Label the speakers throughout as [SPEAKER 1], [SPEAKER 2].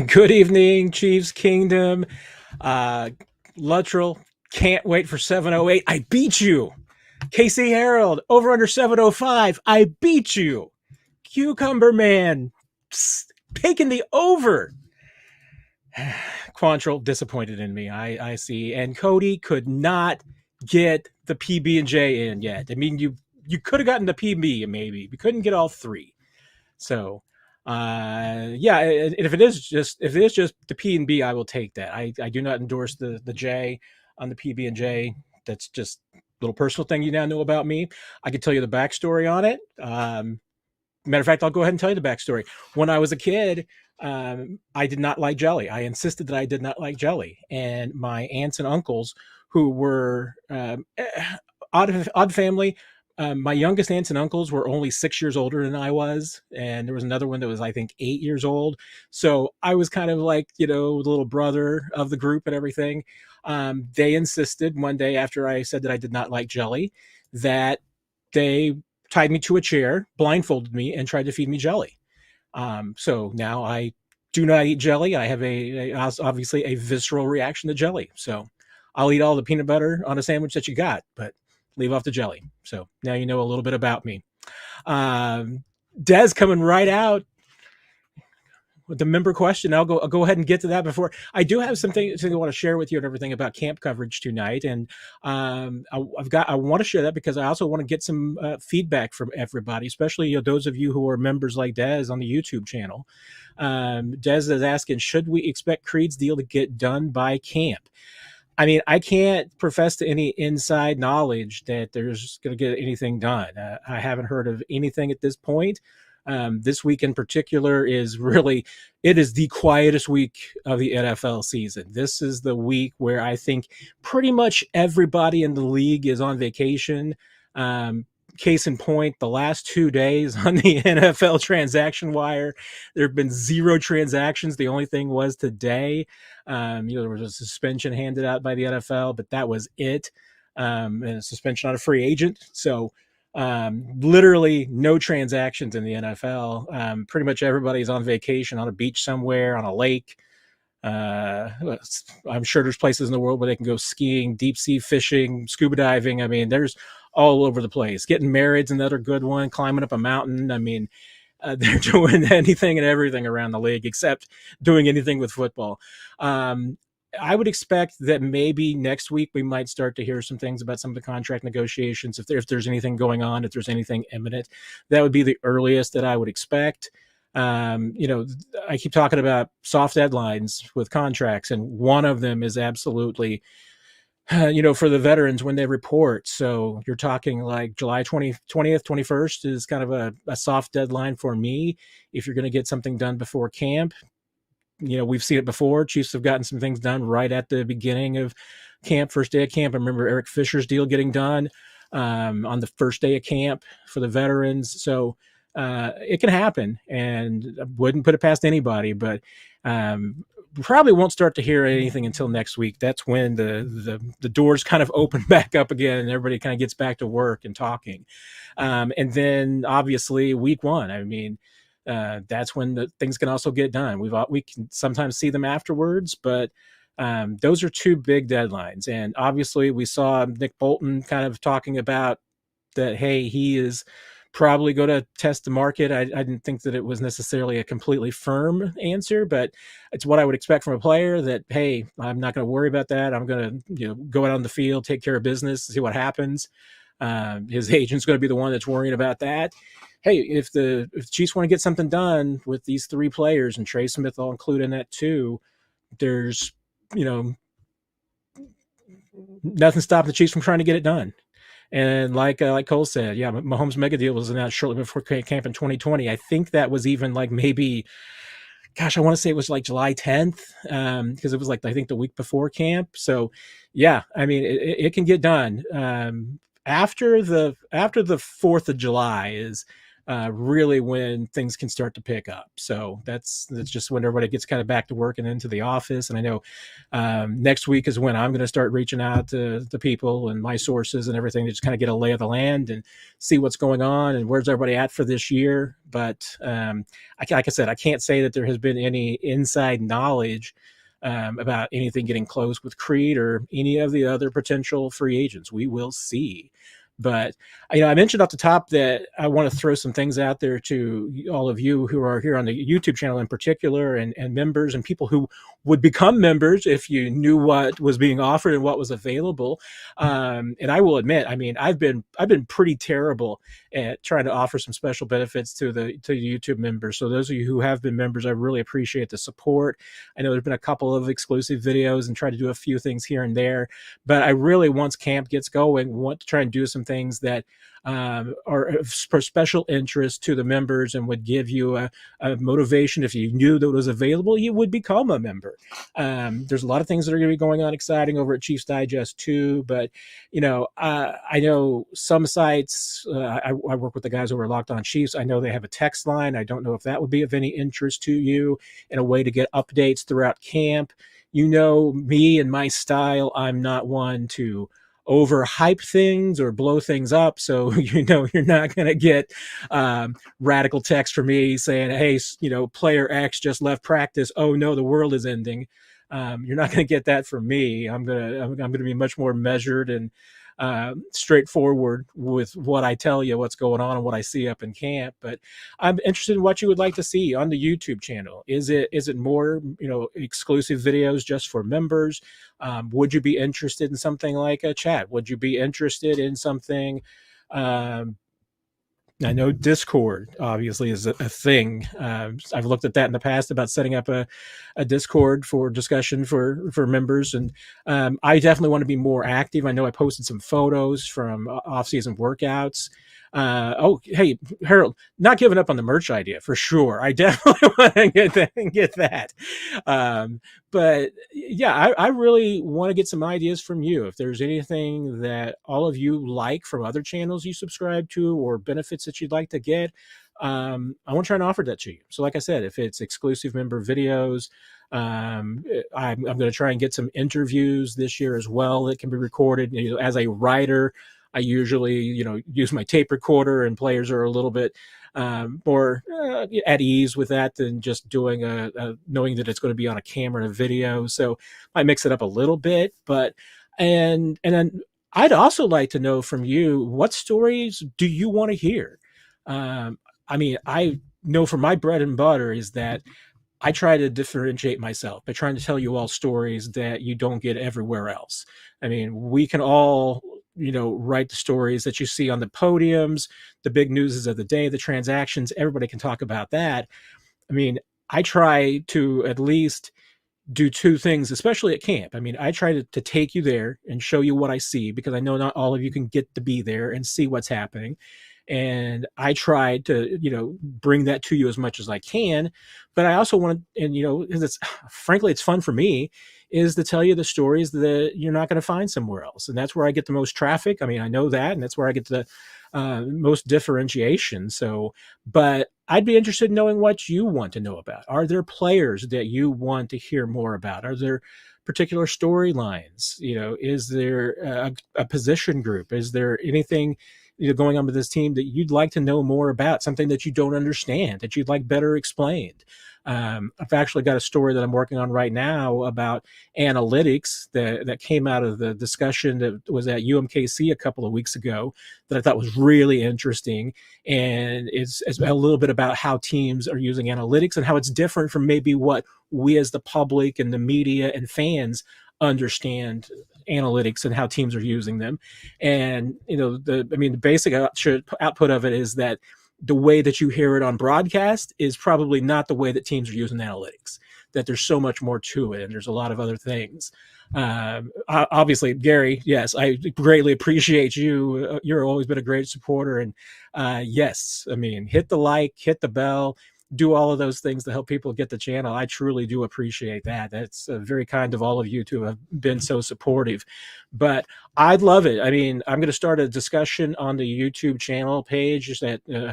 [SPEAKER 1] Good evening, Chiefs Kingdom. Uh, Luttrell, can't wait for 708. I beat you. KC Harold, over under 705. I beat you. Cucumber Man, taking the over. Quantrill disappointed in me. I see. And Cody could not get the PB and J in yet. I mean, you could have gotten the PB maybe. We couldn't get all three. So yeah, if it is just the P and B, I will take that. I do not endorse the J on the PB and J. That's just a little personal thing you now know about me. I can tell you the backstory on it. Matter of fact, I'll go ahead and tell you the backstory. When I was a kid, I did not like jelly. I insisted that I did not like jelly, and my aunts and uncles, who were odd family. My youngest aunts and uncles were only 6 years older than I was, and there was another one that was, I think, 8 years old. So I was kind of like, the little brother of the group and everything. They insisted one day after I said that I did not like jelly that they tied me to a chair, blindfolded me, and tried to feed me jelly. So now I do not eat jelly. I have obviously a visceral reaction to jelly. So I'll eat all the peanut butter on a sandwich that you got, but leave off the jelly. So now you know a little bit about me. Des coming right out with the member question. I'll go ahead and get to that before I do have something I want to share with you and everything about camp coverage tonight. And I want to share that because I also want to get some feedback from everybody, especially those of you who are members like Des on the YouTube channel. Des is asking, should we expect Creed's deal to get done by camp? I mean, I can't profess to any inside knowledge that there's going to get anything done. I haven't heard of anything at this point. This week in particular is the quietest week of the NFL season. This is the week where I think pretty much everybody in the league is on vacation. Case in point, the last 2 days on the NFL transaction wire, there have been 0 transactions. The only thing was today. There was a suspension handed out by the NFL, but that was it. And a suspension on a free agent. So literally no transactions in the NFL. Pretty much everybody's on vacation on a beach somewhere, on a lake. I'm sure there's places in the world where they can go skiing, deep sea fishing, scuba diving. I mean, there's all over the place. Getting married's another good one. Climbing up a mountain. I mean, they're doing anything and everything around the league except doing anything with football. I would expect that maybe next week we might start to hear some things about some of the contract negotiations. If there's anything going on, if there's anything imminent, that would be the earliest that I would expect. I keep talking about soft deadlines with contracts, and one of them is absolutely, for the veterans when they report. So you're talking like July 20th, 21st is kind of a soft deadline for me. If you're going to get something done before camp, we've seen it before. Chiefs have gotten some things done right at the beginning of camp, first day of camp. I remember Eric Fisher's deal getting done on the first day of camp for the veterans. So it can happen, and I wouldn't put it past anybody, but probably won't start to hear anything until next week. That's when the doors kind of open back up again and everybody kind of gets back to work and talking. And then obviously week 1, I mean, that's when the things can also get done. We can sometimes see them afterwards, but those are 2 big deadlines. And obviously we saw Nick Bolton kind of talking about that, hey, he is probably going to test the market. I didn't think that it was necessarily a completely firm answer, but it's what I would expect from a player that, hey, I'm not going to worry about that. I'm going to go out on the field, take care of business, see what happens. His agent's going to be the one that's worrying about that. Hey, if the Chiefs want to get something done with these 3 players, and Trey Smith I'll include in that too, there's nothing stopping the Chiefs from trying to get it done. And like Cole said, yeah, Mahomes' mega deal was announced shortly before camp in 2020. I think that was even like maybe, gosh, I want to say it was like July 10th, because it was like, I think, the week before camp. So yeah, I mean, it can get done. After the 4th of July is really when things can start to pick up. So that's just when everybody gets kind of back to work and into the office. And I know next week is when I'm going to start reaching out to the people and my sources and everything to just kind of get a lay of the land and see what's going on and where's everybody at for this year. But like I said, I can't say that there has been any inside knowledge about anything getting close with Creed or any of the other potential free agents. We will see. But I mentioned off the top that I want to throw some things out there to all of you who are here on the YouTube channel in particular, and members and people who would become members if you knew what was being offered and what was available. And I will admit, I've been pretty terrible at trying to offer some special benefits to the YouTube members. So those of you who have been members, I really appreciate the support. I know there's been a couple of exclusive videos and try to do a few things here and there, but I really, once camp gets going, want to try and do some things that are for special interest to the members and would give you a motivation. If you knew that it was available, you would become a member. There's a lot of things that are going to be going on exciting over at Chiefs Digest too, but I know some sites, I work with the guys over at Locked On Chiefs. I know they have a text line. I don't know if that would be of any interest to you in a way to get updates throughout camp. You know me and my style, I'm not one to overhype things or blow things up. So, you're not going to get radical text from me saying, hey, player X just left practice. Oh no, the world is ending. You're not going to get that from me. I'm going to be much more measured and straightforward with what I tell you, what's going on and what I see up in camp. But I'm interested in what you would like to see on the YouTube channel. Is it more, exclusive videos just for members? Would you be interested in something like a chat? Would you be interested in something, I know Discord obviously is a thing. I've looked at that in the past about setting up a Discord for discussion for members. And I definitely want to be more active. I know I posted some photos from off-season workouts. Hey, Harold, not giving up on the merch idea for sure. I definitely want to get that. But yeah, I really want to get some ideas from you. If there's anything that all of you like from other channels you subscribe to or benefits that you'd like to get, I want to try and offer that to you. So like I said, if it's exclusive member videos, I'm going to try and get some interviews this year as well that can be recorded. As a writer, I usually, use my tape recorder, and players are a little bit more at ease with that than just doing knowing that it's going to be on a camera and a video. So I mix it up a little bit, and then I'd also like to know from you, what stories do you want to hear? I know for my bread and butter is that I try to differentiate myself by trying to tell you all stories that you don't get everywhere else. We can all, write the stories that you see on the podiums, the big newses of the day, the transactions, everybody can talk about that. I try to at least do two things, especially at camp. I try to take you there and show you what I see, because I know not all of you can get to be there and see what's happening. And I try to, bring that to you as much as I can. But I also want to, and frankly, it's fun for me, is to tell you the stories that you're not going to find somewhere else. And that's where I get the most traffic. I know that, and that's where I get the most differentiation. So, but I'd be interested in knowing what you want to know about. Are there players that you want to hear more about? Are there particular storylines? Is there a position group? Is there anything going on with this team that you'd like to know more about, something that you don't understand, that you'd like better explained? I've actually got a story that I'm working on right now about analytics that came out of the discussion that was at UMKC a couple of weeks ago that I thought was really interesting. And it's a little bit about how teams are using analytics and how it's different from maybe what we as the public and the media and fans understand analytics and how teams are using them. And the basic output of it is that the way that you hear it on broadcast is probably not the way that teams are using analytics, that there's so much more to it, and there's a lot of other things. Obviously, Gary, yes, I greatly appreciate you. You're always been a great supporter, and yes, hit the like, hit the bell, do all of those things to help people get the channel. I truly do appreciate that. That's very kind of all of you to have been so supportive. But I'd love it. I mean, I'm going to start a discussion on the YouTube channel page, just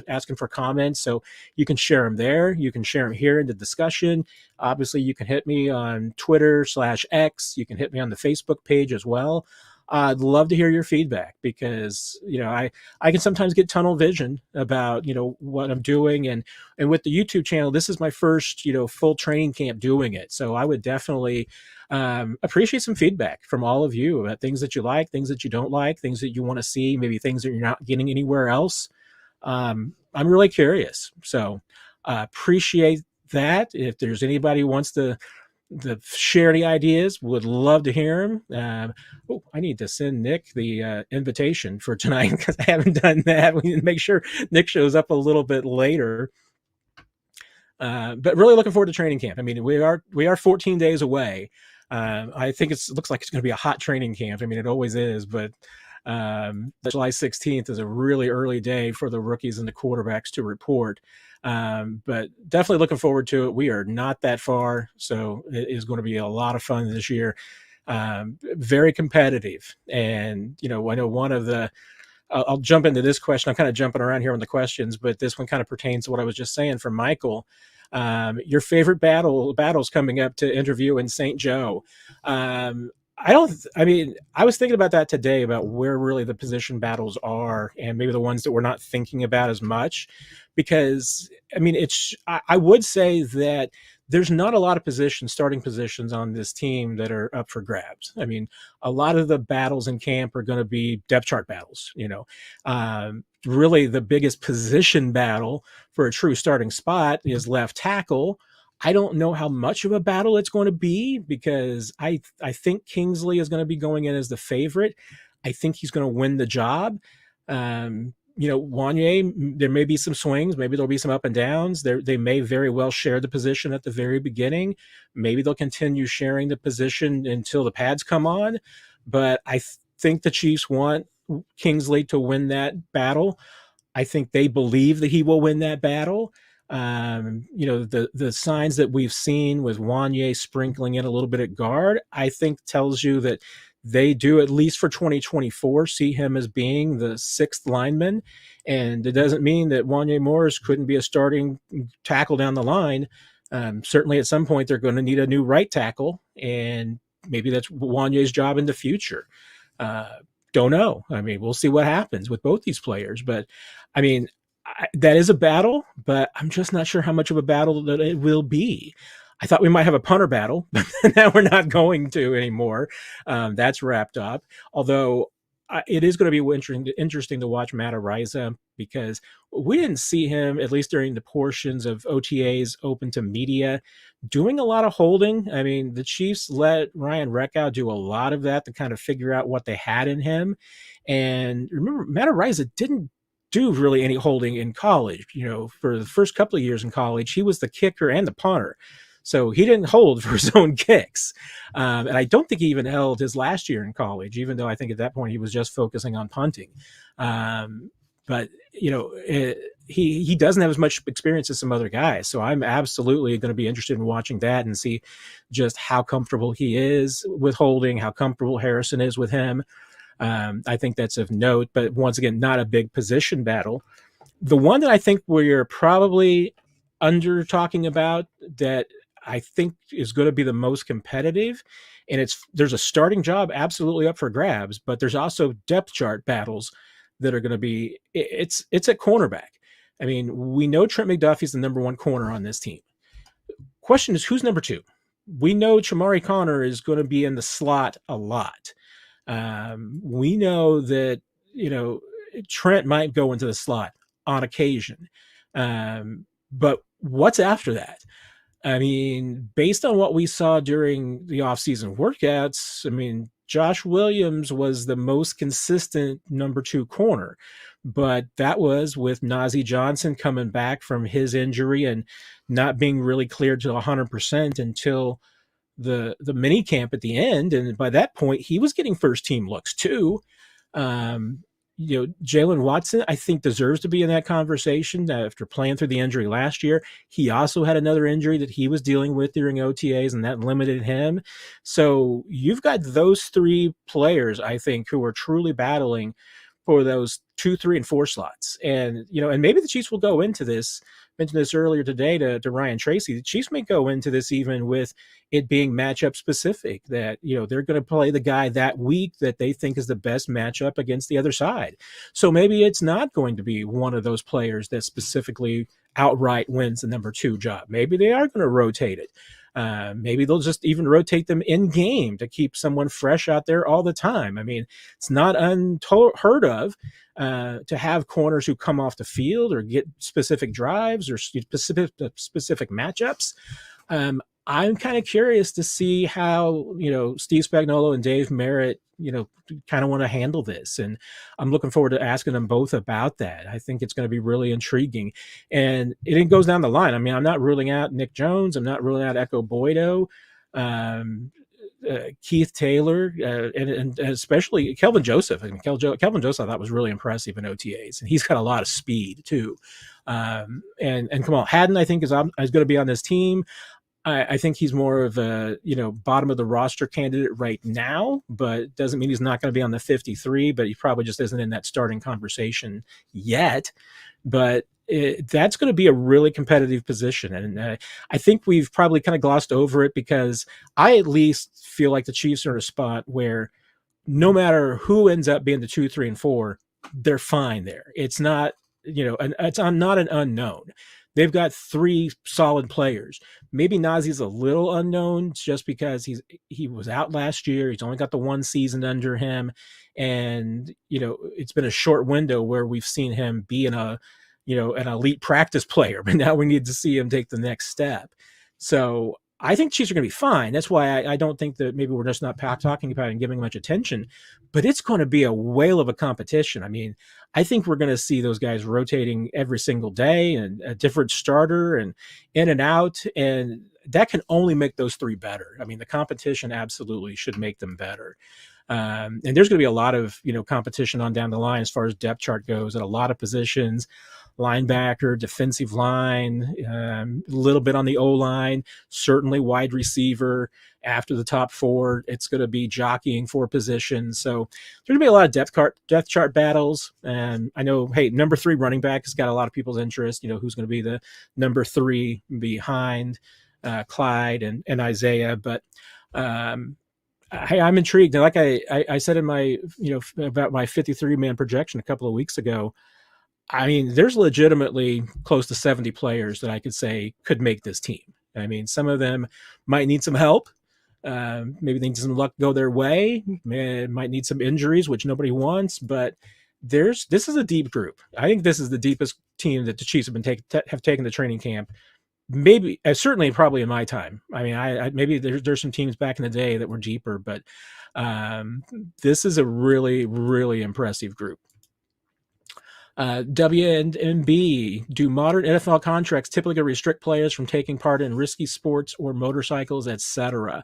[SPEAKER 1] asking for comments. So you can share them there. You can share them here in the discussion. Obviously, you can hit me on Twitter/X. You can hit me on the Facebook page as well. I'd love to hear your feedback because, I can sometimes get tunnel vision about, what I'm doing. And with the YouTube channel, this is my first, full training camp doing it. So I would definitely appreciate some feedback from all of you about things that you like, things that you don't like, things that you want to see, maybe things that you're not getting anywhere else. I'm really curious. So appreciate that. If there's anybody who wants to share any ideas, would love to hear them. I need to send Nick the invitation for tonight because I haven't done that. We need to make sure Nick shows up a little bit later. But really looking forward to training camp. I mean, we are 14 days away. I think looks like it's going to be a hot training camp. I mean, it always is, but July 16th is a really early day for the rookies and the quarterbacks to report. But definitely looking forward to it. We are not that far, so it is going to be a lot of fun this year. Very competitive. And, I know one of the, I'll jump into this question. I'm kind of jumping around here on the questions, but this one kind of pertains to what I was just saying from Michael. Your favorite battles coming up to interview in St. Joe. I was thinking about that today, about where really the position battles are and maybe the ones that we're not thinking about as much, because I would say that there's not a lot of starting positions on this team that are up for grabs. I mean, a lot of the battles in camp are going to be depth chart battles, really the biggest position battle for a true starting spot is left tackle. I don't know how much of a battle it's going to be because I think Kingsley is going to be going in as the favorite. I think he's going to win the job. Wanye, there may be some swings. Maybe there'll be some up and downs. They may very well share the position at the very beginning. Maybe they'll continue sharing the position until the pads come on. But I think the Chiefs want Kingsley to win that battle. I think they believe that he will win that battle. The signs that we've seen with Wanye sprinkling in a little bit at guard, I think tells you that they do, at least for 2024, see him as being the sixth lineman. And it doesn't mean that Wanye Morris couldn't be a starting tackle down the line. Certainly at some point they're going to need a new right tackle, and maybe that's Wanye's job in the future. Don't know. I mean, we'll see what happens with both these players. But I mean, that is a battle, but I'm just not sure how much of a battle that it will be. I thought we might have a punter battle, but now we're not going to anymore. That's wrapped up. Although it is going to be interesting to watch Matt Araiza, because we didn't see him, at least during the portions of OTAs open to media, doing a lot of holding. I mean, the Chiefs let Ryan Reckow do a lot of that to kind of figure out what they had in him. And remember, Matt Araiza didn't do really any holding in college. For the first couple of years in college, he was the kicker and the punter. So he didn't hold for his own kicks. And I don't think he even held his last year in college, even though I think at that point he was just focusing on punting. But he doesn't have as much experience as some other guys. So I'm absolutely going to be interested in watching that and see just how comfortable he is with holding, how comfortable Harrison is with him. I think that's of note, but once again, not a big position battle. The one that I think we're probably under talking about that I think is going to be the most competitive, and there's a starting job absolutely up for grabs, but there's also depth chart battles that are going to be, it's at cornerback. I mean, we know Trent McDuffie's the number one corner on this team. Question is, who's number two? We know Chamari Connor is going to be in the slot a lot. We know that, Trent might go into the slot on occasion. But what's after that? I mean, based on what we saw during the offseason workouts, I mean, Josh Williams was the most consistent number two corner, but that was with Najee Johnson coming back from his injury and not being really cleared to 100% until the mini camp at the end. And by that point, he was getting first team looks too. Jalen Watson, I think, deserves to be in that conversation after playing through the injury last year. He also had another injury that he was dealing with during OTAs, and that limited him. So you've got those three players, I think, who are truly battling for those 2, 3, and 4 slots. And, and maybe the Chiefs will go into this, mentioned this earlier today to Ryan Tracy. The Chiefs may go into this even with it being matchup specific, that, they're going to play the guy that week that they think is the best matchup against the other side. So maybe it's not going to be one of those players that specifically outright wins the number 2 job. Maybe they are going to rotate it. Maybe they'll just even rotate them in game to keep someone fresh out there all the time. I mean, it's not unheard of to have corners who come off the field or get specific drives or specific matchups. I'm kind of curious to see how, Steve Spagnuolo and Dave Merritt, kind of want to handle this. And I'm looking forward to asking them both about that. I think it's going to be really intriguing. And it goes down the line. I mean, I'm not ruling out Nick Jones. I'm not ruling out Echo Boydo, Keith Taylor, and especially Kelvin Joseph. I mean, Kelvin Joseph I thought was really impressive in OTAs, and he's got a lot of speed too. And Kamal Hadden, I think, is going to be on this team. I think he's more of a, bottom of the roster candidate right now, but doesn't mean he's not going to be on the 53, but he probably just isn't in that starting conversation yet. But that's going to be a really competitive position. And I think we've probably kind of glossed over it because I at least feel like the Chiefs are in a spot where no matter who ends up being the 2, 3, and 4, they're fine there. It's not, it's not an unknown. They've got 3 solid players. Maybe Nazee's a little unknown just because he was out last year. He's only got the 1 season under him. And, it's been a short window where we've seen him be an elite practice player, but now we need to see him take the next step. So I think Chiefs are going to be fine. That's why I don't think that maybe we're just not talking about it and giving much attention, but it's going to be a whale of a competition. I mean, I think we're going to see those guys rotating every single day and a different starter and in and out. And that can only make those 3 better. I mean, the competition absolutely should make them better. And there's going to be a lot of, competition on down the line as far as depth chart goes at a lot of positions. Linebacker, defensive line, a little bit on the O-line, certainly wide receiver. After the top 4, it's going to be jockeying for positions. So there's going to be a lot of depth chart battles. And I know, number 3 running back has got a lot of people's interest. Who's going to be the number 3 behind Clyde and Isaiah. But I'm intrigued. And like I said in my, about my 53-man projection a couple of weeks ago, I mean, there's legitimately close to 70 players that I could say could make this team. I mean, some of them might need some help. Maybe they need some luck go their way. Might need some injuries, which nobody wants. But this is a deep group. I think this is the deepest team that the Chiefs have taken to training camp. Maybe, certainly, probably in my time. I mean, maybe there's some teams back in the day that were deeper, but this is a really, really impressive group. WNB, do modern NFL contracts typically restrict players from taking part in risky sports or motorcycles, etc.?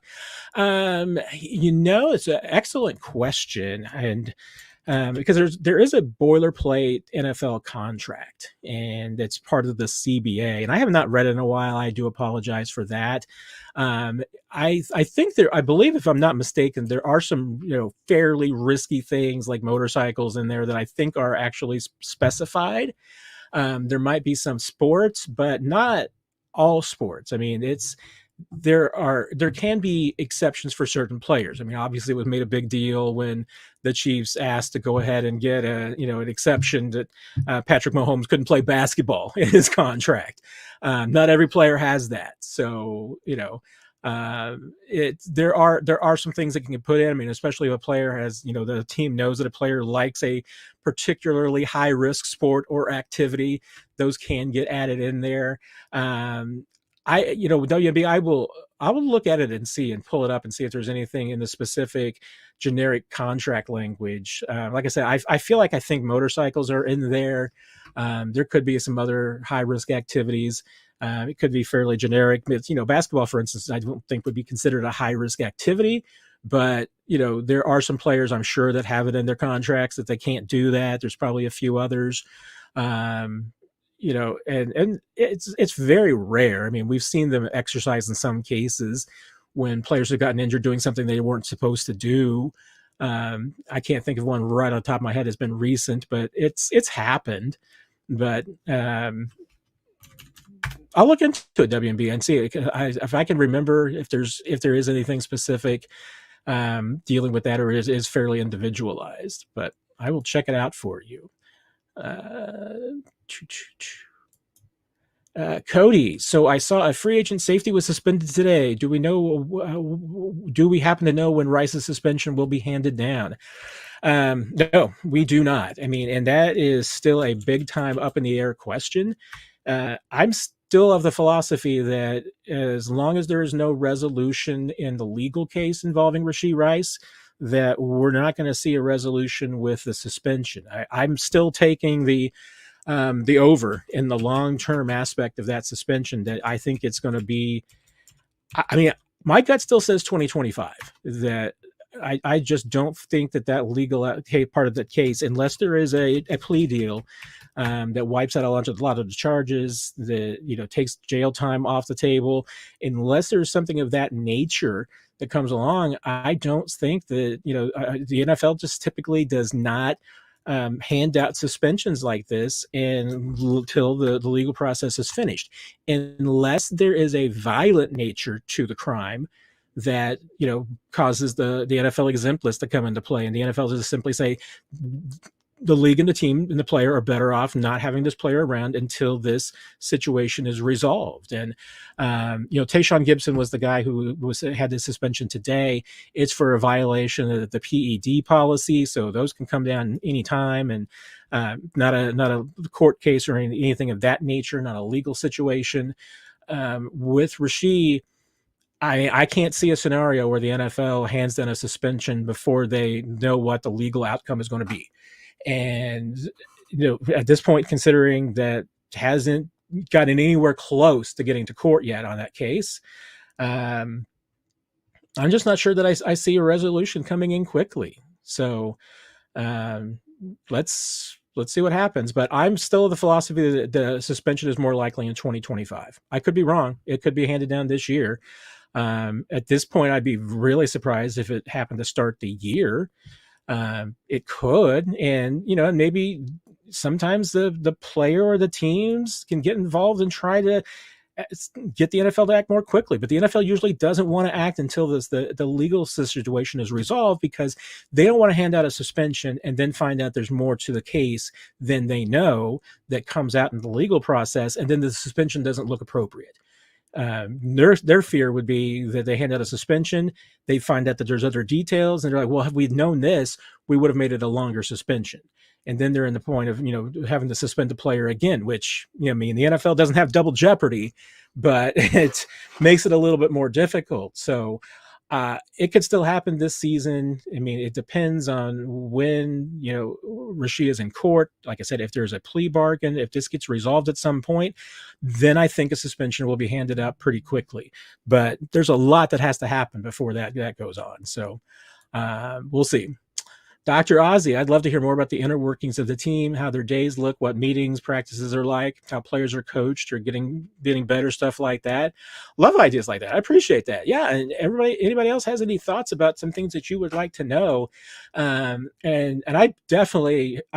[SPEAKER 1] It's an excellent question. And because there is a boilerplate NFL contract, and it's part of the CBA. And I have not read it in a while. I do apologize for that. I think I believe, if I'm not mistaken, there are some fairly risky things like motorcycles in there that I think are actually specified. There might be some sports, but not all sports. I mean, there can be exceptions for certain players. I mean, obviously it was made a big deal when the Chiefs asked to go ahead and get an exception that Patrick Mahomes couldn't play basketball in his contract. Not every player has that. So, there are some things that can get put in. I mean, especially if a player has, the team knows that a player likes a particularly high risk sport or activity, those can get added in there. WNB, I will look at it and pull it up and see if there's anything in the specific generic contract language. Like I said, I feel like I think motorcycles are in there. There could be some other high risk activities. It could be fairly generic. Basketball, for instance, I don't think would be considered a high risk activity, but there are some players I'm sure that have it in their contracts that they can't do that. There's probably a few others. And it's very rare. I mean, we've seen them exercise in some cases when players have gotten injured doing something they weren't supposed to do. I can't think of one right on the top of my head. It's been recent, but it's happened. But I'll look into it, WMB, and see if I can remember if there is anything specific dealing with that, or is fairly individualized. But I will check it out for you. Cody, so I saw a free agent safety was suspended today. Do we happen to know when Rice's suspension will be handed down? No, we do not. I mean, and that is still a big time up in the air question. I'm still of the philosophy that as long as there is no resolution in the legal case involving Rashee Rice, that we're not going to see a resolution with the suspension. I'm still taking the over in the long-term aspect of that suspension, that I think it's going to be, I mean, my gut still says 2025, that I just don't think that legal part of the case, unless there is a plea deal that wipes out a lot of the charges, that takes jail time off the table, unless there's something of that nature that comes along, I don't think that the NFL just typically does not hand out suspensions like this until the legal process is finished, unless there is a violent nature to the crime that causes the NFL exempt list to come into play, and the NFL just simply say the league and the team and the player are better off not having this player around until this situation is resolved. And Tayshaun Gibson was the guy who had the suspension today. It's for a violation of the PED policy, so those can come down anytime, and not a court case or anything of that nature, not a legal situation. With Rashee, I can't see a scenario where the NFL hands down a suspension before they know what the legal outcome is going to be. And at this point, considering that hasn't gotten anywhere close to getting to court yet on that case, I'm just not sure that I see a resolution coming in quickly. So let's see what happens. But I'm still of the philosophy that the suspension is more likely in 2025. I could be wrong. It could be handed down this year. At this point, I'd be really surprised if it happened to start the year. It could, and maybe sometimes the player or the teams can get involved and try to get the NFL to act more quickly. But the NFL usually doesn't want to act until the legal situation is resolved, because they don't want to hand out a suspension and then find out there's more to the case than they know that comes out in the legal process, and then the suspension doesn't look appropriate. Their fear would be that they hand out a suspension, they find out that there's other details, and they're like, well, if we'd known this, we would have made it a longer suspension. And then they're in the point of, having to suspend the player again, which, the NFL doesn't have double jeopardy, but it makes it a little bit more difficult. So it could still happen this season. I mean, it depends on when, Rashee is in court. Like I said, if there's a plea bargain, if this gets resolved at some point, then I think a suspension will be handed out pretty quickly. But there's a lot that has to happen before that goes on. So we'll see. Dr. Ozzy, I'd love to hear more about the inner workings of the team, how their days look, what meetings, practices are like, how players are coached or getting better, stuff like that. Love ideas like that. I appreciate that. Yeah, and anybody else has any thoughts about some things that you would like to know? And I've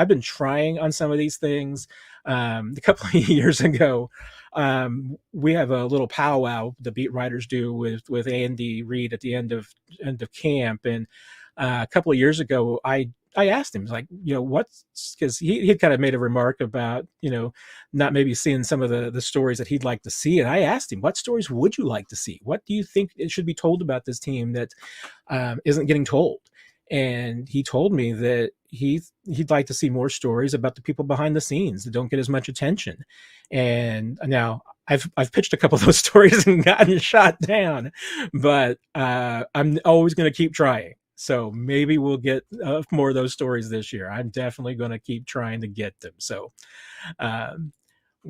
[SPEAKER 1] been trying on some of these things. A couple of years ago, we have a little powwow the beat writers do with Andy Reid at the end of camp, and a couple of years ago, I asked him, like, what's, because he had kind of made a remark about, not maybe seeing some of the stories that he'd like to see. And I asked him, what stories would you like to see? What do you think it should be told about this team that isn't getting told? And he told me that he'd like to see more stories about the people behind the scenes that don't get as much attention. And now I've pitched a couple of those stories and gotten shot down, but I'm always going to keep trying. So maybe we'll get more of those stories this year. I'm definitely going to keep trying to get them. So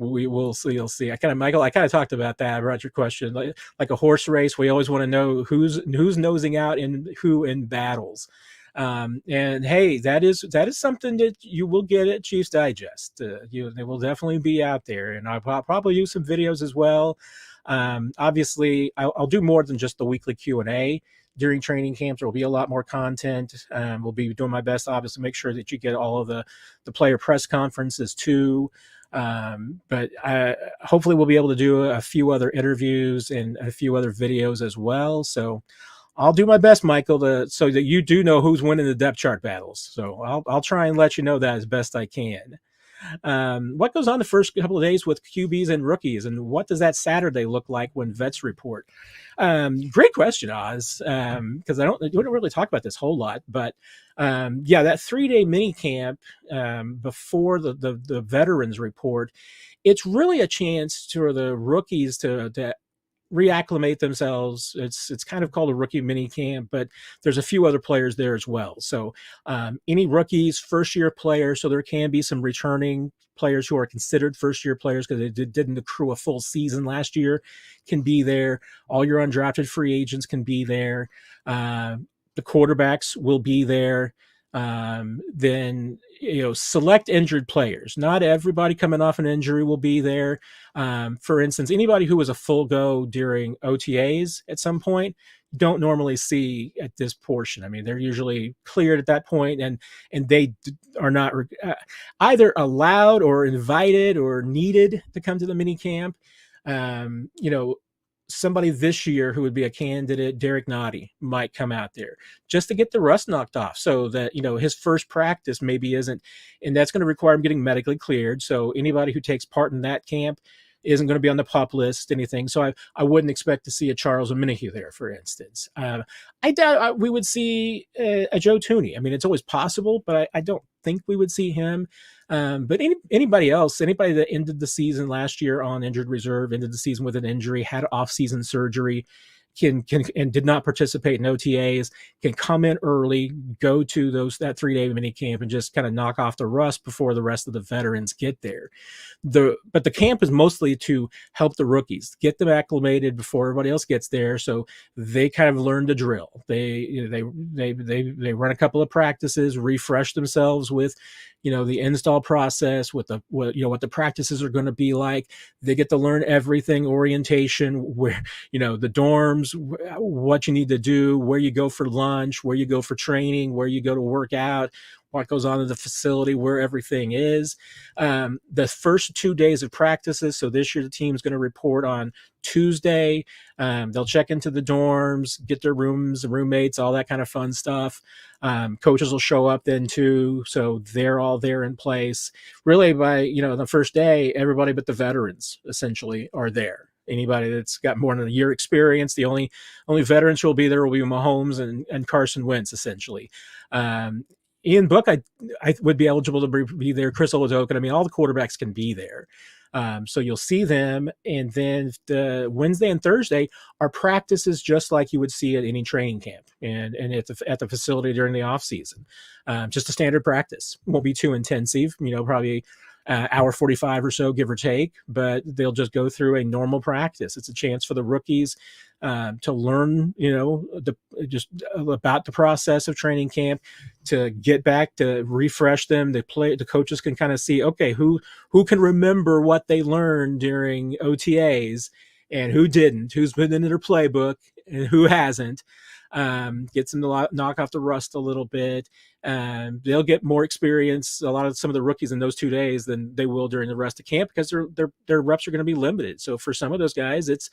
[SPEAKER 1] we will see. You'll see. Michael, I kind of talked about that about your question. Like a horse race, we always want to know who's nosing out and who in battles. And hey, that is something that you will get at Chiefs Digest. They will definitely be out there, and I'll probably use some videos as well. Obviously, I'll do more than just the weekly Q&A during training camps. There will be a lot more content. We'll be doing my best, obviously, make sure that you get all of the player press conferences too. But hopefully we'll be able to do a few other interviews and a few other videos as well. So I'll do my best, Michael, so that you do know who's winning the depth chart battles. So I'll try and let you know that as best I can. What goes on the first couple of days with QBs and rookies, and what does that Saturday look like when vets report? Great question, Oz, because we don't really talk about this whole lot, but yeah, that 3-day mini camp before the veterans report, it's really a chance for the rookies to reacclimate themselves. It's kind of called a rookie mini camp, but there's a few other players there as well. So any rookies, first year players, so there can be some returning players who are considered first year players because they didn't accrue a full season last year, can be there. All your undrafted free agents can be there. The quarterbacks will be there. Then select injured players. Not everybody coming off an injury will be there. For instance, anybody who was a full go during OTAs at some point don't normally see at this portion. I mean, they're usually cleared at that point, and they are not either allowed or invited or needed to come to the mini camp. Somebody this year who would be a candidate, Derrick might come out there just to get the rust knocked off, so that his first practice maybe isn't, and that's going to require him getting medically cleared. So anybody who takes part in that camp isn't going to be on the pup list, anything. So I wouldn't expect to see a Charles Omenihu there, for instance. I doubt we would see a Joe Thuney. I mean, it's always possible, but I don't think we would see him. But anybody else, anybody that ended the season last year on injured reserve, ended the season with an injury, had off-season surgery, can and did not participate in OTAs, can come in early, go to that 3-day mini camp, and just kind of knock off the rust before the rest of the veterans get there. But the camp is mostly to help the rookies, get them acclimated before everybody else gets there, so they kind of learn the drill. They run a couple of practices, refresh themselves with the install process, what the practices are going to be like. They get to learn everything, orientation, where the dorms, what you need to do, where you go for lunch, where you go for training, where you go to work out, what goes on in the facility, where everything is. The first 2 days of practices, so this year the team's going to report on Tuesday. They'll check into the dorms, get their rooms, roommates, all that kind of fun stuff. Coaches will show up then too, so they're all there in place. Really, by the first day, everybody but the veterans essentially are there. Anybody that's got more than a year experience, the only veterans who will be there will be Mahomes and Carson Wentz, essentially. Ian Book, I would be eligible to be there. Chris Oladoka. I mean, all the quarterbacks can be there. So you'll see them. And then the Wednesday and Thursday are practices just like you would see at any training camp and at the facility during the off season. Just a standard practice. Won't be too intensive, probably hour 45 or so, give or take, but they'll just go through a normal practice. It's a chance for the rookies to learn, just about the process of training camp, to get back, to refresh them. The coaches can kind of see, okay, who can remember what they learned during OTAs and who didn't, who's been in their playbook and who hasn't. Gets them to knock off the rust a little bit. They'll get more experience, some of the rookies, in those 2 days than they will during the rest of camp, because their reps are going to be limited. So for some of those guys, it's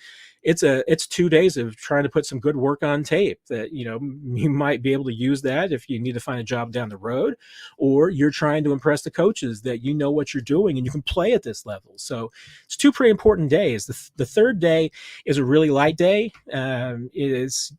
[SPEAKER 1] 2 days of trying to put some good work on tape that you might be able to use that if you need to find a job down the road, or you're trying to impress the coaches that what you're doing and you can play at this level. So it's 2 pretty important days. The third day is a really light day.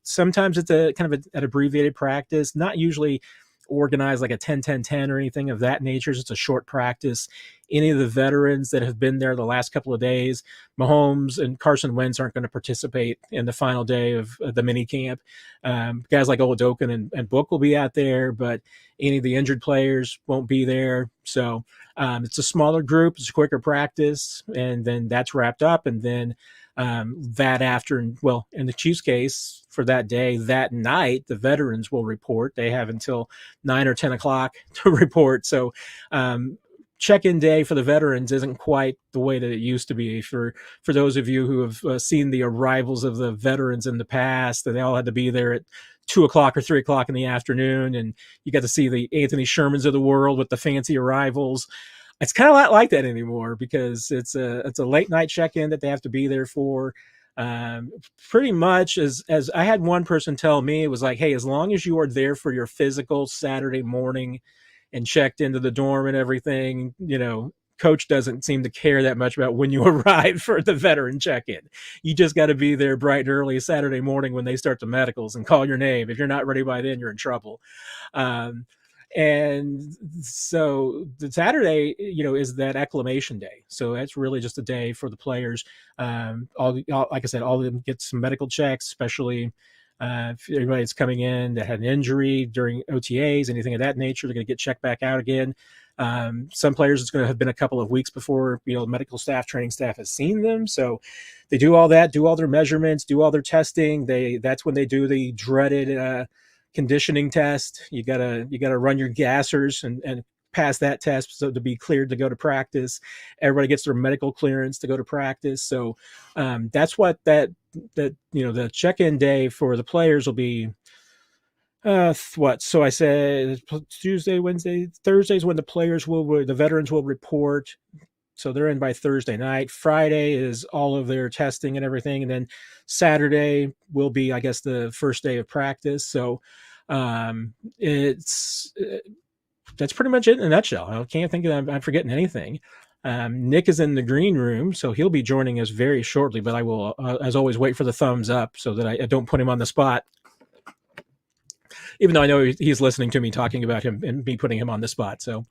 [SPEAKER 1] Sometimes it's a kind of an abbreviated practice, not usually organize like a 10-10-10 or anything of that nature. It's a short practice. Any of the veterans that have been there the last couple of days, Mahomes and Carson Wentz aren't going to participate in the final day of the mini camp. Guys like Oladokin and Book will be out there, but any of the injured players won't be there. So it's a smaller group. It's a quicker practice, and then that's wrapped up. And then that after, well, in the Chiefs case for that day, that night, the veterans will report. They have until 9 or 10 o'clock to report. So check-in day for the veterans isn't quite the way that it used to be. For those of you who have seen the arrivals of the veterans in the past, that they all had to be there at 2 o'clock or 3 o'clock in the afternoon, and you got to see the Anthony Shermans of the world with the fancy arrivals. It's kind of not like that anymore, because it's a late night check-in that they have to be there for. Pretty much as I had one person tell me, it was like, hey, as long as you are there for your physical Saturday morning and checked into the dorm and everything, coach doesn't seem to care that much about when you arrive for the veteran check-in. You just got to be there bright and early Saturday morning when they start the medicals and call your name. If you're not ready by then, you're in trouble. And so the Saturday, is that acclimation day. So that's really just a day for the players. Like I said, all of them get some medical checks, especially if everybody that's coming in that had an injury during OTAs, anything of that nature, they're going to get checked back out again. Some players, it's going to have been a couple of weeks before, medical staff, training staff has seen them. So they do all that, do all their measurements, do all their testing. That's when they do the dreaded conditioning test. You gotta run your gassers and pass that test so to be cleared to go to practice. Everybody gets their medical clearance to go to practice. So that's what that the check-in day for the players will be. So I said Tuesday, Wednesday, Thursdays when the veterans will report. So they're in by Thursday night. Friday is all of their testing and everything. And then Saturday will be, I guess, the first day of practice. So that's pretty much it in a nutshell. I can't think I'm forgetting anything. Nick is in the green room, so he'll be joining us very shortly, but I will, as always, wait for the thumbs up so that I don't put him on the spot. Even though I know he's listening to me talking about him and me putting him on the spot. So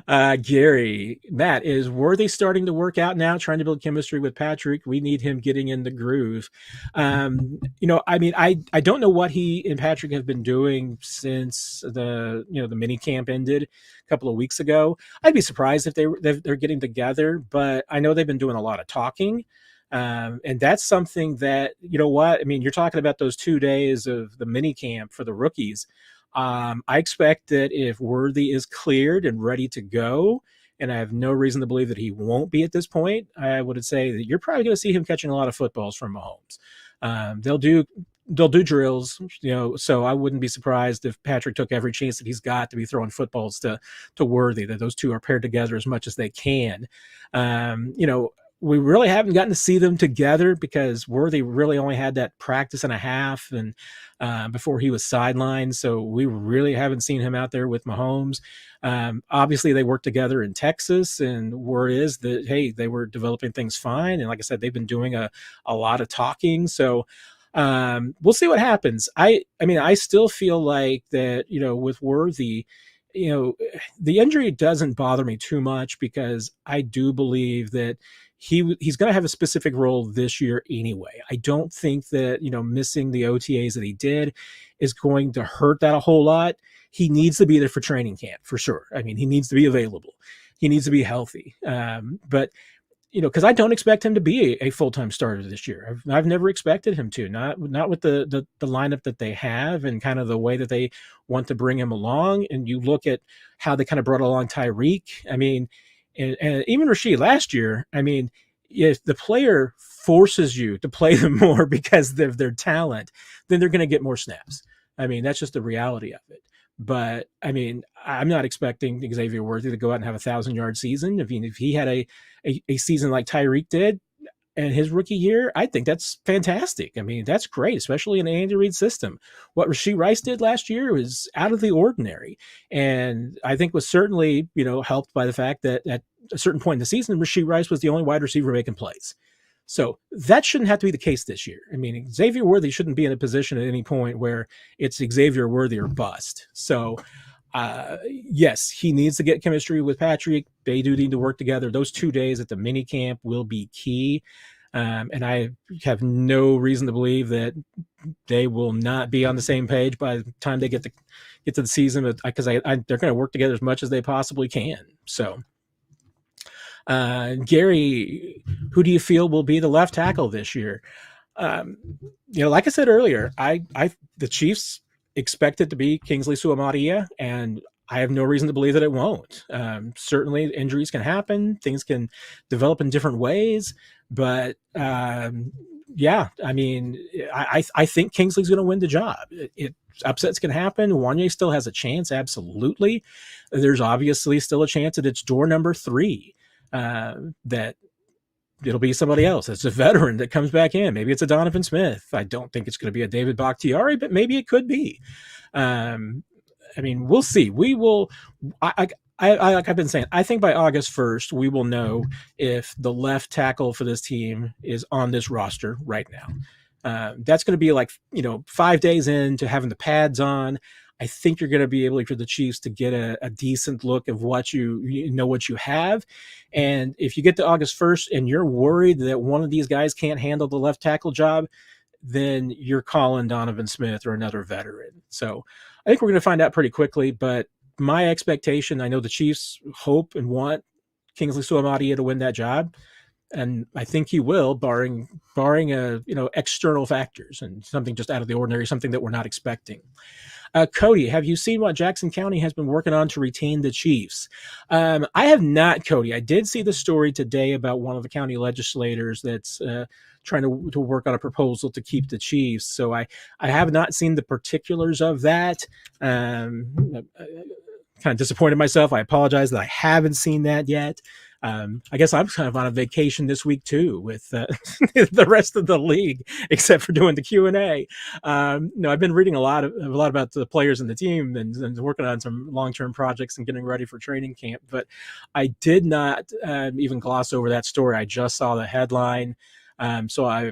[SPEAKER 1] Gary, Matt, is Worthy starting to work out now, trying to build chemistry with Patrick? We need him getting in the groove. I don't know what he and Patrick have been doing since the mini camp ended a couple of weeks ago. I'd be surprised if they're getting together, but I know they've been doing a lot of talking. And that's something that, you're talking about those 2 days of the mini camp for the rookies. I expect that if Worthy is cleared and ready to go, and I have no reason to believe that he won't be at this point, I would say that you're probably going to see him catching a lot of footballs from Mahomes. They'll do drills, so I wouldn't be surprised if Patrick took every chance that he's got to be throwing footballs to Worthy, that those two are paired together as much as they can. We really haven't gotten to see them together because Worthy really only had that practice and a half and before he was sidelined. So we really haven't seen him out there with Mahomes. Obviously, they worked together in Texas, and word is that, hey, they were developing things fine. And like I said, they've been doing a lot of talking. So we'll see what happens. I still feel like that, with Worthy, the injury doesn't bother me too much because I do believe that he's going to have a specific role this year anyway. I don't think that, missing the OTAs that he did is going to hurt that a whole lot. He needs to be there for training camp for sure. He needs to be available. He needs to be healthy. But because I don't expect him to be a full-time starter this year. I've never expected him to, not with the lineup that they have and kind of the way that they want to bring him along. And you look at how they kind of brought along Tyreek. And even Rashee last year, if the player forces you to play them more because of their talent, then they're going to get more snaps. That's just the reality of it. But I'm not expecting Xavier Worthy to go out and have a 1,000-yard season. If he had a season like Tyreek did in his rookie year, I think that's fantastic. That's great, especially in an Andy Reid system. What Rashee Rice did last year was out of the ordinary, and I think was certainly helped by the fact that at a certain point in the season, Rashee Rice was the only wide receiver making plays. So that shouldn't have to be the case this year. I mean, Xavier Worthy shouldn't be in a position at any point where it's Xavier Worthy or bust. So, yes, he needs to get chemistry with Patrick. They do need to work together. Those 2 days at the mini camp will be key. And I have no reason to believe that they will not be on the same page by the time they get to the season, because they're going to work together as much as they possibly can. So, Gary, who do you feel will be the left tackle this year? Like I said earlier, the Chiefs expect it to be Kingsley Suamataia, and I have no reason to believe that it won't. Certainly, injuries can happen, things can develop in different ways, but yeah, I mean, I think Kingsley's going to win the job. Upsets can happen. Wanye still has a chance, absolutely. There's obviously still a chance that it's door number 3. That it'll be somebody else. It's a veteran that comes back in. Maybe it's a Donovan Smith. I don't think it's going to be a David Bakhtiari, but maybe it could be. I mean, we'll see. We will. Like I've been saying, I think by August 1st, we will know if the left tackle for this team is on this roster right now. That's going to be like, 5 days into having the pads on. I think you're going to be able for the Chiefs to get a decent look of what you know what you have. And if you get to August 1st and you're worried that one of these guys can't handle the left tackle job, then you're calling Donovan Smith or another veteran. So I think we're going to find out pretty quickly. But my expectation, I know the Chiefs hope and want Kingsley Suamataia to win that job. And I think he will, barring external factors and something just out of the ordinary, something that we're not expecting. Cody, have you seen what Jackson County has been working on to retain the Chiefs? I have not, Cody. I did see the story today about one of the county legislators that's trying to work on a proposal to keep the Chiefs. So I have not seen the particulars of that. Kind of disappointed myself. I apologize that I haven't seen that yet. I guess I'm kind of on a vacation this week too with the rest of the league, except for doing the Q&A. No, I've been reading a lot about the players and the team and working on some long-term projects and getting ready for training camp. But I did not even gloss over that story. I just saw the headline. So I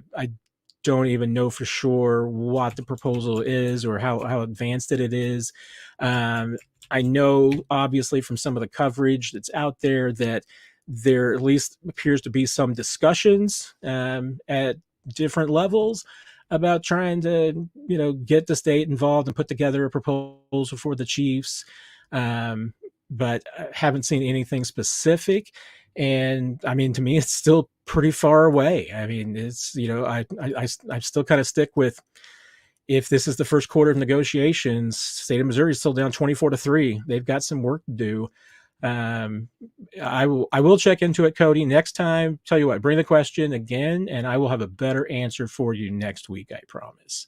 [SPEAKER 1] don't even know for sure what the proposal is or how advanced it is. I know obviously from some of the coverage that's out there that there at least appears to be some discussions at different levels about trying to, get the state involved and put together a proposal for the Chiefs. But I haven't seen anything specific. And I mean, to me, it's still pretty far away. I mean, it's, I still kind of stick with, if this is the first quarter of negotiations, state of Missouri is still down 24-3. They've got some work to do. I will check into it, Cody, next time. Tell you what, bring the question again, and I will have a better answer for you next week, I promise.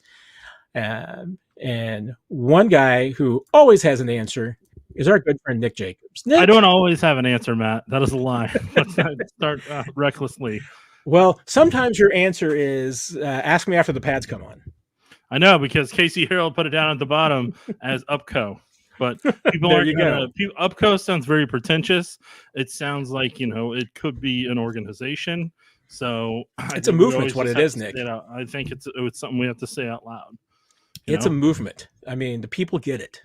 [SPEAKER 1] And one guy who always has an answer is our good friend Nick Jacobs. Nick?
[SPEAKER 2] I don't always have an answer, Matt. That is a lie. Let's not start recklessly.
[SPEAKER 1] Well, sometimes your answer is ask me after the pads come on.
[SPEAKER 2] I know, because Casey Harold put it down at the bottom as UPCO. But people aren't going to. UPCO sounds very pretentious. It sounds like, it could be an organization. So
[SPEAKER 1] it's a movement, what it is, Nick.
[SPEAKER 2] I think it's something we have to say out loud.
[SPEAKER 1] It's a movement. I mean, the people get it.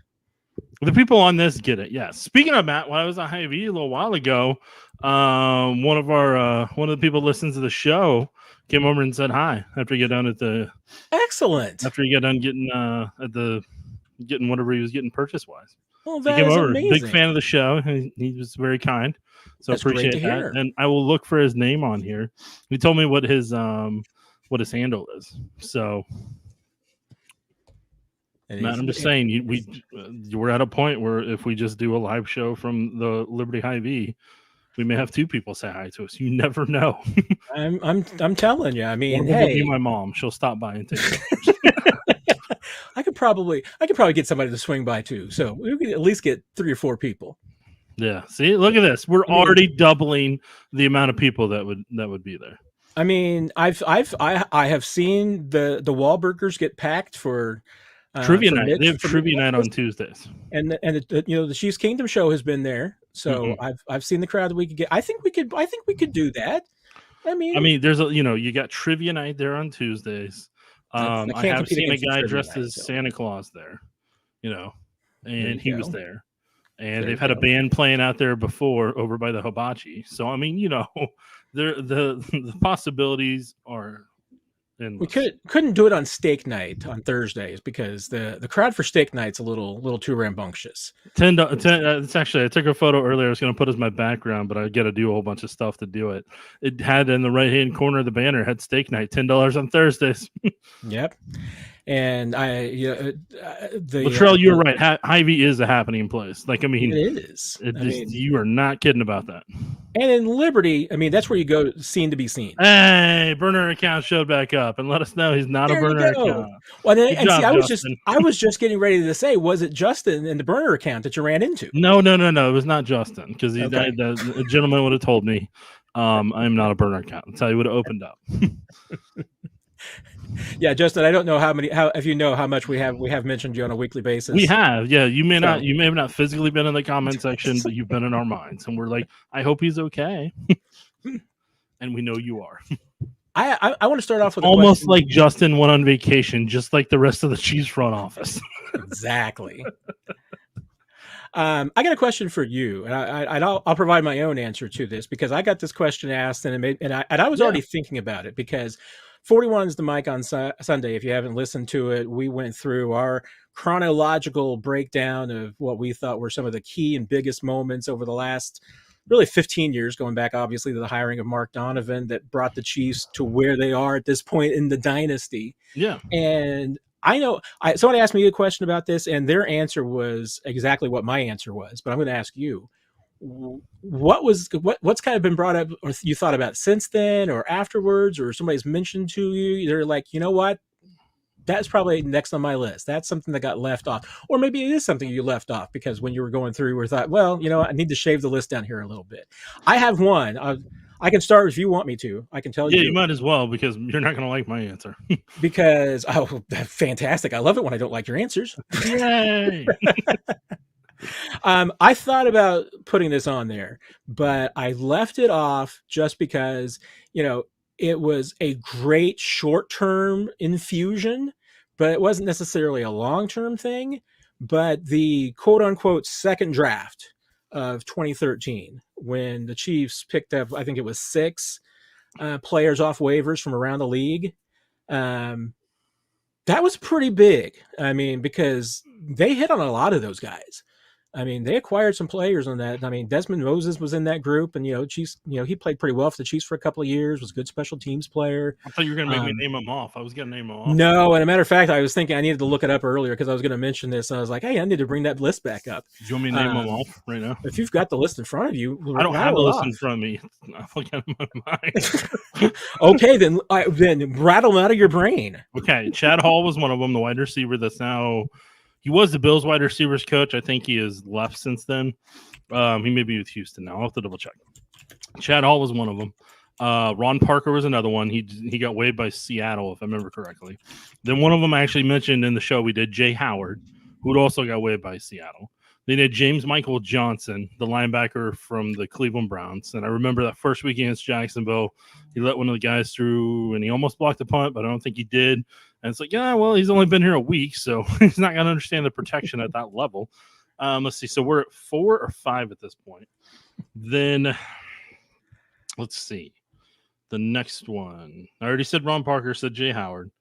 [SPEAKER 2] The people on this get it, yes. Speaking of Matt, when I was on Hy-Vee a little while ago, one of the people who listens to the show came over and said hi after you get done at the.
[SPEAKER 1] Excellent.
[SPEAKER 2] After you get done getting whatever he was getting purchase wise.
[SPEAKER 1] Well, that is amazing.
[SPEAKER 2] Big fan of the show. He was very kind, so
[SPEAKER 1] That's
[SPEAKER 2] appreciate that.
[SPEAKER 1] Hear.
[SPEAKER 2] And I will look for his name on here. He told me what his handle is. So. Matt, I'm just saying, we're at a point where if we just do a live show from the Liberty Hy-Vee, we may have 2 people say hi to us. You never know.
[SPEAKER 1] I'm telling you. I mean,
[SPEAKER 2] hey, be my mom. She'll stop by and take pictures.
[SPEAKER 1] I could probably get somebody to swing by too. So we could at least get 3 or 4 people.
[SPEAKER 2] Yeah. See, look at this. We're already doubling the amount of people that would be there.
[SPEAKER 1] I mean, I have seen the Wahlburgers get packed for.
[SPEAKER 2] Trivia night. They have trivia night on Tuesdays, and
[SPEAKER 1] the Chiefs Kingdom show has been there, so I've seen the crowd that we could get. I think we could do that. I mean,
[SPEAKER 2] there's you got trivia night there on Tuesdays.
[SPEAKER 1] I
[SPEAKER 2] I
[SPEAKER 1] can't
[SPEAKER 2] have
[SPEAKER 1] compete
[SPEAKER 2] seen a
[SPEAKER 1] against
[SPEAKER 2] guy
[SPEAKER 1] trivia
[SPEAKER 2] dressed
[SPEAKER 1] night,
[SPEAKER 2] as
[SPEAKER 1] so
[SPEAKER 2] Santa Claus there,
[SPEAKER 1] there
[SPEAKER 2] and
[SPEAKER 1] you
[SPEAKER 2] he was
[SPEAKER 1] go.
[SPEAKER 2] there. And
[SPEAKER 1] There
[SPEAKER 2] they've
[SPEAKER 1] you
[SPEAKER 2] had a
[SPEAKER 1] go.
[SPEAKER 2] band playing out there before over by the hibachi. So the possibilities are
[SPEAKER 1] We
[SPEAKER 2] endless.
[SPEAKER 1] couldn't do it on steak night on Thursdays because the crowd for steak night's a little too rambunctious.
[SPEAKER 2] It's actually, I took a photo earlier. I was going to put as my background, but I got to do a whole bunch of stuff to do it. It had in the right hand corner of the banner had steak night, $10 on Thursdays.
[SPEAKER 1] Yep. And
[SPEAKER 2] Latrell, you're right. Hy-Vee is a happening place. Like,
[SPEAKER 1] it is.
[SPEAKER 2] You are not kidding about that.
[SPEAKER 1] And in Liberty, that's where you go seen to be seen.
[SPEAKER 2] Hey, burner account showed back up and let us know he's not a burner account.
[SPEAKER 1] Well,
[SPEAKER 2] Good job,
[SPEAKER 1] see,
[SPEAKER 2] Justin.
[SPEAKER 1] I was just getting ready to say, was it Justin in the burner account that you ran into?
[SPEAKER 2] No. It was not Justin because
[SPEAKER 1] Okay.
[SPEAKER 2] the gentleman would have told me I'm not a burner account. That's how he would have opened up.
[SPEAKER 1] Yeah, Justin, I don't know if you know how much we have mentioned you on a weekly basis.
[SPEAKER 2] We have, yeah. You may have not physically been in the comment section, but you've been in our minds, and we're like, I hope he's okay, and we know you are.
[SPEAKER 1] I want to start off with
[SPEAKER 2] almost like Justin went on vacation, just like the rest of the Chiefs front office.
[SPEAKER 1] Exactly. I got a question for you, and I'll provide my own answer to this because I got this question asked, and I was already thinking about it because 41 is the mic on Sunday. If you haven't listened to it, we went through our chronological breakdown of what we thought were some of the key and biggest moments over the last really 15 years, going back obviously to the hiring of Mark Donovan that brought the Chiefs to where they are at this point in the dynasty.
[SPEAKER 2] Yeah.
[SPEAKER 1] And I know somebody asked me a question about this, and their answer was exactly what my answer was. But I'm going to ask you, what's kind of been brought up, or you thought about since then, or afterwards, or somebody's mentioned to you? They're like, you know what? That's probably next on my list. That's something that got left off, or maybe it is something you left off because when you were going through, you thought, well, I need to shave the list down here a little bit. I have one. I can start if you want me to. I can tell you.
[SPEAKER 2] Yeah, you might as well because you're not going to like my answer.
[SPEAKER 1] Because, fantastic. I love it when I don't like your answers.
[SPEAKER 2] Yay!
[SPEAKER 1] I thought about putting this on there, but I left it off just because, it was a great short-term infusion, but it wasn't necessarily a long-term thing. But the quote-unquote second draft of 2013, when the Chiefs picked up, I think it was 6 players off waivers from around the league, that was pretty big. Because they hit on a lot of those guys. They acquired some players on that. Desmond Moses was in that group, and Chiefs. He played pretty well for the Chiefs for a couple of years. Was a good special teams player.
[SPEAKER 2] I thought you were going to make me name him off. I was going to name him off.
[SPEAKER 1] No, and a matter of fact, I was thinking I needed to look it up earlier because I was going to mention this. And I was like, hey, I need to bring that list back up.
[SPEAKER 2] Do you want me to name him off right now?
[SPEAKER 1] If you've got the list in front of you,
[SPEAKER 2] I don't have the list in front of me. I'm looking at my mind.
[SPEAKER 1] Okay, then rattle them out of your brain.
[SPEAKER 2] Okay, Chad Hall was one of them, the wide receiver that's now. He was the Bills wide receivers coach. I think he has left since then. He may be with Houston now. I'll have to double check. Chad Hall was one of them. Ron Parker was another one. He got waived by Seattle, if I remember correctly. Then one of them I actually mentioned in the show we did, Jay Howard, who'd also got waived by Seattle. They did James Michael Johnson, the linebacker from the Cleveland Browns. And I remember that first week against Jacksonville, he let one of the guys through, and he almost blocked the punt, but I don't think he did. And it's like, yeah, well, he's only been here a week, so he's not going to understand the protection at that level. Let's see. So we're at 4 or 5 at this point. Then let's see. The next one. I already said Ron Parker, said Jay Howard.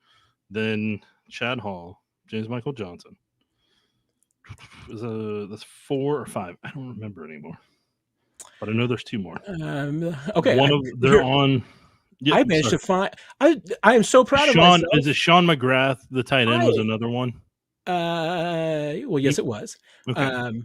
[SPEAKER 2] Then Chad Hall, James Michael Johnson. That's 4 or 5. I don't remember anymore. But I know there's 2 more.
[SPEAKER 1] Okay.
[SPEAKER 2] They're on.
[SPEAKER 1] Yeah, I managed to find. I am so proud of myself.
[SPEAKER 2] Is it Sean McGrath? The tight end was another one.
[SPEAKER 1] Well, yes, it was.
[SPEAKER 2] Okay.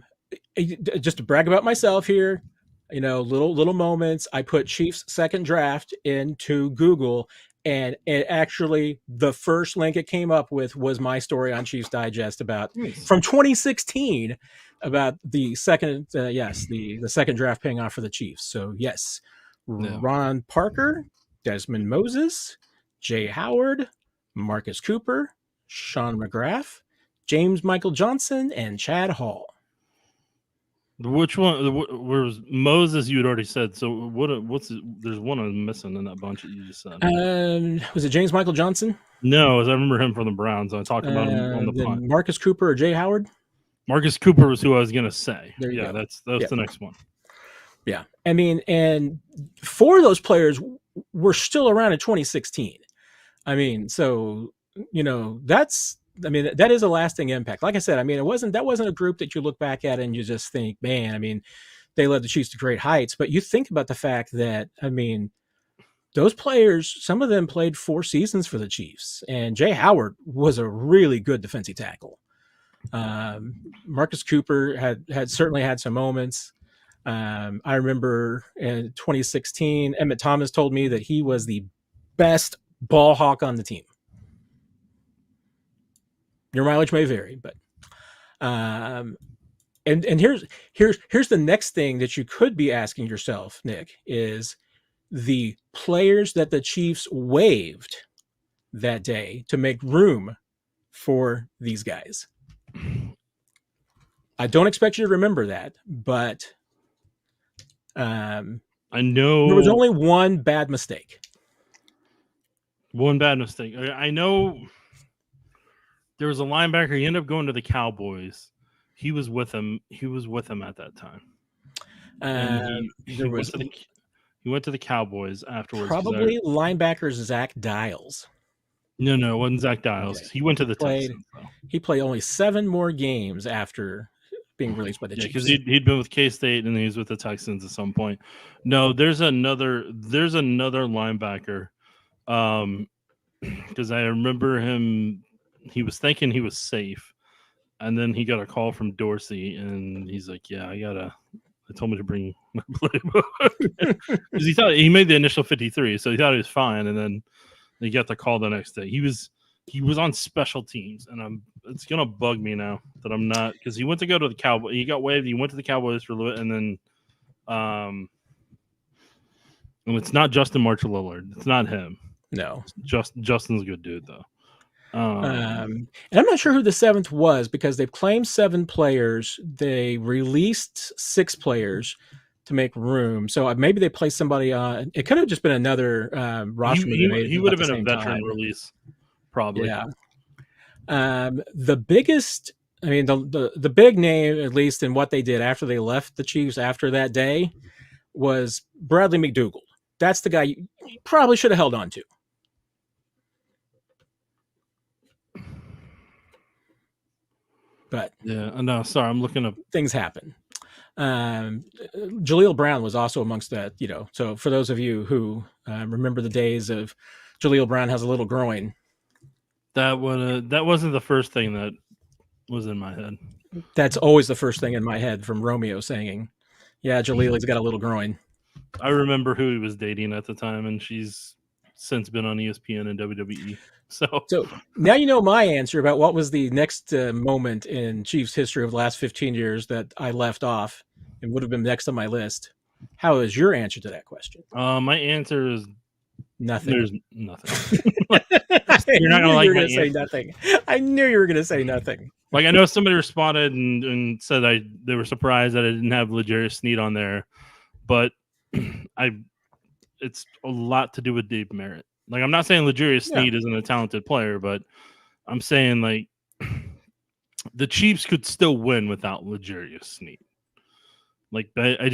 [SPEAKER 1] Just to brag about myself here, little moments. I put Chiefs second draft into Google, and it actually the first link it came up with was my story on Chiefs Digest from 2016 about the second, the second draft paying off for the Chiefs. So yes, Ron Parker, Desmond Moses, Jay Howard, Marcus Cooper, Sean McGrath, James Michael Johnson, and Chad Hall.
[SPEAKER 2] Which one? Where's Moses? You had already said. So what's? There's one I'm missing in that bunch that you just said.
[SPEAKER 1] Was it James Michael Johnson?
[SPEAKER 2] No, as I remember him from the Browns. I talked about him on the punt.
[SPEAKER 1] Marcus Cooper or Jay Howard?
[SPEAKER 2] Marcus Cooper was who I was going to say.
[SPEAKER 1] There you go.
[SPEAKER 2] That's the next one.
[SPEAKER 1] Yeah, I mean, and 4 of those players were still around in 2016. I mean, so that is a lasting impact. Like I said, I mean, that wasn't a group that you look back at and you just think, man, I mean, they led the Chiefs to great heights. But you think about the fact that, I mean, those players, some of them played 4 seasons for the Chiefs, and Jay Howard was a really good defensive tackle. Marcus Cooper had certainly had some moments. I remember in 2016, Emmett Thomas told me that he was the best ball hawk on the team. Your mileage may vary, but and here's the next thing that you could be asking yourself, Nick, is the players that the Chiefs waived that day to make room for these guys. I don't expect you to remember that, but
[SPEAKER 2] I know
[SPEAKER 1] there was only one bad mistake.
[SPEAKER 2] One bad mistake. I know there was a linebacker. He ended up going to the Cowboys. He was with him. He was with him at that time. He went to the Cowboys afterwards.
[SPEAKER 1] Probably linebacker Zach Dials.
[SPEAKER 2] No, it wasn't Zach Dials. Okay. He went to the Texans.
[SPEAKER 1] He played only 7 more games after being released by the Chiefs.
[SPEAKER 2] Because he'd been with K-State and he was with the Texans at some point. No, there's another linebacker. Because I remember him. He was thinking he was safe, and then he got a call from Dorsey, and he's like, "Yeah, They told me to bring my playbook." Because he thought he made the initial 53, so he thought he was fine, and then he got the call the next day. He was on special teams, and it's gonna bug me now that I'm not, because he went to go to the Cowboys. He got waived. He went to the Cowboys for a little bit, and then and it's not Justin March-Lillard. It's not him.
[SPEAKER 1] No,
[SPEAKER 2] Justin's a good dude though.
[SPEAKER 1] And I'm not sure who the 7th was, because they've claimed 7 players. They released 6 players to make room. So maybe they placed somebody on. It could have just been another roster.
[SPEAKER 2] He would have been a veteran release, probably.
[SPEAKER 1] Yeah. The biggest, I mean, the big name, at least in what they did after they left the Chiefs after that day, was Bradley McDougald. That's the guy you probably should have held on to. But
[SPEAKER 2] yeah, no, sorry, I'm looking up.
[SPEAKER 1] Things happen. Jaleel Brown was also amongst that, so for those of you who remember the days of Jaleel Brown has a little groin.
[SPEAKER 2] That wasn't the first thing that was in my head.
[SPEAKER 1] That's always the first thing in my head from Romeo saying, yeah, Jaleel's got a little groin.
[SPEAKER 2] I remember who he was dating at the time, and she's since been on ESPN and WWE. So
[SPEAKER 1] now you know my answer about what was the next moment in Chiefs history of the last 15 years that I left off and would have been next on my list. How is your answer to that question?
[SPEAKER 2] My answer is
[SPEAKER 1] nothing.
[SPEAKER 2] There's nothing.
[SPEAKER 1] You're not going to say nothing. I knew you were going to say nothing.
[SPEAKER 2] Like, I know somebody responded and said they were surprised that I didn't have L'Jarius Sneed on there, but it's a lot to do with Dave Merritt. Like, I'm not saying L'Jarius Sneed isn't a talented player, but I'm saying, like, the Chiefs could still win without L'Jarius Sneed. Like, I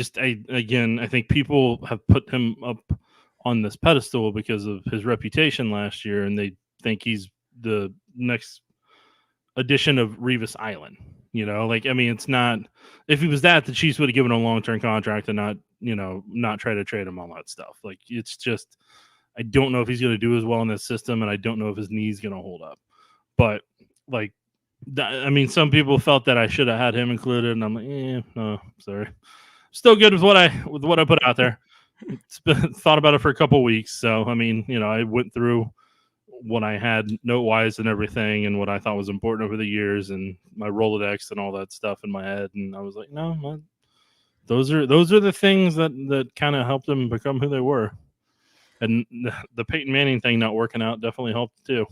[SPEAKER 2] think people have put him up on this pedestal because of his reputation last year, and they think he's the next edition of Revis Island. Like, I mean, it's not. If he was that, the Chiefs would have given him a long-term contract and not try to trade him, all that stuff. Like, it's just, I don't know if he's going to do as well in this system, and I don't know if his knee's going to hold up. But, like, I mean, some people felt that I should have had him included, and I'm like, no, sorry. Still good with what I put out there. Thought about it for a couple of weeks. So, I mean, I went through what I had note-wise and everything, and what I thought was important over the years, and my Rolodex and all that stuff in my head. And I was like, no, those are the things that kind of helped them become who they were. And the Peyton Manning thing not working out definitely helped too.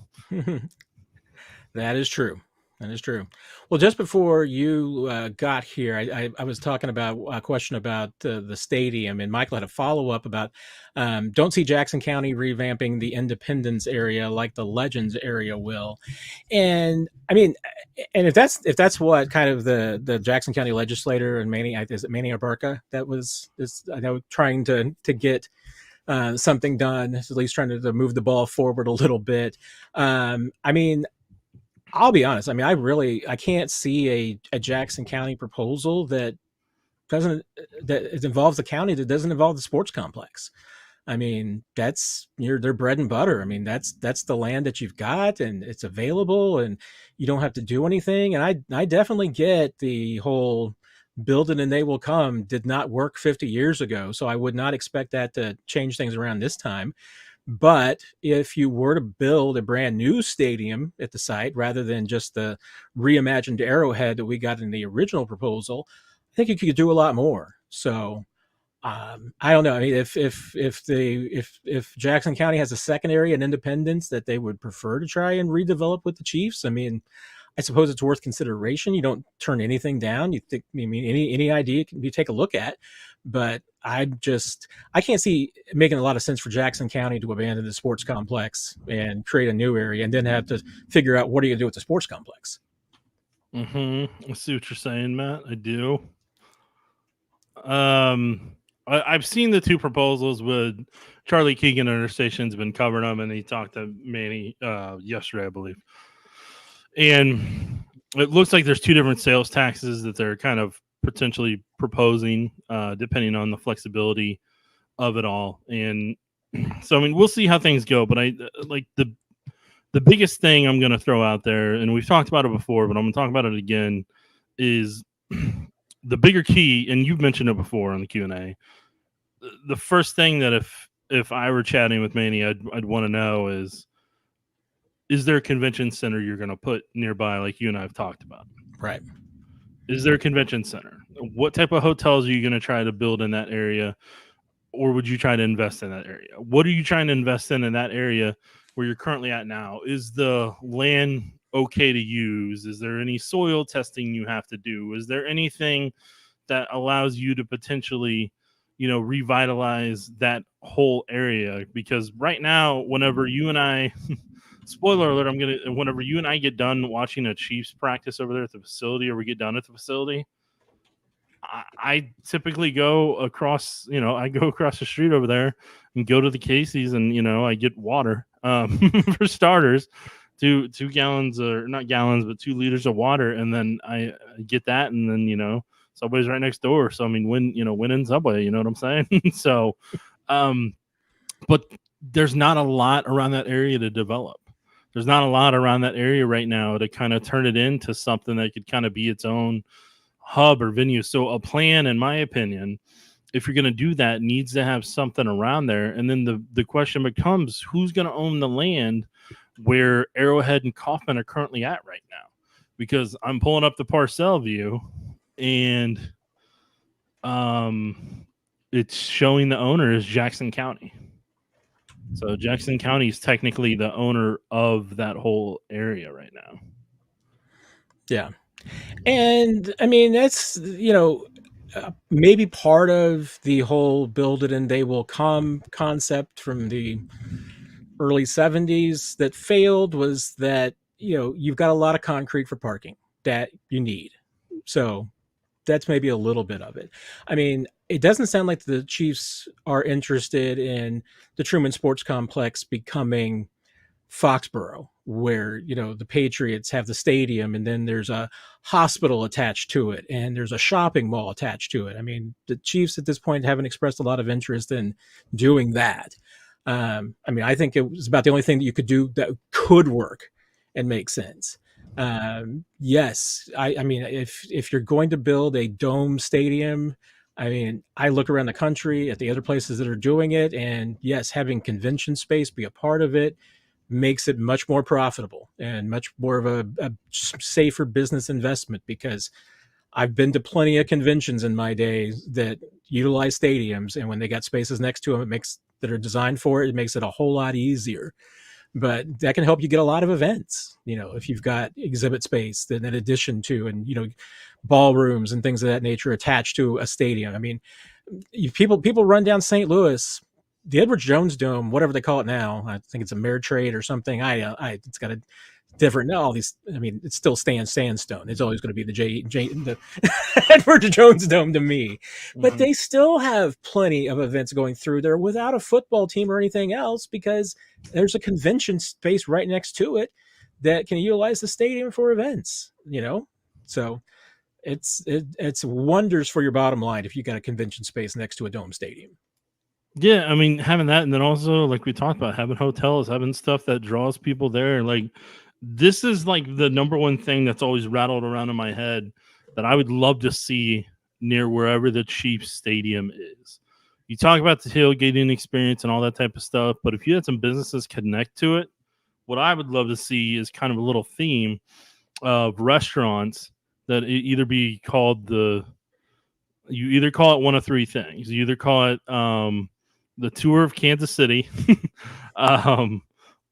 [SPEAKER 1] That is true. That is true. Well, just before you got here, I was talking about a question about the stadium, and Michael had a follow up about don't see Jackson County revamping the Independence area like the Legends area will. And I mean, and if that's what kind of the Jackson County legislator and is it Manny Abarca that was I know trying to get something done, at least trying to move the ball forward a little bit. I mean, I'll be honest. I mean, I can't see a Jackson County proposal that doesn't that it involves the county that doesn't involve the sports complex. I mean, that's their bread and butter. I mean, that's the land that you've got and it's available and you don't have to do anything. And I definitely get the whole build it and they will come did not work 50 years ago. So I would not expect that to change things around this time. But if you were to build a brand new stadium at the site rather than just the reimagined Arrowhead that we got in the original proposal, I think you could do a lot more. So I don't know. I mean, if Jackson County has a second area in Independence that they would prefer to try and redevelop with the Chiefs, I mean, I suppose it's worth consideration. You don't turn anything down. You think, I mean, any idea can you take a look at, but I can't see it making a lot of sense for Jackson County to abandon the sports complex and create a new area and then have to figure out what are you gonna do with the sports complex.
[SPEAKER 2] I see what you're saying, Matt. I do. I've seen the two proposals with Charlie Keegan at our station's been covering them, and he talked to Manny yesterday, I believe. And it looks like there's two different sales taxes that they're kind of potentially proposing, depending on the flexibility of it all. And so, I mean, we'll see how things go. But I like the biggest thing I'm going to throw out there, and we've talked about it before, but I'm going to talk about it again, is the bigger key. And you've mentioned it before on the Q&A. The first thing that if I were chatting with Manny, I'd want to know is there a convention center you're going to put nearby, like you and I have talked about?
[SPEAKER 1] Right.
[SPEAKER 2] Is there a convention center? What type of hotels are you going to try to build in that area? Or would you try to invest in that area? What are you trying to invest in that area where you're currently at now? Is the land okay to use? Is there any soil testing you have to do? Is there anything that allows you to potentially, revitalize that whole area? Because right now, whenever you and I spoiler alert, whenever you and I get done watching a Chiefs practice over there at the facility, or we get done at the facility, I typically go across, I go across the street over there and go to the Casey's and, I get water, for starters, 2 gallons, or not gallons, but 2 liters of water. And then I get that. And then, Subway's right next door. So, I mean, win in Subway, you know what I'm saying? So, but there's not a lot around that area to develop. There's not a lot around that area right now to kind of turn it into something that could kind of be its own hub or venue. So a plan, in my opinion, if you're going to do that, needs to have something around there. And then the question becomes, who's going to own the land where Arrowhead and Kaufman are currently at right now? Because I'm pulling up the parcel view, and it's showing the owner is Jackson County. So Jackson County is technically the owner of that whole area right now.
[SPEAKER 1] Yeah. And I mean, that's, maybe part of the whole build it and they will come concept from the early 70s that failed was that, you've got a lot of concrete for parking that you need. So that's maybe a little bit of it. I mean, it doesn't sound like the Chiefs are interested in the Truman Sports Complex becoming Foxborough, where, the Patriots have the stadium and then there's a hospital attached to it and there's a shopping mall attached to it. I mean, the Chiefs at this point haven't expressed a lot of interest in doing that. I mean, I think it was about the only thing that you could do that could work and make sense. Yes, I mean, if you're going to build a dome stadium, I mean, I look around the country at the other places that are doing it, and yes, having convention space be a part of it makes it much more profitable and much more of a safer business investment, because I've been to plenty of conventions in my day that utilize stadiums, and when they got spaces next to them that are designed for it, it makes it a whole lot easier. but that can help you get a lot of events, if you've got exhibit space, then in addition to, and, ballrooms and things of that nature attached to a stadium. I mean, people run down St. Louis, the Edward Jones Dome, whatever they call it now. I think it's a Ameritrade or something. It's got a different. All these. I mean, it still stands sandstone. It's always going to be the Edward Jones Dome to me. But they still have plenty of events going through there without a football team or anything else, because there's a convention space right next to it that can utilize the stadium for events. So it's wonders for your bottom line if you got a convention space next to a dome stadium.
[SPEAKER 2] Yeah, I mean, having that, and then also, like we talked about, having hotels, having stuff that draws people there. Like, this is like the number one thing that's always rattled around in my head that I would love to see near wherever the Chiefs stadium is. You talk about the tailgating experience and all that type of stuff, but if you had some businesses connect to it, what I would love to see is kind of a little theme of restaurants that either be called you either call it one of three things. You either call it the tour of Kansas City,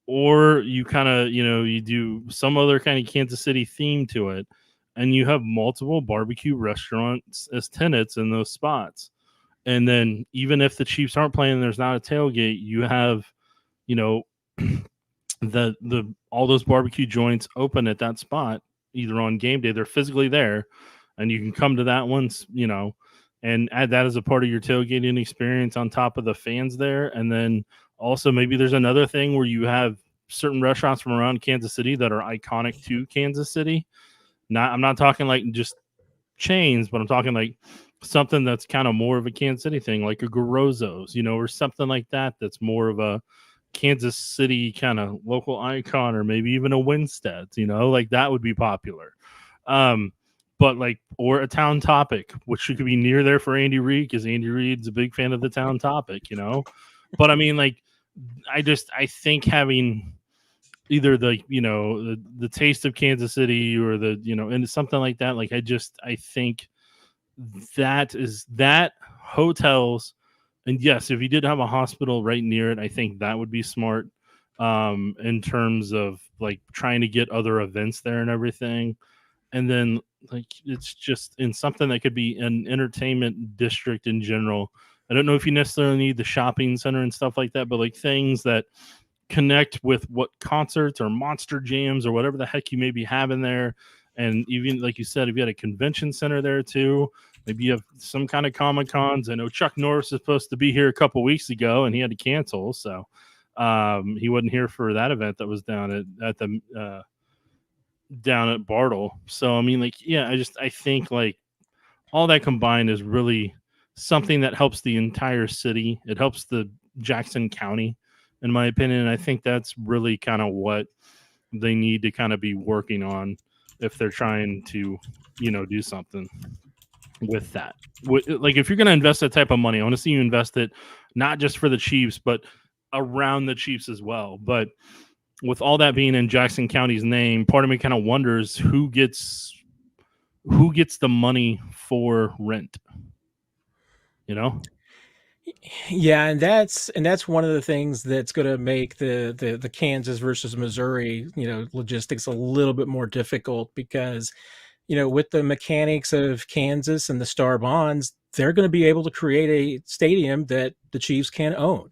[SPEAKER 2] or you kind of, you do some other kind of Kansas City theme to it, and you have multiple barbecue restaurants as tenants in those spots. And then even if the Chiefs aren't playing, there's not a tailgate, you have, the all those barbecue joints open at that spot, either on game day, they're physically there, and you can come to that once, and add that as a part of your tailgating experience on top of the fans there. And then also maybe there's another thing where you have certain restaurants from around Kansas City that are iconic to Kansas City. I'm not talking like just chains, but I'm talking like something that's kind of more of a Kansas City thing, like a Garozzo's, or something like that that's more of a Kansas City kind of local icon, or maybe even a Winstead's, like that would be popular. But like, or a Town Topic, which could be near there for Andy Reid, because Andy Reid's a big fan of the Town Topic, But I mean, like, I think having either the taste of Kansas City or and something like that. Like, I think that hotels, and yes, if you did have a hospital right near it, I think that would be smart in terms of like trying to get other events there and everything. And then like it's just in something that could be an entertainment district in general. I don't know if you necessarily need the shopping center and stuff like that, but like things that connect with what concerts or monster jams or whatever the heck you may be having there. And even like you said, if you had a convention center there too, maybe you have some kind of Comic Cons. I know Chuck Norris is supposed to be here a couple weeks ago and he had to cancel. So he wasn't here for that event that was down at Bartle. So I mean, like, yeah, I think like all that combined is really something that helps the entire city. It helps the Jackson County, in my opinion. And I think that's really kind of what they need to kind of be working on if they're trying to, do something with that. Like, if you're going to invest that type of money, I want to see you invest it not just for the Chiefs, but around the Chiefs as well. But with all that being in Jackson County's name, part of me kind of wonders who gets the money for rent.
[SPEAKER 1] Yeah, and that's one of the things that's going to make the Kansas versus Missouri, logistics a little bit more difficult, because with the mechanics of Kansas and the Star Bonds, they're going to be able to create a stadium that the Chiefs can own.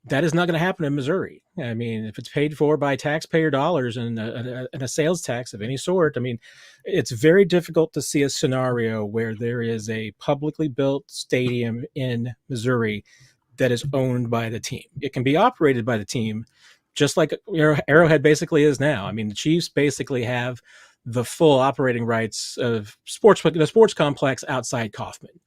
[SPEAKER 1] That is not going to happen in Missouri. I mean, if it's paid for by taxpayer dollars and a sales tax of any sort, I mean, it's very difficult to see a scenario where there is a publicly built stadium in Missouri that is owned by the team. It can be operated by the team, just like Arrowhead basically is now. I mean, the Chiefs basically have the full operating rights of the sports complex outside Kaufman.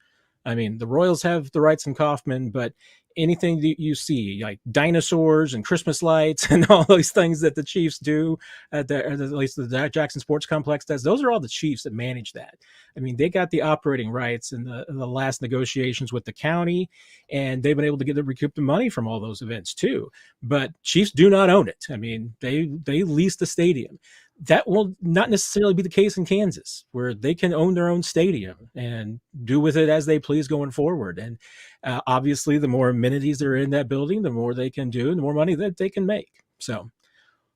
[SPEAKER 1] I mean, the Royals have the rights in Kaufman, but anything that you see, like dinosaurs and Christmas lights and all those things that the Chiefs do, at least the Jackson Sports Complex does, those are all the Chiefs that manage that. I mean, they got the operating rights in the last negotiations with the county, and they've been able to recoup the money from all those events too. But Chiefs do not own it. I mean, they lease the stadium. That will not necessarily be the case in Kansas, where they can own their own stadium and do with it as they please going forward. And obviously, the more amenities that are in that building, the more they can do, and the more money that they can make. So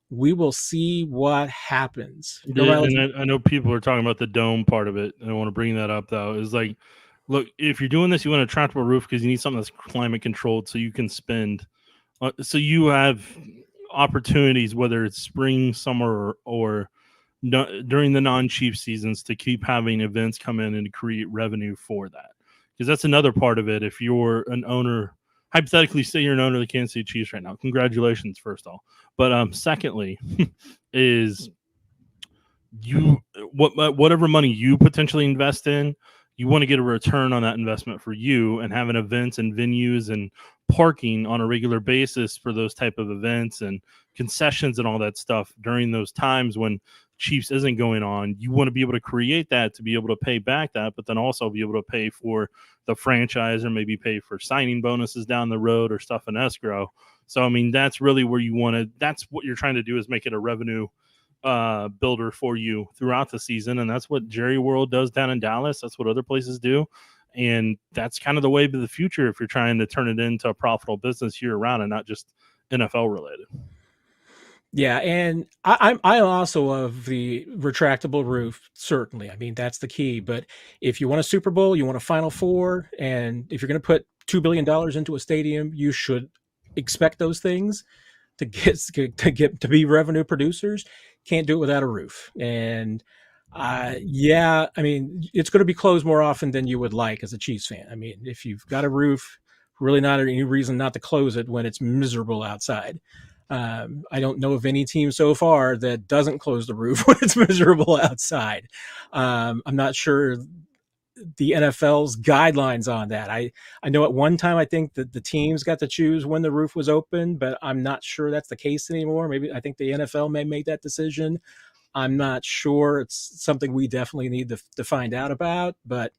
[SPEAKER 1] we will see what happens.
[SPEAKER 2] Yeah, and I know people are talking about the dome part of it, and I want to bring that up, though, is like, look, if you're doing this, you want a tractable roof because you need something that's climate controlled so you can spend, so you have opportunities, whether it's spring, summer, or no, during the non-Chief seasons, to keep having events come in and to create revenue for that. Because that's another part of it. If you're an owner, hypothetically, say you're an owner of the Kansas City Chiefs right now, congratulations, first of all. But secondly, is you whatever money you potentially invest in, you want to get a return on that investment for you, and having events and venues and parking on a regular basis for those type of events and concessions and all that stuff during those times when Chiefs isn't going on. You want to be able to create that to be able to pay back that, but then also be able to pay for the franchise or maybe pay for signing bonuses down the road or stuff in escrow. So, I mean, that's really where you want to, that's what you're trying to do, is make it a revenue builder for you throughout the season. And that's what Jerry World does down in Dallas. That's what other places do. And that's kind of the wave of the future if you're trying to turn it into a profitable business year round and not just NFL related.
[SPEAKER 1] Yeah, and I'm also of the retractable roof, certainly. I mean, that's the key. But if you want a Super Bowl, you want a Final Four, and if you're going to put $2 billion into a stadium, you should expect those things to be revenue producers. Can't do it without a roof. And yeah, I mean, it's going to be closed more often than you would like as a Chiefs fan. I mean, if you've got a roof, really not any reason not to close it when it's miserable outside. I don't know of any team so far that doesn't close the roof when it's miserable outside. I'm not sure the NFL's guidelines on that. I know at one time I think that the teams got to choose when the roof was open, but I'm not sure that's the case anymore. Maybe I think the NFL may make that decision. I'm not sure. It's something we definitely need to find out about, but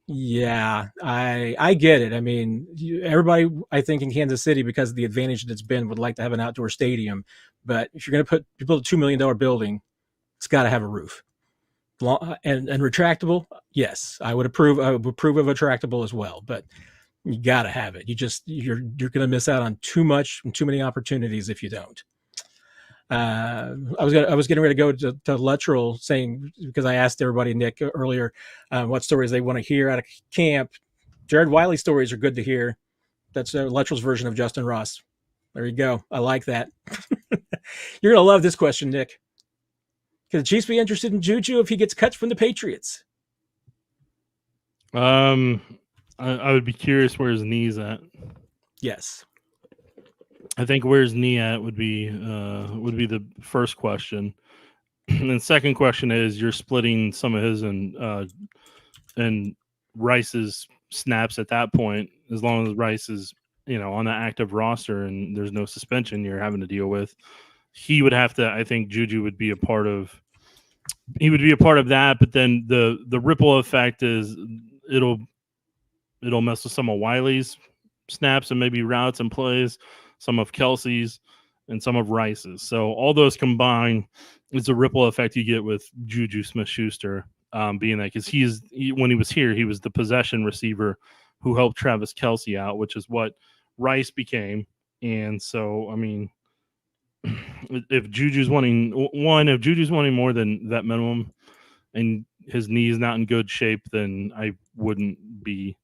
[SPEAKER 1] yeah, I get it. I mean, everybody, I think, in Kansas City, because of the advantage that it's been, would like to have an outdoor stadium. But if you're going to build a $2 million building, it's got to have a roof. And retractable, yes, I would approve. I would approve of retractable as well. But you got to have it. You're going to miss out on too many opportunities if you don't. I was getting ready to go to Luttrell, saying, because I asked everybody, Nick, earlier, what stories they want to hear out of camp. Jared Wiley stories are good to hear. That's Luttrell's version of Justin Ross. There you go. I like that. You're gonna love this question, Nick. Could the Chiefs be interested in Juju if he gets cut from the Patriots?
[SPEAKER 2] I would be curious where his knee's at.
[SPEAKER 1] Yes.
[SPEAKER 2] I think where his knee at would be the first question. And then second question is, you're splitting some of his and Rice's snaps at that point. As long as Rice is, on the active roster and there's no suspension you're having to deal with, he would have to, I think Juju would be a part of that. But then the ripple effect is it'll mess with some of Wiley's snaps and maybe routes and plays, some of Kelsey's and some of Rice's. So all those combined is a ripple effect you get with Juju Smith-Schuster being that, because when he was here, he was the possession receiver who helped Travis Kelce out, which is what Rice became. And so, I mean, if Juju's wanting more than that minimum and his knee is not in good shape, then I wouldn't be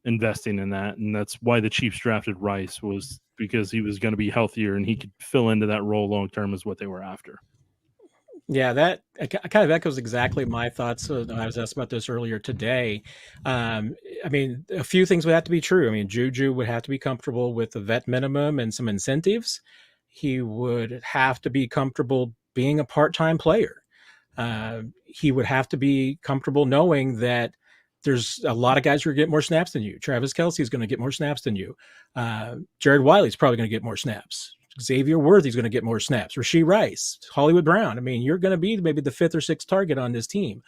[SPEAKER 2] investing in that. And that's why the Chiefs drafted Rice, was because he was going to be healthier and he could fill into that role long term, is what they were after.
[SPEAKER 1] Yeah, that kind of echoes exactly my thoughts. I was asked about this earlier today. I mean, a few things would have to be true. I mean, Juju would have to be comfortable with the vet minimum and some incentives. He would have to be comfortable being a part-time player. He would have to be comfortable knowing that there's a lot of guys who are going to get more snaps than you. Travis Kelce is going to get more snaps than you. Jared Wiley is probably going to get more snaps. Xavier Worthy is going to get more snaps. Rashee Rice, Hollywood Brown. I mean, you're going to be maybe the fifth or sixth target on this team.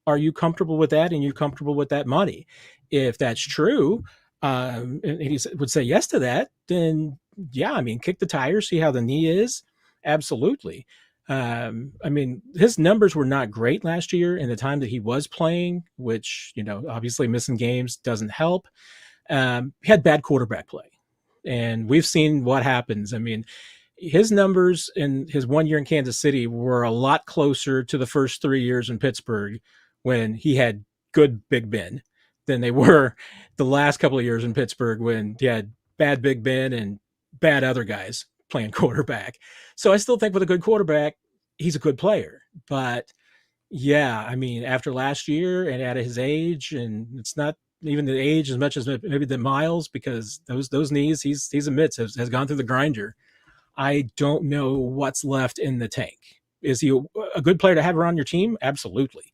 [SPEAKER 1] Are you comfortable with that? And you're comfortable with that money? If that's true, and he would say yes to that, then yeah, I mean, kick the tires, see how the knee is. Absolutely. I mean, his numbers were not great last year in the time that he was playing, which, obviously missing games doesn't help. He had bad quarterback play. And we've seen what happens. I mean, his numbers in his 1 year in Kansas City were a lot closer to the first 3 years in Pittsburgh when he had good Big Ben than they were the last couple of years in Pittsburgh when he had bad Big Ben and bad other guys playing quarterback. So I still think with a good quarterback, he's a good player. But yeah, I mean, after last year and at his age, and it's not even the age as much as maybe the miles, because those knees he admits has gone through the grinder. I don't know what's left in the tank. Is he a good player to have around your team? Absolutely.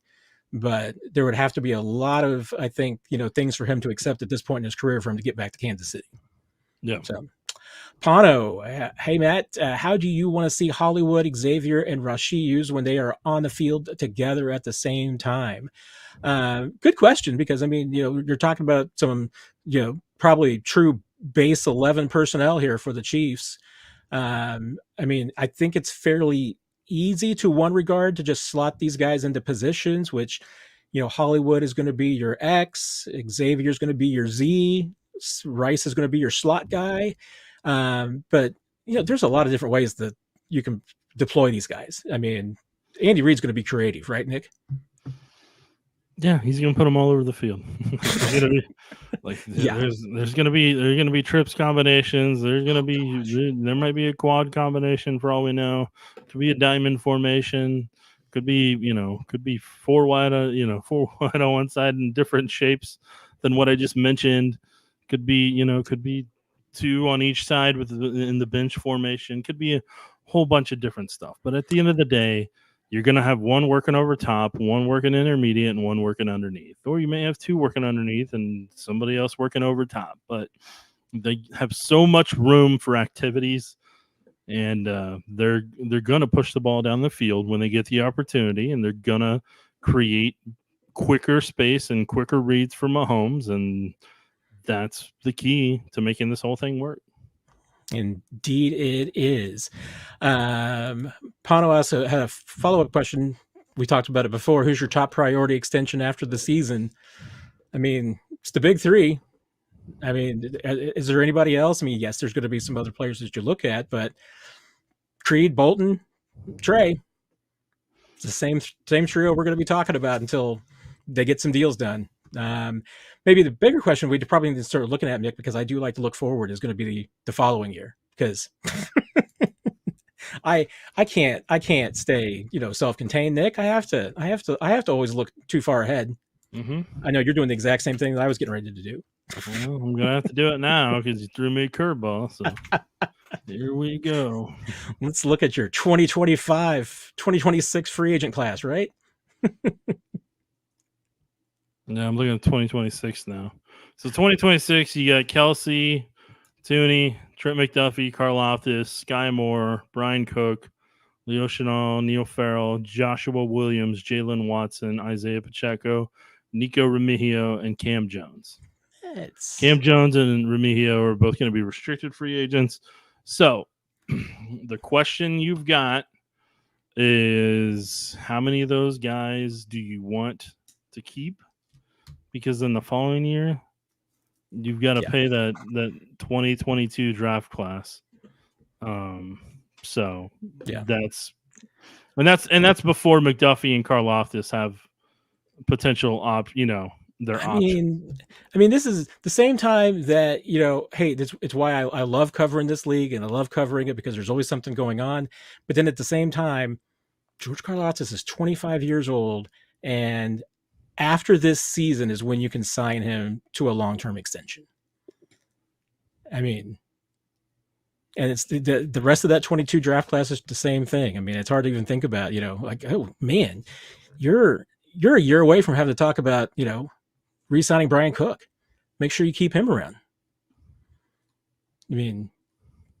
[SPEAKER 1] But there would have to be a lot of, I think, things for him to accept at this point in his career for him to get back to Kansas City.
[SPEAKER 2] Yeah.
[SPEAKER 1] So, Pano, hey, Matt, how do you want to see Hollywood, Xavier, and Rashee used when they are on the field together at the same time? Good question, because, I mean, you're talking about some, probably true base 11 personnel here for the Chiefs. I mean, I think it's fairly easy to one regard to just slot these guys into positions, which, Hollywood is going to be your X, Xavier is going to be your Z, Rice is going to be your slot guy. But, there's a lot of different ways that you can deploy these guys. I mean, Andy Reid's going to be creative, right, Nick?
[SPEAKER 2] Yeah, he's going to put them all over the field. There's going to be trips combinations. There might be a quad combination for all we know. Could be a diamond formation. Could be four wide on one side in different shapes than what I just mentioned. Could be two on each side in the bench formation. Could be a whole bunch of different stuff. But at the end of the day, you're going to have one working over top, one working intermediate, and one working underneath. Or you may have two working underneath and somebody else working over top. But they have so much room for activities, and they're going to push the ball down the field when they get the opportunity, and they're going to create quicker space and quicker reads for Mahomes, and that's the key to making this whole thing work.
[SPEAKER 1] Indeed, it is. Pano also had a follow-up question. We talked about it before. Who's your top priority extension after the season? I mean, it's the big three. I mean, is there anybody else? I mean, yes, there's going to be some other players that you look at, but Creed, Bolton, Trey, it's the same trio we're going to be talking about until they get some deals done. Maybe the bigger question we probably need to start looking at, Nick, because I do like to look forward, is going to be the following year, because I can't stay self-contained, Nick. I have to always look too far ahead.
[SPEAKER 2] Mm-hmm.
[SPEAKER 1] I know you're doing the exact same thing that I was getting ready to do.
[SPEAKER 2] Well, I'm gonna have to do it now because you threw me a curveball. So here we go.
[SPEAKER 1] Let's look at your 2026 free agent class, right?
[SPEAKER 2] Yeah, I'm looking at 2026 now. So 2026, you got Kelsey, Tooney, Trent McDuffie, Karlaftis, Sky Moore, Brian Cook, Leo Chenal, Neil Farrell, Joshua Williams, Jalen Watson, Isaiah Pacheco, Nico Remigio, and Cam Jones. Cam Jones and Remigio are both going to be restricted free agents. So the question you've got is, how many of those guys do you want to keep? Because in the following year, you've got to pay that 2022 draft class. So that's before McDuffie and Karlaftis have potential their option.
[SPEAKER 1] I mean, this is the same time that, hey, it's why I love covering this league, and I love covering it because there's always something going on. But then at the same time, George Karlaftis is 25 years old, and after this season is when you can sign him to a long-term extension. I mean, and it's the rest of that 22 draft class is the same thing. I mean, it's hard to even think about, like, oh man, you're a year away from having to talk about, re-signing Brian Cook. Make sure you keep him around. I mean,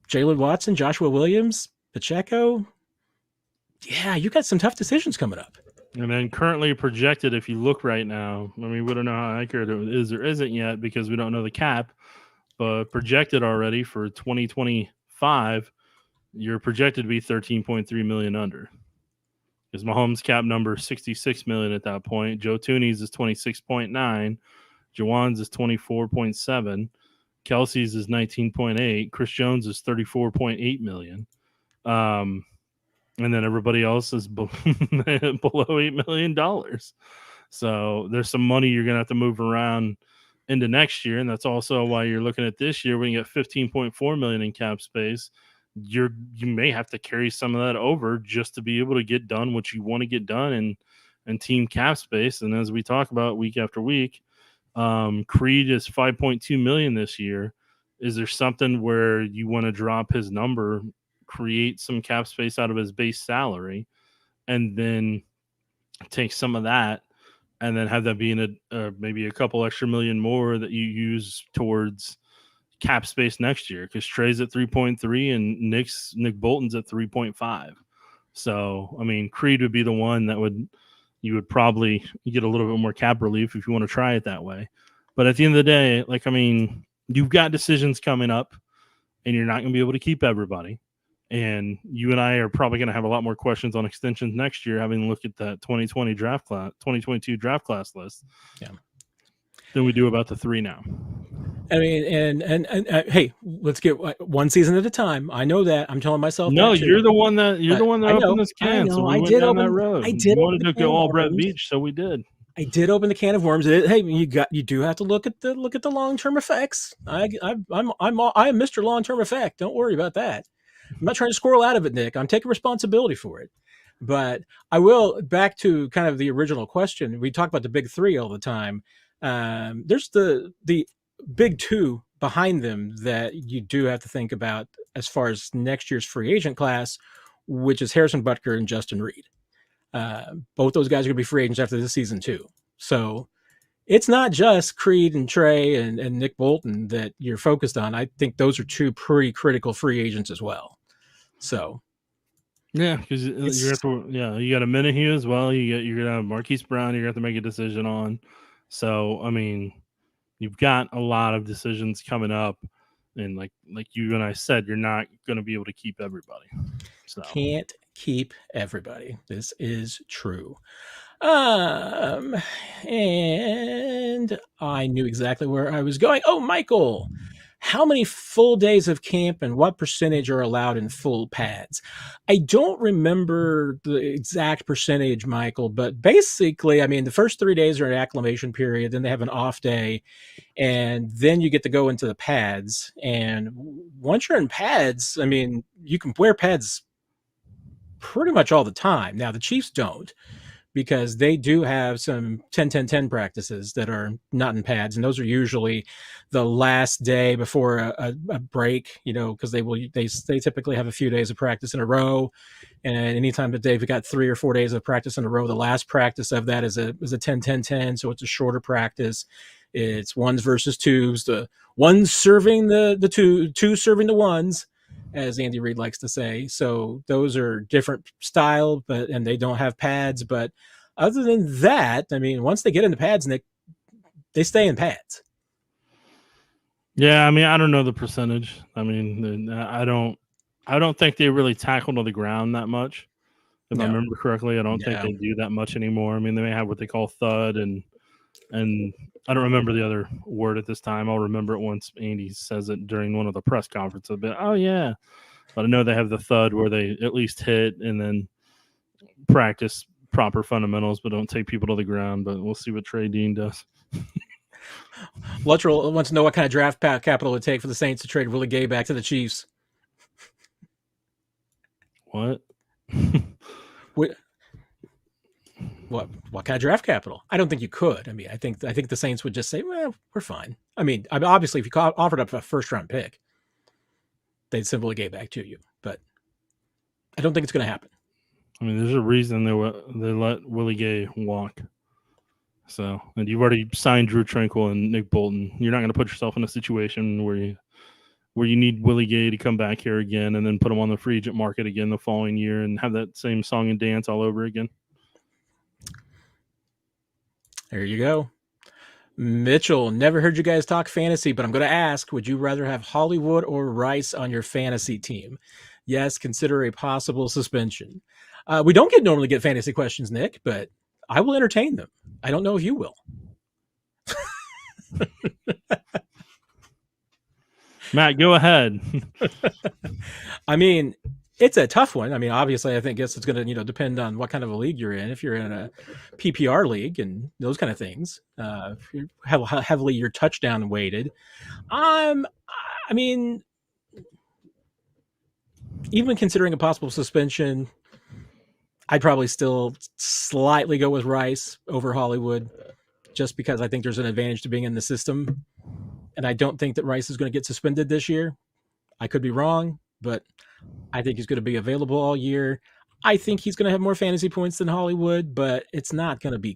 [SPEAKER 1] Jalen Watson, Joshua Williams, Pacheco. Yeah, you got some tough decisions coming up.
[SPEAKER 2] And then currently projected, if you look right now, I mean, we don't know how accurate it is or isn't yet because we don't know the cap, but projected already for 2025, you're projected to be 13.3 million under. Because Mahomes' cap number is 66 million at that point. Joe Tooney's is 26.9. Jawan's is 24.7. Kelsey's is 19.8. Chris Jones is 34.8 million. And then everybody else is below $8 million. So there's some money you're going to have to move around into next year. And that's also why you're looking at this year when you get $15.4 million in cap space. You may have to carry some of that over just to be able to get done what you want to get done in team cap space. And as we talk about week after week, Creed is $5.2 million this year. Is there something where you want to drop his number, create some cap space out of his base salary, and then take some of that and then have that be in maybe a couple extra million more that you use towards cap space next year? Because Trey's at 3.3 and Nick Bolton's at 3.5. So, I mean, Creed would be the one that you would probably get a little bit more cap relief if you want to try it that way. But at the end of the day, like, I mean, you've got decisions coming up and you're not going to be able to keep everybody. And you and I are probably going to have a lot more questions on extensions next year, having looked at that 2022 draft class list.
[SPEAKER 1] Yeah.
[SPEAKER 2] Than we do about the 3 now.
[SPEAKER 1] I mean, and hey, let's get one season at a time. I know that. I'm telling myself.
[SPEAKER 2] No, you're the one that opened this can. So we went down that road.
[SPEAKER 1] I did.
[SPEAKER 2] You wanted to go all Brett Beach, so we did.
[SPEAKER 1] I did open the can of worms. Hey, you do have to look at the long term effects. I'm Mr. Long term effect. Don't worry about that. I'm not trying to squirrel out of it, Nick. I'm taking responsibility for it. But I will, back to kind of the original question. We talk about the big 3 all the time. There's the big 2 behind them that you do have to think about as far as next year's free agent class, which is Harrison Butker and Justin Reed. Both those guys are going to be free agents after this season too. So it's not just Creed and Trey and Nick Bolton that you're focused on. I think those are 2 pretty critical free agents as well. So
[SPEAKER 2] yeah, because you got a Minihue as well. You're gonna have Marquise Brown. You're gonna have to make a decision on. So I mean, you've got a lot of decisions coming up, and like you and I said, you're not gonna be able to keep everybody. So
[SPEAKER 1] can't keep everybody. This is true. And I knew exactly where I was going. Oh, Michael, how many full days of camp and what percentage are allowed in full pads? I don't remember the exact percentage, Michael, but basically, I mean, the first 3 days are an acclimation period. Then they have an off day, and then you get to go into the pads. And once you're in pads, I mean, you can wear pads pretty much all the time. Now, the Chiefs don't, because they do have some 10-10-10 practices that are not in pads. And those are usually the last day before a break, because they typically have a few days of practice in a row. And anytime that they've got 3 or 4 days of practice in a row, the last practice of that is a 10-10-10. So it's a shorter practice. It's ones versus twos, the ones serving the two serving the ones, as Andy Reid likes to say. So those are different style, and they don't have pads. But other than that, I mean, once they get into pads, and they stay in pads.
[SPEAKER 2] Yeah, I mean, I don't know the percentage. I mean, I don't think they really tackled on the ground that much. If I remember correctly, I don't think they do that much anymore. I mean, they may have what they call thud, and I don't remember the other word at this time. I'll remember it once Andy says it during one of the press conferences. But oh yeah, but I know they have the thud where they at least hit and then practice proper fundamentals, but don't take people to the ground. But we'll see what Trey Dean does.
[SPEAKER 1] Luttrell wants to know what kind of draft capital it would take for the Saints to trade Willie Gay back to the Chiefs.
[SPEAKER 2] What?
[SPEAKER 1] What kind of draft capital? I don't think you could. I mean, I think the Saints would just say, well, we're fine. I mean, obviously, if you offered up a first-round pick, they'd simply give back to you. But I don't think it's going to happen.
[SPEAKER 2] I mean, there's a reason they let Willie Gay walk. So, and you've already signed Drew Tranquill and Nick Bolton. You're not going to put yourself in a situation where you need Willie Gay to come back here again and then put him on the free agent market again the following year and have that same song and dance all over again.
[SPEAKER 1] There you go. Mitchell, never heard you guys talk fantasy, but I'm going to ask, would you rather have Hollywood or Rice on your fantasy team? Yes, consider a possible suspension. We don't normally get fantasy questions, Nick, but I will entertain them. I don't know if you will.
[SPEAKER 2] Matt, go ahead.
[SPEAKER 1] I mean, it's a tough one. I mean, obviously, I think it's going to depend on what kind of a league you're in. If you're in a PPR league and those kind of things, how heavily you're touchdown weighted. I mean, even considering a possible suspension, I'd probably still slightly go with Rice over Hollywood, just because I think there's an advantage to being in the system. And I don't think that Rice is going to get suspended this year. I could be wrong, but I think he's going to be available all year. I think he's going to have more fantasy points than Hollywood, but it's not going to be,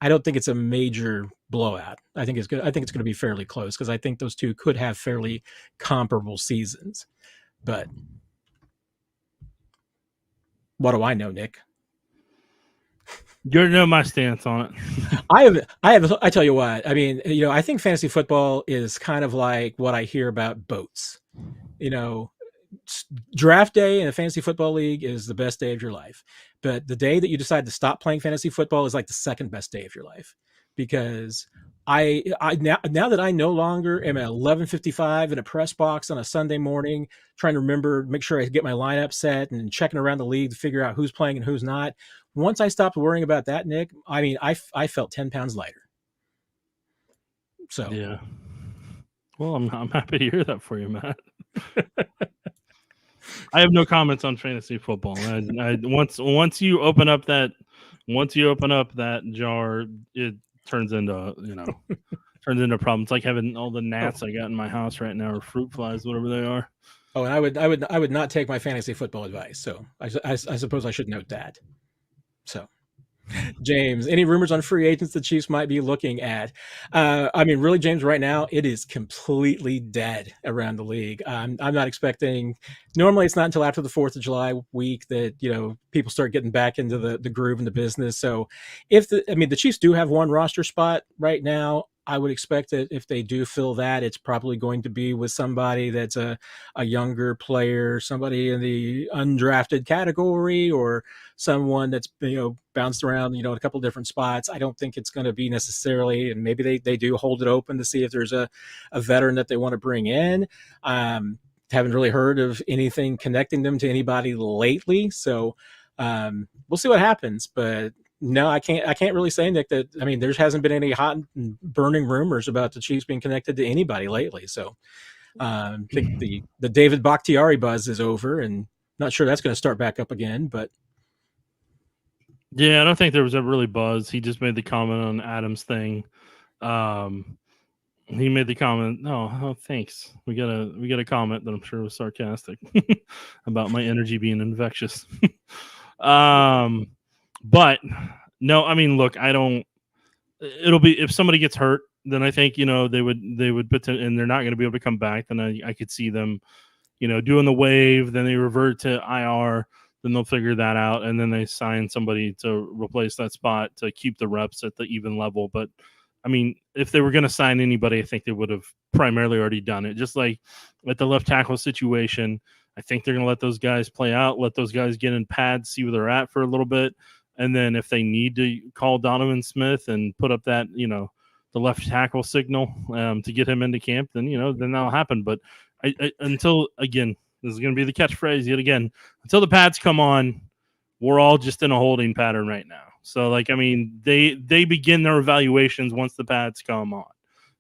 [SPEAKER 1] I don't think it's a major blowout. I think it's good. I think it's going to be fairly close because I think those two could have fairly comparable seasons. But what do I know, Nick?
[SPEAKER 2] You know my stance on
[SPEAKER 1] it. I tell you what, I mean, I think fantasy football is kind of like what I hear about boats. Draft day in a fantasy football league is the best day of your life. But the day that you decide to stop playing fantasy football is like the second best day of your life, because I now that I no longer am at 11:55 in a press box on a Sunday morning, trying to make sure I get my lineup set and checking around the league to figure out who's playing and who's not. Once I stopped worrying about that, Nick, I mean, I felt 10 pounds lighter. So
[SPEAKER 2] yeah. Well, I'm happy to hear that for you, Matt. I have no comments on fantasy football. Once you open up that jar, it turns into turns into problems. It's like having all the gnats I got in my house right now, or fruit flies, whatever they are.
[SPEAKER 1] Oh, and I would not take my fantasy football advice. So I suppose I should note that. So, James, any rumors on free agents the Chiefs might be looking at? I mean, really, James, right now it is completely dead around the league. I'm not expecting. Normally, it's not until after the 4th of July week that people start getting back into the groove and the business. So, the Chiefs do have one roster spot right now. I would expect that if they do fill that, it's probably going to be with somebody that's a younger player, somebody in the undrafted category, or someone that's bounced around a couple different spots. I don't think it's going to be necessarily, and maybe they do hold it open to see if there's a veteran that they want to bring in. Haven't really heard of anything connecting them to anybody lately, so we'll see what happens. But no, I can't really say, Nick, that there hasn't been any hot and burning rumors about the Chiefs being connected to anybody lately. So I think the David Bakhtiari buzz is over, and not sure that's going to start back up again. But
[SPEAKER 2] yeah, I don't think there was a really buzz. He just made the comment on Adam's thing. He made the comment, "Oh, thanks. We got a comment that I'm sure was sarcastic about my energy being infectious." But no, I mean, look, it'll be, if somebody gets hurt, then I think, they would put, and they're not going to be able to come back. Then I could see them, doing the wave, then they revert to IR, then they'll figure that out. And then they sign somebody to replace that spot to keep the reps at the even level. But I mean, if they were going to sign anybody, I think they would have primarily already done it. Just like at the left tackle situation, I think they're going to let those guys play out, let those guys get in pads, see where they're at for a little bit. And then if they need to call Donovan Smith and put up that, the left tackle signal to get him into camp, then, then that'll happen. But until, again, this is going to be the catchphrase yet again, until the pads come on, we're all just in a holding pattern right now. So, they begin their evaluations once the pads come on.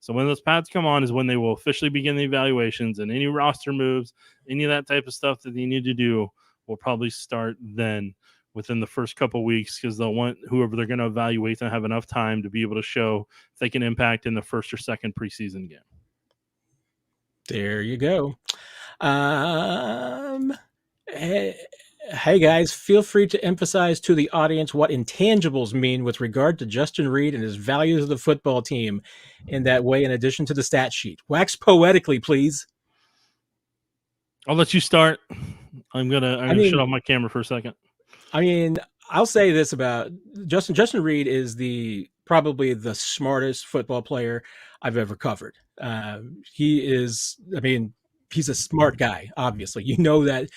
[SPEAKER 2] So when those pads come on is when they will officially begin the evaluations, and any roster moves, any of that type of stuff that they need to do will probably start then within the first couple of weeks, because they'll want whoever they're going to evaluate to have enough time to be able to show if they can impact in the first or second preseason game.
[SPEAKER 1] There you go. Hey guys, feel free to emphasize to the audience what intangibles mean with regard to Justin Reid and his values of the football team in that way, in addition to the stat sheet. Wax poetically, please.
[SPEAKER 2] I'll let you start. I'm gonna shut off my camera for a second.
[SPEAKER 1] I mean, I'll say this about Justin Reid is probably the smartest football player I've ever covered. He's a smart guy, obviously. That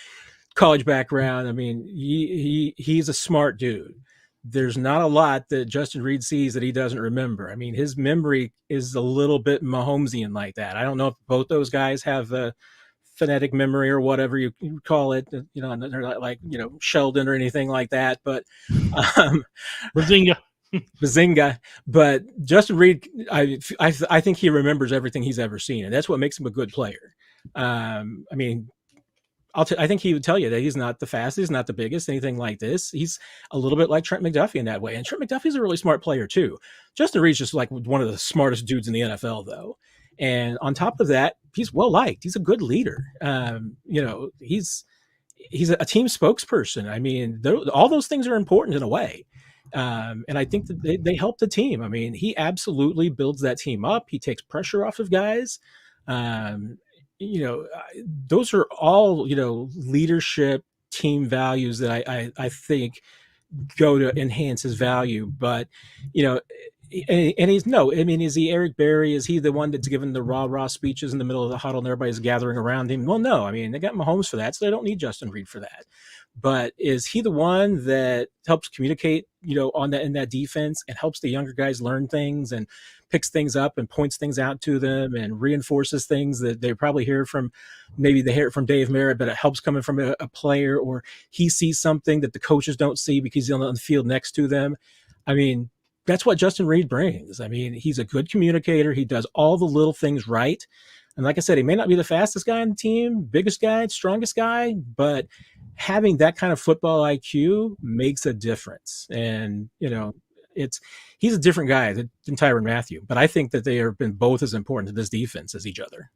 [SPEAKER 1] college background. He's a smart dude. There's not a lot that Justin Reid sees that he doesn't remember. His memory is a little bit Mahomesian like that. I don't know if both those guys have the phonetic memory or whatever you call it, they're like Sheldon or anything like that, but Bazinga. But Justin Reed, I think he remembers everything he's ever seen, and that's what makes him a good player. I mean, I think he would tell you that he's not the fastest, not the biggest, anything like this. He's a little bit like Trent McDuffie in that way. And Trent McDuffie's a really smart player too. Justin Reed's just like one of the smartest dudes in the NFL, though. And on top of that, he's well liked. He's a good leader. He's a team spokesperson. I mean, all those things are important in a way. And I think that they help the team. I mean, he absolutely builds that team up. He takes pressure off of guys. Those are all, leadership team values that I think go to enhance his value. But, and is he Eric Berry? Is he the one that's given the rah-rah speeches in the middle of the huddle and everybody's gathering around him? Well, no. I mean, they got Mahomes for that, so they don't need Justin Reed for that. But is he the one that helps communicate, in that defense and helps the younger guys learn things and picks things up and points things out to them and reinforces things that they probably hear from, maybe they hear it from Dave Merritt, but it helps coming from a player, or he sees something that the coaches don't see because he's on the field next to them. I mean, that's what Justin Reed brings. I mean, he's a good communicator. He does all the little things right. And like I said, he may not be the fastest guy on the team, biggest guy, strongest guy, but having that kind of football IQ makes a difference. And, he's a different guy than Tyrann Mathieu, but I think that they have been both as important to this defense as each other.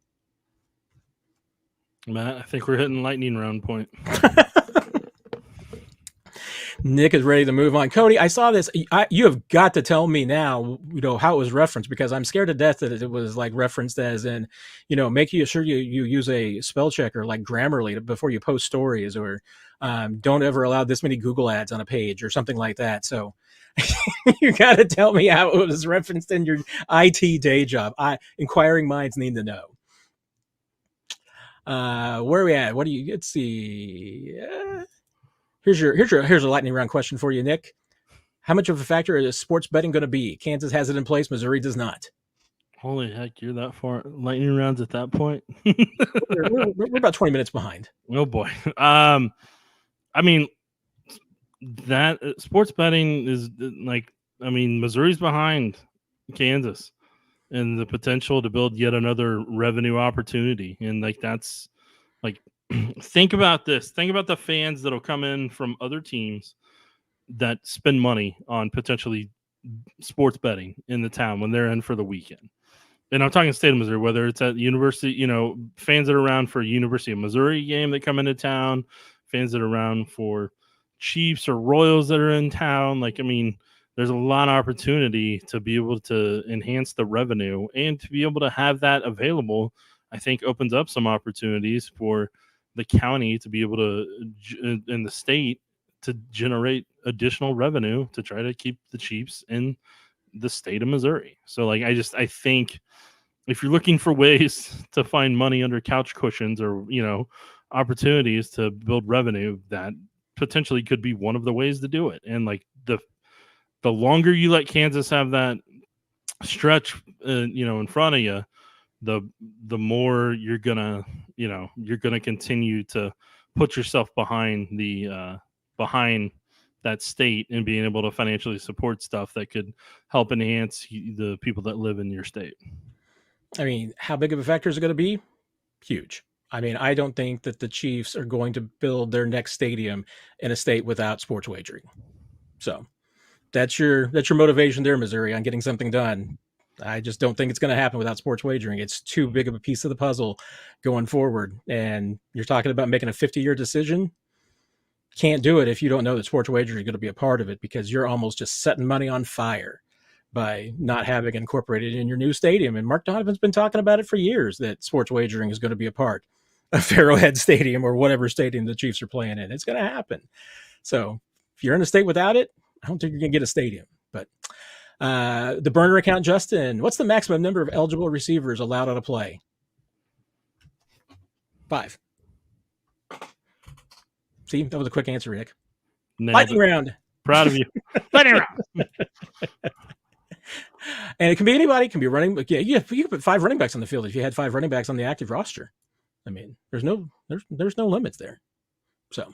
[SPEAKER 2] Matt, I think we're hitting lightning round point.
[SPEAKER 1] Nick is ready to move on. Cody, I saw this. You have got to tell me now, how it was referenced, because I'm scared to death that it was like referenced as in, make sure you use a spell checker like Grammarly before you post stories, or don't ever allow this many Google ads on a page or something like that. So you got to tell me how it was referenced in your IT day job. Inquiring minds need to know. Where are we at? Let's see. Here's a lightning round question for you, Nick. How much of a factor is sports betting going to be? Kansas has it in place. Missouri does not.
[SPEAKER 2] Holy heck, you're that far. Lightning rounds at that point.
[SPEAKER 1] we're about 20 minutes behind.
[SPEAKER 2] Oh boy. I mean, that sports betting is Missouri's behind Kansas and the potential to build yet another revenue opportunity. And that's think about this. Think about the fans that'll come in from other teams that spend money on potentially sports betting in the town when they're in for the weekend. And I'm talking state of Missouri, whether it's at the university, fans that are around for a University of Missouri game that come into town, fans that are around for Chiefs or Royals that are in town. There's a lot of opportunity to be able to enhance the revenue, and to be able to have that available, I think opens up some opportunities for the county to be able to, in the state, to generate additional revenue to try to keep the Chiefs in the state of Missouri. So I think if you're looking for ways to find money under couch cushions, or, opportunities to build revenue, that potentially could be one of the ways to do it. And the longer you let Kansas have that stretch, in front of you, the more you're gonna continue to put yourself behind that state, and being able to financially support stuff that could help enhance the people that live in your state.
[SPEAKER 1] I mean, how big of a factor is it going to be? Huge. I mean, I don't think that the Chiefs are going to build their next stadium in a state without sports wagering. So that's your motivation there, Missouri, on getting something done. I just don't think it's going to happen without sports wagering. It's too big of a piece of the puzzle going forward. And you're talking about making a 50-year decision. Can't do it if you don't know that sports wagering is going to be a part of it, because you're almost just setting money on fire by not having incorporated in your new stadium. And Mark Donovan's been talking about it for years, that sports wagering is going to be a part of Arrowhead Stadium, or whatever stadium the Chiefs are playing in. It's going to happen. So if you're in a state without it, I don't think you're going to get a stadium. But the burner account, Justin, what's the maximum number of eligible receivers allowed on a play? 5. See, that was a quick answer, Rick. Lightning round.
[SPEAKER 2] Proud of you. Lightning round.
[SPEAKER 1] And it can be anybody. It can be running. Yeah, you could put 5 running backs on the field if you had 5 running backs on the active roster. I mean, there's no limits there. So,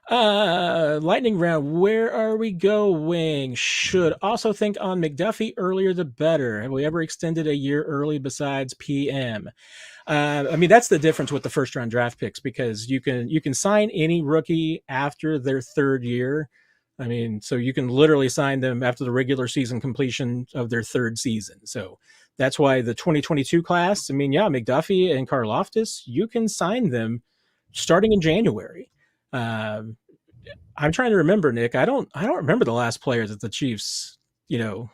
[SPEAKER 1] lightning round. Where are we going? Should also think on McDuffie, earlier the better. Have we ever extended a year early besides PM? I mean, that's the difference with the first round draft picks, because you can sign any rookie after their third year. I mean, so you can literally sign them after the regular season completion of their third season. So that's why the 2022 class, I mean, yeah, McDuffie and Karlaftis, you can sign them starting in January. I'm trying to remember, Nick. I don't remember the last player that the Chiefs, got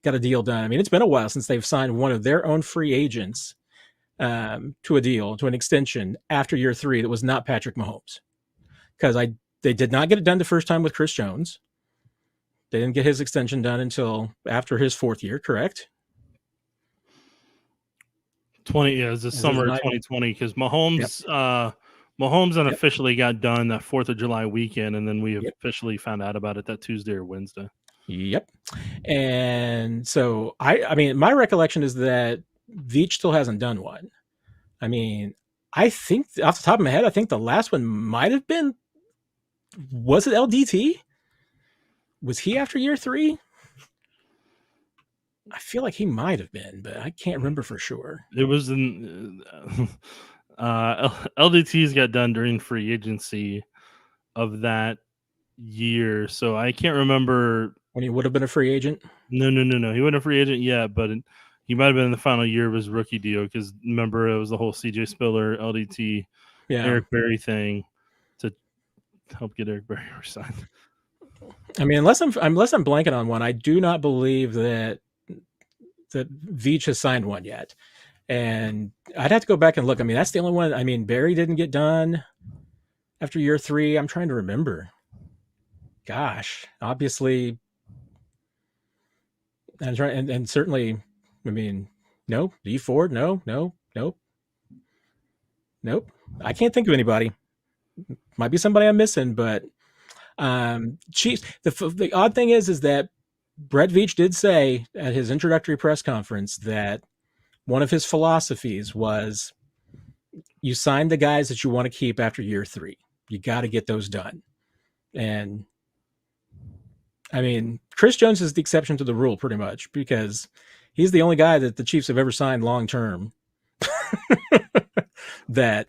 [SPEAKER 1] a deal done. I mean, it's been a while since they've signed one of their own free agents to a deal, to an extension after year 3 that was not Patrick Mahomes, because they did not get it done the first time with Chris Jones. They didn't get his extension done until after his 4th year, correct?
[SPEAKER 2] It was the summer of 2020, because Mahomes unofficially got done that 4th of July weekend, and then we officially found out about it that Tuesday or Wednesday.
[SPEAKER 1] Yep. And so I mean, my recollection is that Veach still hasn't done one. I mean, I think off the top of my head, I think the last one might have been, was it LDT? Was he after year 3? I feel like he might have been, but I can't remember for sure.
[SPEAKER 2] It was in LDT's got done during free agency of that year, so I can't remember
[SPEAKER 1] when he would have been a free agent.
[SPEAKER 2] No, he wasn't a free agent yet, but he might have been in the final year of his rookie deal, because remember, it was the whole CJ Spiller, LDT, Eric Berry thing to help get Eric Berry signed.
[SPEAKER 1] I mean, unless I'm blanking on one, I do not believe that Veach has signed one yet. And I'd have to go back and look. I mean, that's the only one. I mean, Berry didn't get done after year 3. I'm trying to remember. Gosh, obviously, and certainly, I mean, no, D Ford, nope. I can't think of anybody. Might be somebody I'm missing, but Chiefs. The odd thing is that Brett Veach did say at his introductory press conference that one of his philosophies was, you sign the guys that you want to keep after year 3. You got to get those done. And I mean, Chris Jones is the exception to the rule pretty much, because he's the only guy that the Chiefs have ever signed long-term that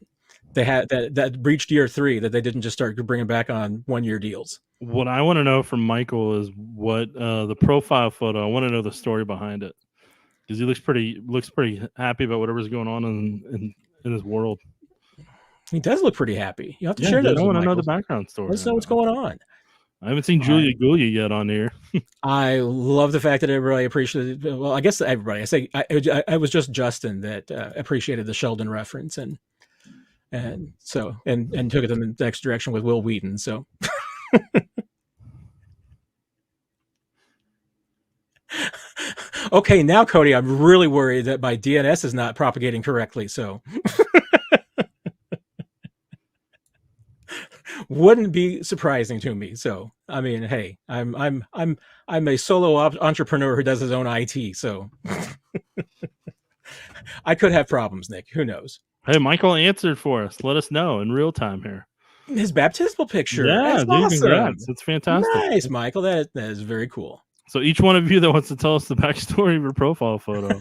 [SPEAKER 1] they had that reached year 3, that they didn't just start bringing back on 1-year deals.
[SPEAKER 2] What I want to know from Michael is what the profile photo. I want to know the story behind it, because he looks pretty happy about whatever's going on in his world.
[SPEAKER 1] He does look pretty happy. You have to share that.
[SPEAKER 2] I want to know the background story.
[SPEAKER 1] Let's know what's going on.
[SPEAKER 2] I haven't seen Julia Gulia yet on here.
[SPEAKER 1] I love the fact that everybody appreciated. Well, I guess everybody. I say I was just Justin that appreciated the Sheldon reference, and took it in the next direction with Will Wheaton. So. Okay, now Cody, I'm really worried that my DNS is not propagating correctly. So. Wouldn't be surprising to me. So, I mean, hey, I'm a solo entrepreneur who does his own IT. So, I could have problems, Nick. Who knows?
[SPEAKER 2] Hey, Michael answered for us. Let us know in real time here.
[SPEAKER 1] His baptismal picture.
[SPEAKER 2] Yeah, dude, awesome. Congrats. It's fantastic.
[SPEAKER 1] Nice, Michael. That is very cool.
[SPEAKER 2] So, each one of you that wants to tell us the backstory of your profile photo,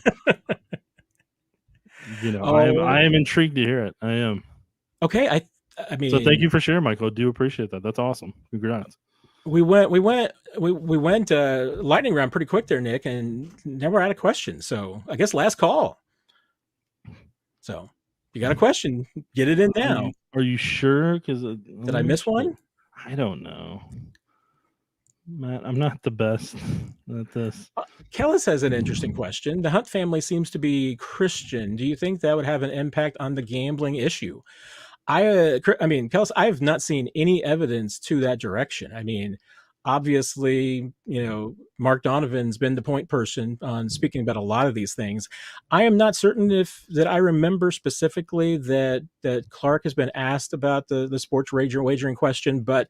[SPEAKER 2] I am intrigued to hear it. I am.
[SPEAKER 1] Okay, I mean,
[SPEAKER 2] so thank you for sharing, Michael. I do appreciate that. That's awesome. Congrats.
[SPEAKER 1] We went lightning round pretty quick there, Nick, and never had a question. So I guess last call. So you got a question, get it in now.
[SPEAKER 2] Are you sure? Because
[SPEAKER 1] did I miss one?
[SPEAKER 2] I don't know, Matt. I'm not the best at this.
[SPEAKER 1] Kellis has an interesting question. The Hunt family seems to be Christian. Do you think that would have an impact on the gambling issue? I mean, Kels, I have not seen any evidence to that direction. I mean, obviously, Mark Donovan's been the point person on speaking about a lot of these things. I am not certain that I remember specifically that Clark has been asked about the sports wagering question, but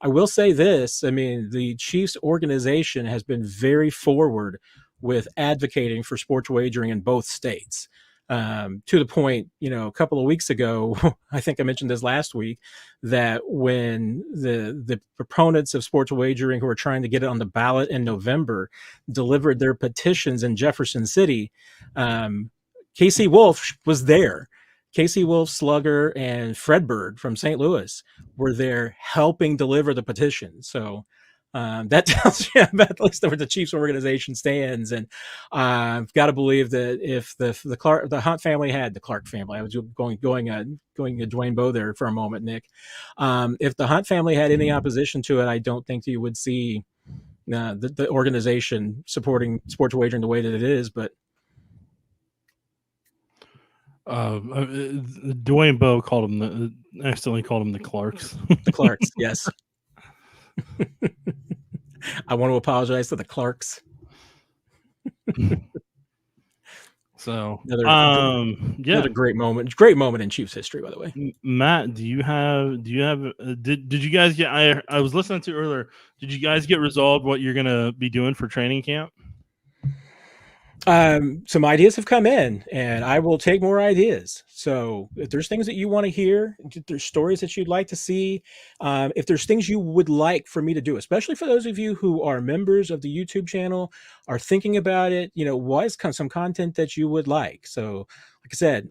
[SPEAKER 1] I will say this. I mean, the Chiefs organization has been very forward with advocating for sports wagering in both states. To the point, a couple of weeks ago, I think I mentioned this last week, that when the proponents of sports wagering who are trying to get it on the ballot in November delivered their petitions in Jefferson City, KC Wolf was there. KC Wolf, Slugger, and Fredbird from St. Louis were there helping deliver the petition. So that tells you about at least where the Chiefs organization stands. And I've got to believe that if the Hunt family had the Clark family, I was going Dwayne Bowe there for a moment, Nick. If the Hunt family had any opposition to it, I don't think you would see the organization supporting sports wagering the way that it is. But
[SPEAKER 2] Dwayne Bowe accidentally called him the Clarks.
[SPEAKER 1] The Clarks, yes. I want to apologize to the Clarks.
[SPEAKER 2] So,
[SPEAKER 1] another great moment in Chiefs history, by the way.
[SPEAKER 2] Matt, did you guys get? I was listening to earlier. Did you guys get resolved what you're gonna be doing for training camp?
[SPEAKER 1] Some ideas have come in, and I will take more ideas. So if there's things that you want to hear, if there's stories that you'd like to see, if there's things you would like for me to do, especially for those of you who are members of the YouTube channel, are thinking about it, what is some content that you would like? So like I said,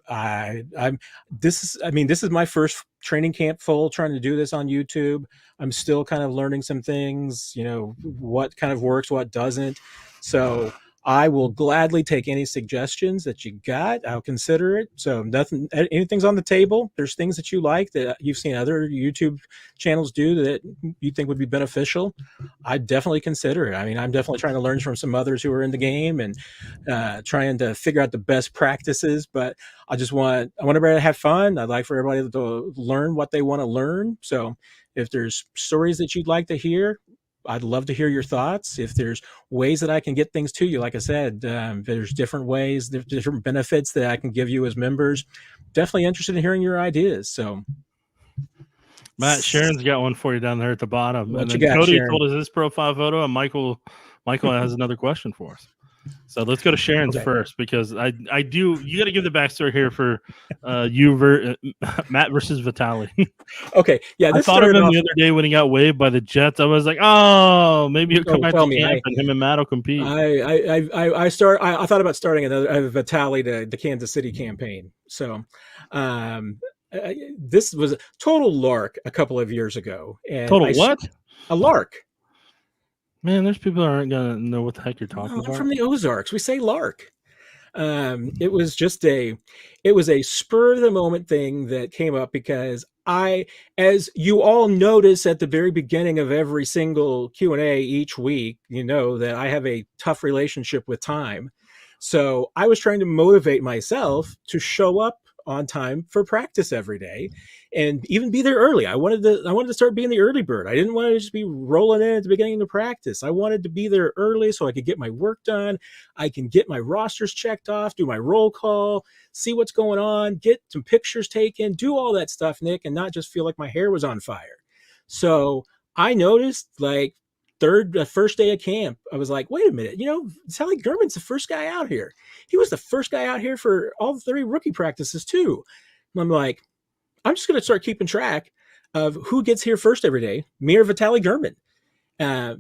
[SPEAKER 1] this is my first training camp full trying to do this on YouTube. I'm still kind of learning some things, what kind of works, what doesn't. So I will gladly take any suggestions that you got. I'll consider it. So anything's on the table. There's things that you like that you've seen other YouTube channels do that you think would be beneficial. I definitely consider it. I mean, I'm definitely trying to learn from some others who are in the game and trying to figure out the best practices. But I want everybody to have fun. I'd like for everybody to learn what they want to learn. So if there's stories that you'd like to hear, I'd love to hear your thoughts. If there's ways that I can get things to you, like I said, there's different ways, there's different benefits that I can give you as members. Definitely interested in hearing your ideas. So,
[SPEAKER 2] Matt, Sharon's got one for you down there at the bottom.
[SPEAKER 1] What
[SPEAKER 2] and
[SPEAKER 1] you
[SPEAKER 2] then
[SPEAKER 1] got,
[SPEAKER 2] Cody
[SPEAKER 1] Sharon?
[SPEAKER 2] told us his profile photo, and Michael has another question for us. So let's go to Sharon's first, because you got to give the backstory here for Matt versus Vitali.
[SPEAKER 1] Okay, yeah.
[SPEAKER 2] I thought of him the other day when he got waived by the Jets. I was like, oh, maybe he'll come back to camp and him and Matt will compete.
[SPEAKER 1] I thought about starting another Vitali the Kansas City campaign. So this was a total lark a couple of years ago. And
[SPEAKER 2] what?
[SPEAKER 1] A lark.
[SPEAKER 2] Man, there's people that aren't gonna know what the heck you're talking about.
[SPEAKER 1] I'm from the Ozarks. We say lark. It was a spur of the moment thing that came up because as you all notice at the very beginning of every single Q&A each week, that I have a tough relationship with time. So I was trying to motivate myself to show up on time for practice every day and even be there early. I wanted to start being the early bird. I didn't want to just be rolling in at the beginning of practice. I wanted to be there early so I could get my work done. I can get my rosters checked off, do my roll call, see what's going on, get some pictures taken, do all that stuff, Nick, and not just feel like my hair was on fire. So I noticed first day of camp, I was like, wait a minute, Sally Gurman's the first guy out here. He was the first guy out here for all 3 rookie practices too. And I'm like, I'm just going to start keeping track of who gets here first every day, me or Vitali Gurman,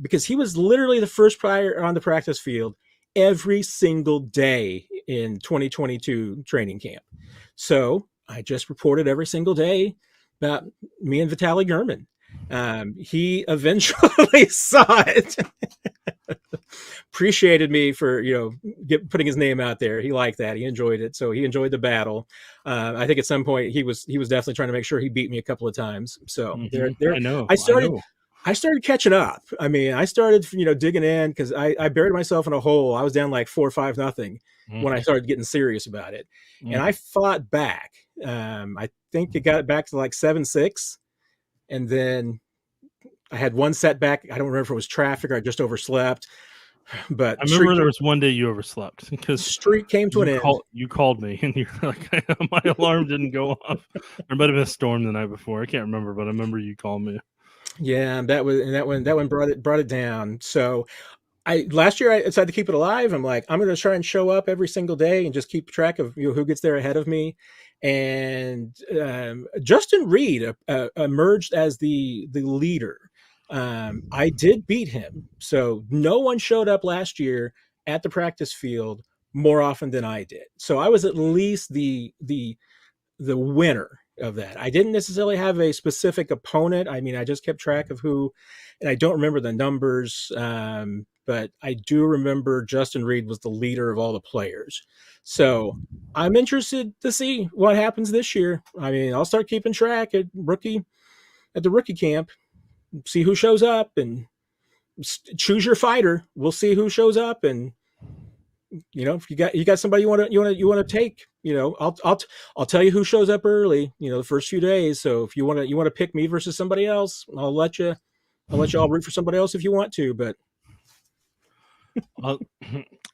[SPEAKER 1] because he was literally the first player on the practice field every single day in 2022 training camp. So I just reported every single day about me and Vitali Gurman. He eventually saw it, appreciated me for, putting his name out there. He liked that. He enjoyed it. So he enjoyed the battle. I think at some point he was definitely trying to make sure he beat me a couple of times. So I started catching up. I mean, I started, digging in because I buried myself in a hole. I was down like 4 or 5-0 when I started getting serious about it. And I fought back. I think it got back to like 7-6. And then I had one setback. I don't remember if it was traffic or I just overslept. But
[SPEAKER 2] I remember there was one day you overslept because
[SPEAKER 1] streak came to an end.
[SPEAKER 2] You called me and you're like, my alarm didn't go off. There might have been a storm the night before. I can't remember, but I remember you called me.
[SPEAKER 1] Yeah, that one brought it down. So last year I decided to keep it alive. I'm like, I'm going to try and show up every single day and just keep track of who gets there ahead of me. And Justin Reed emerged as the leader. I did beat him, so no one showed up last year at the practice field more often than I did. So I was at least the winner of that. I didn't necessarily have a specific opponent. I mean, I just kept track of who, and I don't remember the numbers, but I do remember Justin Reed was the leader of all the players. So I'm interested to see what happens this year. I mean, I'll start keeping track at the rookie camp, see who shows up, and choose your fighter. We'll see who shows up, and if you got somebody you want to take, I'll tell you who shows up early, the first few days. So if you want to pick me versus somebody else, I'll let you all root for somebody else if you want to, but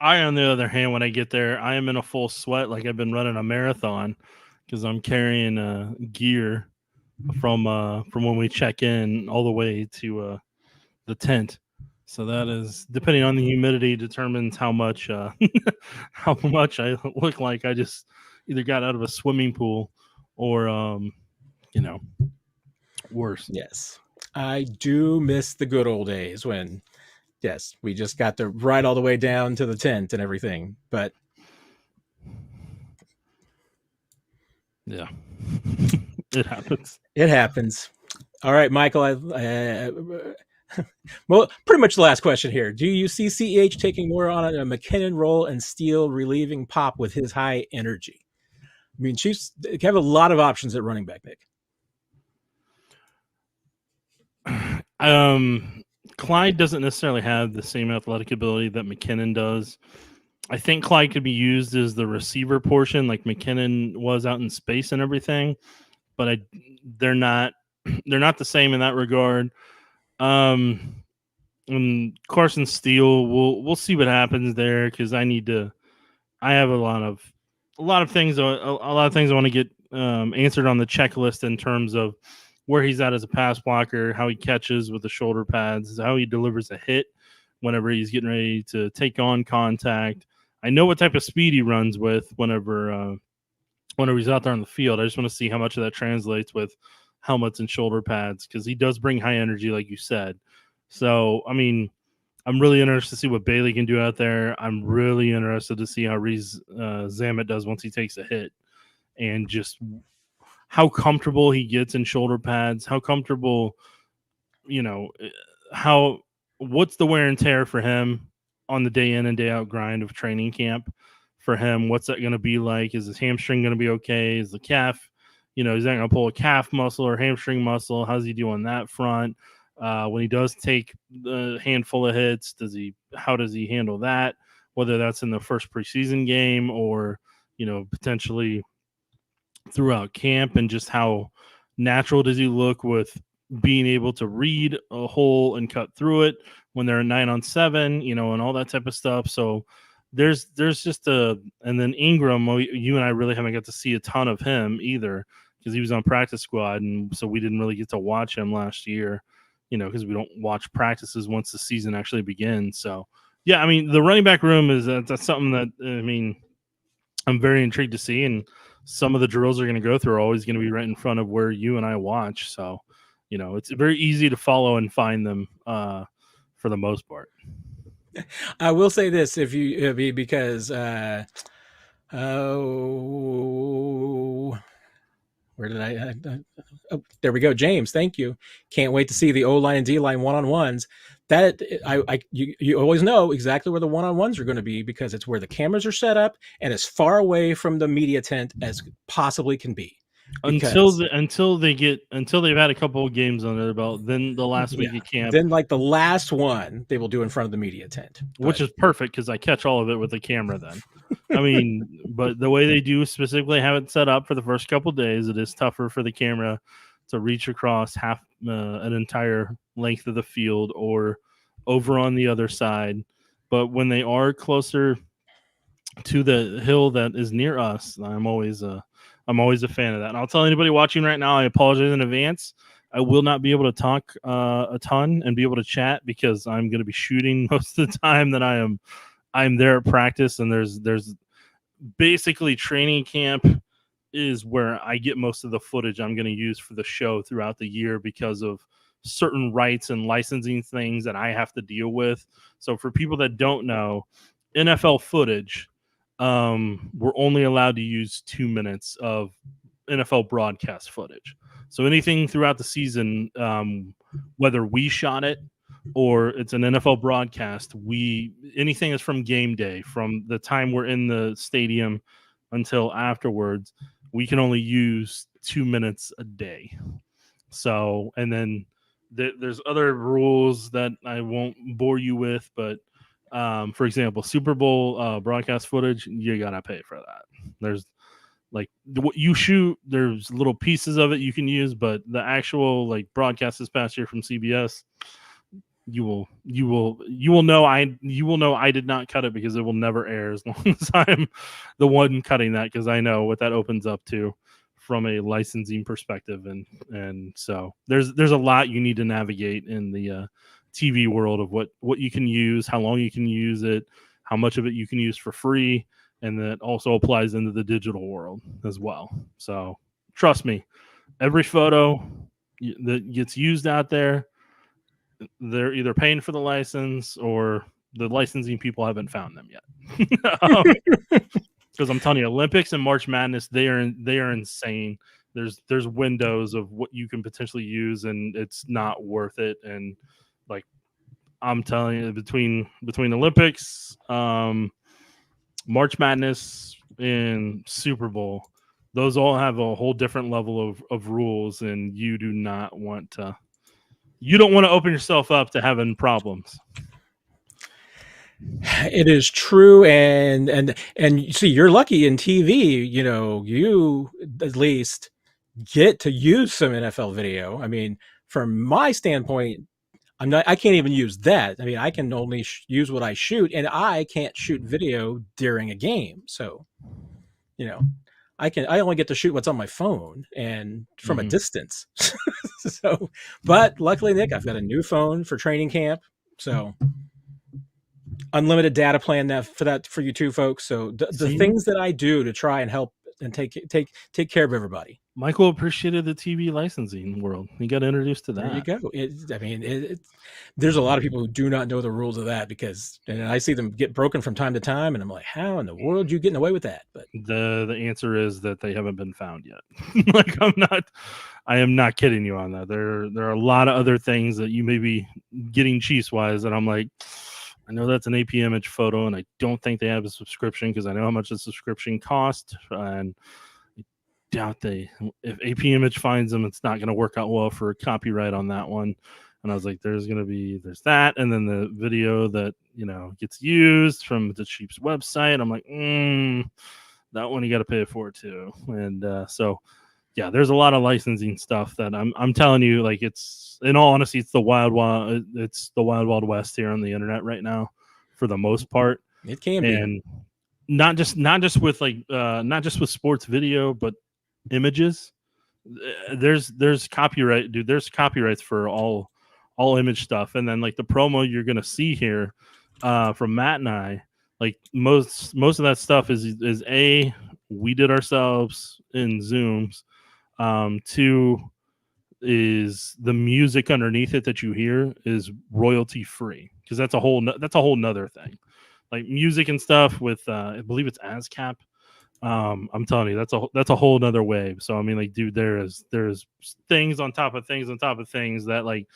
[SPEAKER 2] I, on the other hand, when I get there, I am in a full sweat like I've been running a marathon because I'm carrying gear from when we check in all the way to the tent. So that is, depending on the humidity, determines how much how much I look like I just either got out of a swimming pool or worse.
[SPEAKER 1] Yes, I do miss the good old days when, yes, we just got to ride all the way down to the tent and everything. But
[SPEAKER 2] yeah, it happens.
[SPEAKER 1] It happens. All right, Michael. Well, pretty much the last question here. Do you see CEH taking more on a McKinnon role and Steele relieving Pop with his high energy? I mean, Chiefs have a lot of options at running back, Nick.
[SPEAKER 2] Clyde doesn't necessarily have the same athletic ability that McKinnon does. I think Clyde could be used as the receiver portion, like McKinnon was out in space and everything, but they're not the same in that regard. And Carson Steele, we'll see what happens there because I have a lot of things I want to get answered on the checklist in terms of where he's at as a pass blocker, how he catches with the shoulder pads, how he delivers a hit whenever he's getting ready to take on contact. I know what type of speed he runs with whenever he's out there on the field. I just want to see how much of that translates with helmets and shoulder pads because he does bring high energy, like you said. So, I mean, I'm really interested to see what Bailey can do out there. I'm really interested to see how Reese Zamet does once he takes a hit and just how comfortable he gets in shoulder pads, how comfortable, what's the wear and tear for him on the day in and day out grind of training camp for him. What's that going to be like? Is his hamstring going to be okay? Is the calf, he's not going to pull a calf muscle or hamstring muscle. How's he do on that front? When he does take the handful of hits, how does he handle that? Whether that's in the first preseason game or, potentially throughout camp, and just how natural does he look with being able to read a hole and cut through it when they're 9-on-7, and all that type of stuff. So there's just and then Ingram, you and I really haven't got to see a ton of him either because he was on practice squad. And so we didn't really get to watch him last year, because we don't watch practices once the season actually begins. So yeah, I mean, the running back room that's something that, I'm very intrigued to see. And some of the drills are going to go through are always going to be right in front of where you and I watch. So, it's very easy to follow and find them for the most part.
[SPEAKER 1] I will say this because where did I oh, there we go. James, thank you. Can't wait to see the O-line and D-line one-on-ones. That you always know exactly where the one-on-ones are going to be because it's where the cameras are set up and as far away from the media tent as possibly can be.
[SPEAKER 2] Until they've had a couple of games under their belt, then the last week of camp,
[SPEAKER 1] then like the last one they will do in front of the media tent,
[SPEAKER 2] which is perfect because I catch all of it with the camera. Then, I mean, but the way they do specifically have it set up for the first couple of days, it is tougher for the camera to reach across half an entire length of the field or over on the other side. But when they are closer to the hill that is near us, I'm always a fan of that. And I'll tell anybody watching right now, I apologize in advance. I will not be able to talk a ton and be able to chat because I'm going to be shooting most of the time that I'm there at practice, and there's basically training camp is where I get most of the footage I'm going to use for the show throughout the year because of certain rights and licensing things that I have to deal with. So for people that don't know, NFL footage, we're only allowed to use 2 minutes of NFL broadcast footage. So anything throughout the season, whether we shot it or it's an NFL broadcast, anything is from game day, from the time we're in the stadium until afterwards, we can only use 2 minutes a day. So, and then there's other rules that I won't bore you with, but for example, Super Bowl broadcast footage, you gotta pay for that. There's like what you shoot, there's little pieces of it you can use, but the actual like broadcast this past year from CBS, you will know I did not cut it because it will never air as long as I'm the one cutting that, because I know what that opens up to from a licensing perspective, and so there's a lot you need to navigate in the TV world of what you can use, how long you can use it, how much of it you can use for free, and that also applies into the digital world as well. So trust me, every photo that gets used out there, they're either paying for the license or the licensing people haven't found them yet. Because I'm telling you, Olympics and March Madness, they are insane. There's windows of what you can potentially use, and it's not worth it. And like I'm telling you, between Olympics, March Madness, and Super Bowl, those all have a whole different level of rules, and you don't want to open yourself up to having problems.
[SPEAKER 1] It is true, and you see, you're lucky in TV. You know, you at least get to use some NFL video. I mean, from my standpoint, I can't even use that. I mean, I can only use what I shoot, and I can't shoot video during a game. So, you know, I only get to shoot what's on my phone and from a distance. So, but luckily, Nick, I've got a new phone for training camp. So unlimited data plan for you too, folks. So the things that I do to try and help and take care of everybody.
[SPEAKER 2] Michael appreciated the TV licensing world. He got introduced to that.
[SPEAKER 1] There you go. There's a lot of people who do not know the rules of that, and I see them get broken from time to time, and I'm like, how in the world are you getting away with that? But
[SPEAKER 2] the answer is that they haven't been found yet. Like I am not kidding you on that. There are a lot of other things that you may be getting Chiefs wise that I'm like, I know that's an AP image photo, and I don't think they have a subscription because I know how much the subscription cost, and I doubt if AP image finds them, it's not going to work out well for copyright on that one. And I was like, there's that, and then the video that gets used from the Chiefs website. I'm like, that one you got to pay for it too. And so yeah, there's a lot of licensing stuff that I'm telling you, like, it's, in all honesty, it's the wild wild west here on the internet right now, for the most part.
[SPEAKER 1] It can be,
[SPEAKER 2] and not just with not just with sports video, but images. There's copyright, dude. There's copyrights for all image stuff, and then like the promo you're gonna see here from Matt and I, like most of that stuff is we did ourselves in Zooms. 2 is the music underneath it that you hear is royalty free, because that's a whole nother thing. Like music and stuff with I believe it's ASCAP. I'm telling you, that's a whole nother wave. So I mean, like, dude, there's things on top of things on top of things that, like,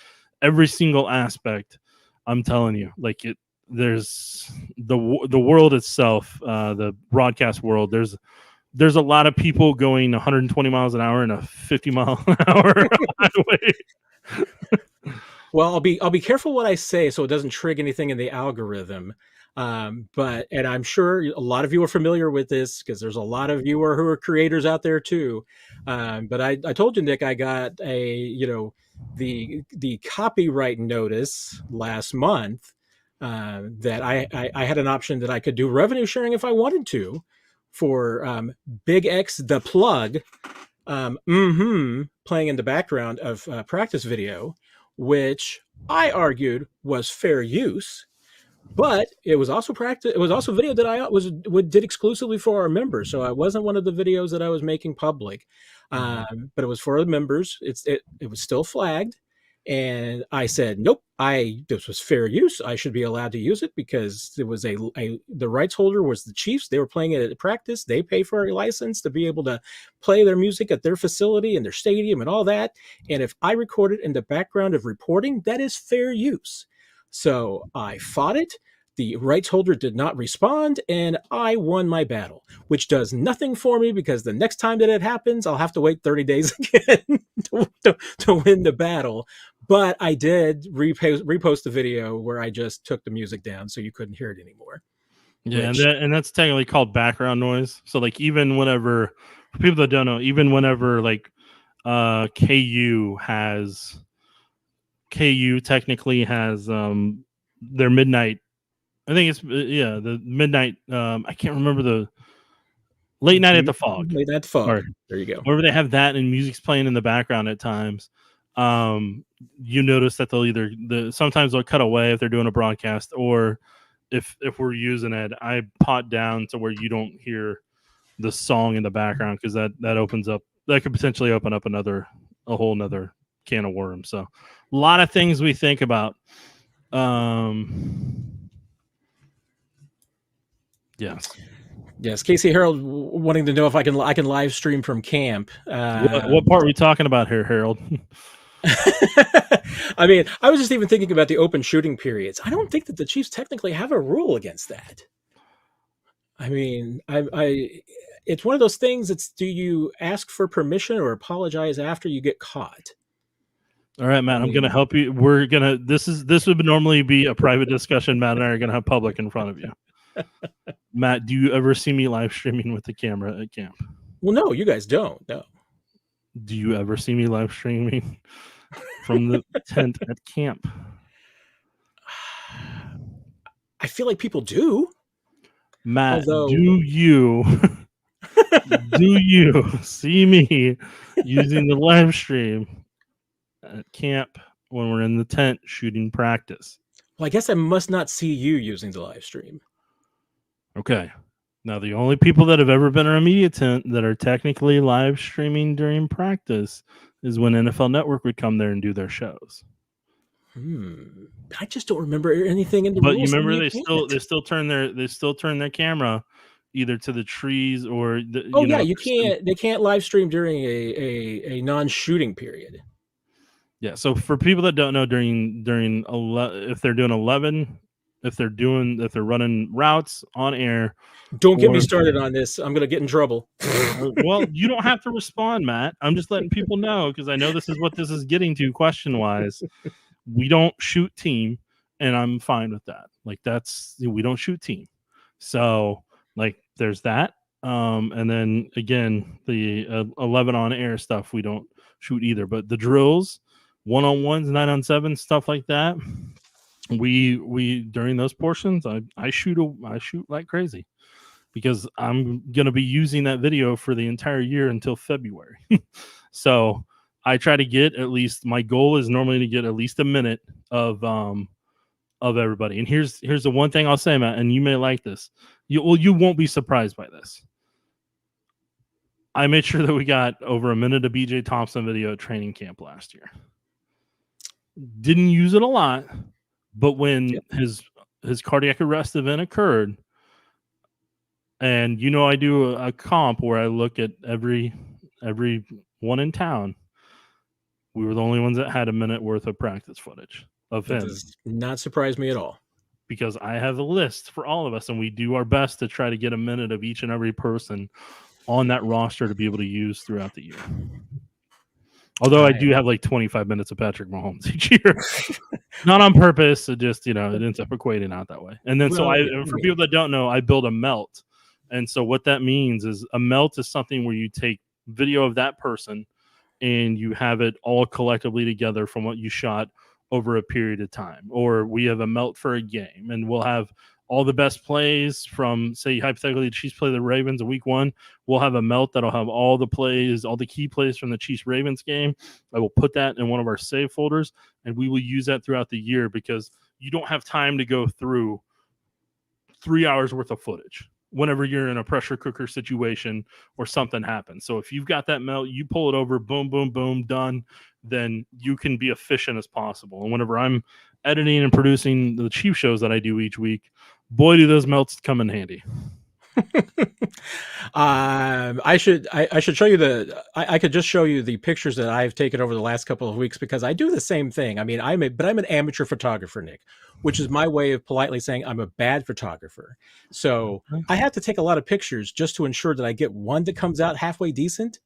[SPEAKER 2] every single aspect, I'm telling you, like, there's the world itself, the broadcast world. There's a lot of people going 120 miles an hour in a 50 mile an hour highway.
[SPEAKER 1] Well, I'll be careful what I say so it doesn't trigger anything in the algorithm. But I'm sure a lot of you are familiar with this because there's a lot of you who are creators out there too. But I told you, Nick, I got the copyright notice last month that I had an option that I could do revenue sharing if I wanted to for Big X the Plug. playing in the background of practice video, which I argued was fair use. But it was also practice. It was also video that I did exclusively for our members. So it wasn't one of the videos that I was making public, but it was for the members. It was still flagged, and I said, nope. This was fair use. I should be allowed to use it because it was the rights holder was the Chiefs. They were playing it at practice. They pay for a license to be able to play their music at their facility and their stadium and all that. And if I record it in the background of reporting, that is fair use. So I fought it. The rights holder did not respond, and I won my battle, which does nothing for me because the next time that it happens, I'll have to wait 30 days again to win the battle. But I did repost the video where I just took the music down so you couldn't hear it anymore.
[SPEAKER 2] Yeah, and that's technically called background noise. So like even whenever, for people that don't know, even whenever like KU technically has their midnight, I think it's the midnight, I can't remember the late night at the Fog.
[SPEAKER 1] Late night at the Fog. Or, there you go.
[SPEAKER 2] Wherever they have that and music's playing in the background at times, you notice that they'll sometimes they'll cut away if they're doing a broadcast, or if we're using it, I pot down to where you don't hear the song in the background, because that could potentially open up a whole nother can of worms. So a lot of things we think about.
[SPEAKER 1] Yes. Casey Harold wanting to know if I can live stream from camp.
[SPEAKER 2] What part are we talking about here, Harold?
[SPEAKER 1] I mean, I was just even thinking about the open shooting periods. I don't think that the Chiefs technically have a rule against that. I mean, it's one of those things. It's, do you ask for permission or apologize after you get caught?
[SPEAKER 2] All right, Matt, I'm going to help you. This would normally be a private discussion. Matt and I are going to have public in front of you. Matt, do you ever see me live streaming with the camera at camp?
[SPEAKER 1] Well, no, you guys don't. No.
[SPEAKER 2] Do you ever see me live streaming from the tent at camp?
[SPEAKER 1] I feel like people do.
[SPEAKER 2] Matt, do you see me using the live stream at camp when we're in the tent shooting practice?
[SPEAKER 1] Well, I guess I must not see you using the live stream.
[SPEAKER 2] Okay. Now, the only people that have ever been in a media tent that are technically live streaming during practice is when NFL Network would come there and do their shows.
[SPEAKER 1] I just don't remember anything in the
[SPEAKER 2] But
[SPEAKER 1] rules.
[SPEAKER 2] You remember they still turn their camera either to the trees or
[SPEAKER 1] they can't live stream during a non-shooting period.
[SPEAKER 2] Yeah, so for people that don't know, during if they're doing 11, if they're running routes on air.
[SPEAKER 1] Don't get me started on this. I'm going to get in trouble.
[SPEAKER 2] Well, you don't have to respond, Matt. I'm just letting people know, because I know this is what this is getting to question-wise. We don't shoot team, and I'm fine with that. Like, we don't shoot team. So, like, there's that. And then, again, the 11 on air stuff, we don't shoot either. But the drills, 1-on-1s, 9-on-7, stuff like that, we during those portions, I shoot like crazy, because I'm gonna be using that video for the entire year until February. So I try to get at least, my goal is normally to get at least a minute of everybody. And here's the one thing I'll say, Matt, and you may like this. You won't be surprised by this. I made sure that we got over a minute of BJ Thompson video at training camp last year. Didn't use it a lot, but when his cardiac arrest event occurred, and I do a comp where I look at every one in town, we were the only ones that had a minute worth of practice footage of him.
[SPEAKER 1] Does not surprise me at all,
[SPEAKER 2] because I have a list for all of us, and we do our best to try to get a minute of each and every person on that roster to be able to use throughout the year. Although I do have like 25 minutes of Patrick Mahomes each year. Not on purpose. It just, it ends up equating out that way. And then, for people that don't know, I build a melt. And so what that means is, a melt is something where you take video of that person and you have it all collectively together from what you shot over a period of time. Or we have a melt for a game, and we'll have all the best plays from, say, hypothetically, the Chiefs play the Ravens in week 1. We'll have a melt that'll have all the plays, all the key plays from the Chiefs-Ravens game. I will put that in one of our save folders, and we will use that throughout the year because you don't have time to go through 3 hours worth of footage whenever you're in a pressure cooker situation or something happens. So if you've got that melt, you pull it over, boom, boom, boom, done, then you can be efficient as possible. And whenever I'm editing and producing the Chief shows that I do each week, boy, do those melts come in handy.
[SPEAKER 1] I should show you I could just show you the pictures that I've taken over the last couple of weeks because I do the same thing. I mean, I'm an amateur photographer, Nick, which is my way of politely saying I'm a bad photographer. So I have to take a lot of pictures just to ensure that I get one that comes out halfway decent.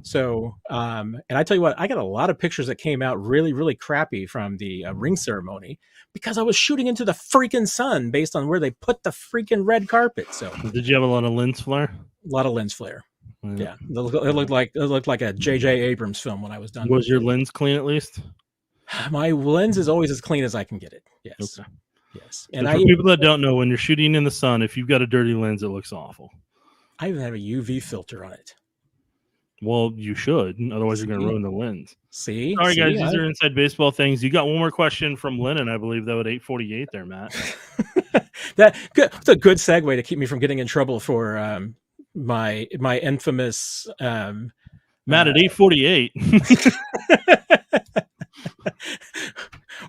[SPEAKER 1] So, and I tell you what, I got a lot of pictures that came out really, really crappy from the ring ceremony because I was shooting into the freaking sun based on where they put the freaking red carpet. So,
[SPEAKER 2] did you have a lot of lens flare?
[SPEAKER 1] A lot of lens flare. Yeah, it looked like a J.J. Abrams film when I was done.
[SPEAKER 2] Was your lens clean at least?
[SPEAKER 1] My lens is always as clean as I can get it. Yes. Okay. Yes.
[SPEAKER 2] And for people that don't know, when you're shooting in the sun, if you've got a dirty lens, it looks awful.
[SPEAKER 1] I even have a UV filter on it.
[SPEAKER 2] Well, you should. Otherwise, you're going to ruin the lens.
[SPEAKER 1] See?
[SPEAKER 2] Sorry, guys. These are inside baseball things. You got one more question from Lennon, I believe, though, at 8:48 there, Matt.
[SPEAKER 1] That's a good segue to keep me from getting in trouble for my infamous
[SPEAKER 2] Matt at 8:48.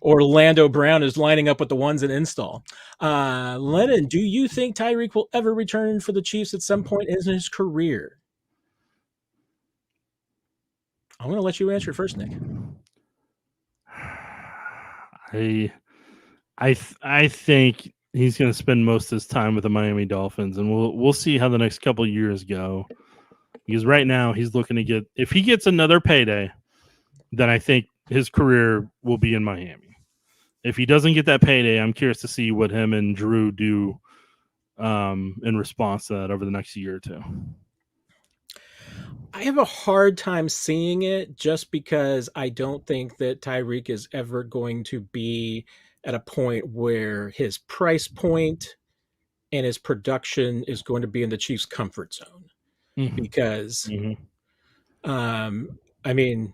[SPEAKER 1] Orlando Brown is lining up with the ones in install. Lennon, do you think Tyreek will ever return for the Chiefs at some point in his career? I'm going to let you answer first, Nick.
[SPEAKER 2] I think he's going to spend most of his time with the Miami Dolphins, and we'll see how the next couple of years go. Because right now he's looking to if he gets another payday, then I think his career will be in Miami. If he doesn't get that payday, I'm curious to see what him and Drew do in response to that over the next year or two.
[SPEAKER 1] I have a hard time seeing it just because I don't think that Tyreek is ever going to be at a point where his price point and his production is going to be in the Chiefs' comfort zone. Mm-hmm. Because, I mean,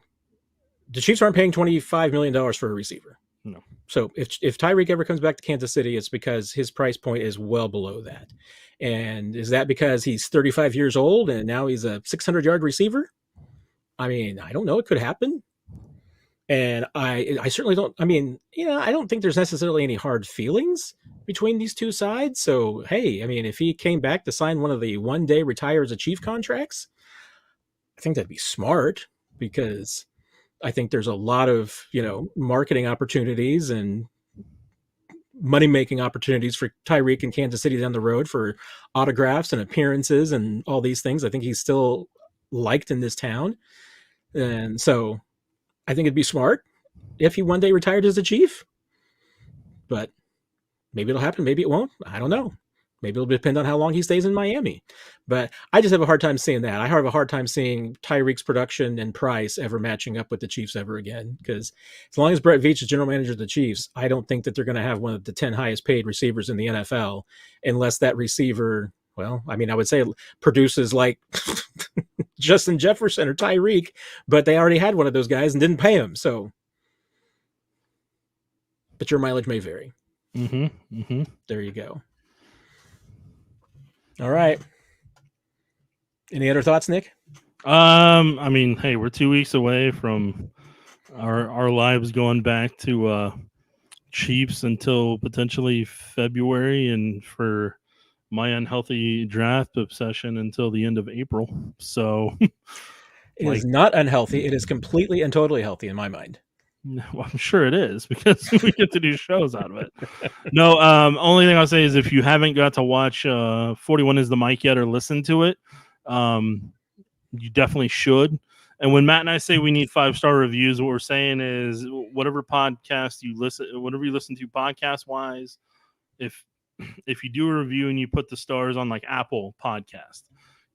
[SPEAKER 1] the Chiefs aren't paying $25 million for a receiver.
[SPEAKER 2] No.
[SPEAKER 1] So if Tyreek ever comes back to Kansas City, it's because his price point is well below that. And is that because he's 35 years old and now he's a 600-yard receiver? I mean, I don't know. It could happen. And I certainly don't. I mean, I don't think there's necessarily any hard feelings between these two sides. So, hey, I mean, if he came back to sign one of the one-day retire as a Chief contracts, I think that'd be smart because I think there's a lot of, marketing opportunities and money-making opportunities for Tyreek in Kansas City down the road for autographs and appearances and all these things. I think he's still liked in this town. And so I think it'd be smart if he one day retired as a Chief. But maybe it'll happen. Maybe it won't. I don't know. Maybe it'll depend on how long he stays in Miami. But I just have a hard time seeing that. I have a hard time seeing Tyreek's production and price ever matching up with the Chiefs ever again. Because as long as Brett Veach is general manager of the Chiefs, I don't think that they're going to have one of the 10 highest paid receivers in the NFL unless that receiver, well, I mean, I would say produces like Justin Jefferson or Tyreek, but they already had one of those guys and didn't pay him. So, but your mileage may vary. There you go. All right. Any other thoughts, Nick?
[SPEAKER 2] I mean, hey, we're 2 weeks away from our lives going back to Chiefs until potentially February, and for my unhealthy draft obsession until the end of April. So
[SPEAKER 1] it is not unhealthy. It is completely and totally healthy in my mind.
[SPEAKER 2] Well, I'm sure it is because we get to do shows out of it. No, only thing I'll say is if you haven't got to watch 41 is the Mic yet or listen to it, you definitely should. And when Matt and I say we need 5-star reviews, what we're saying is whatever podcast you listen, whatever you listen to podcast wise, if you do a review and you put the stars on like Apple Podcast,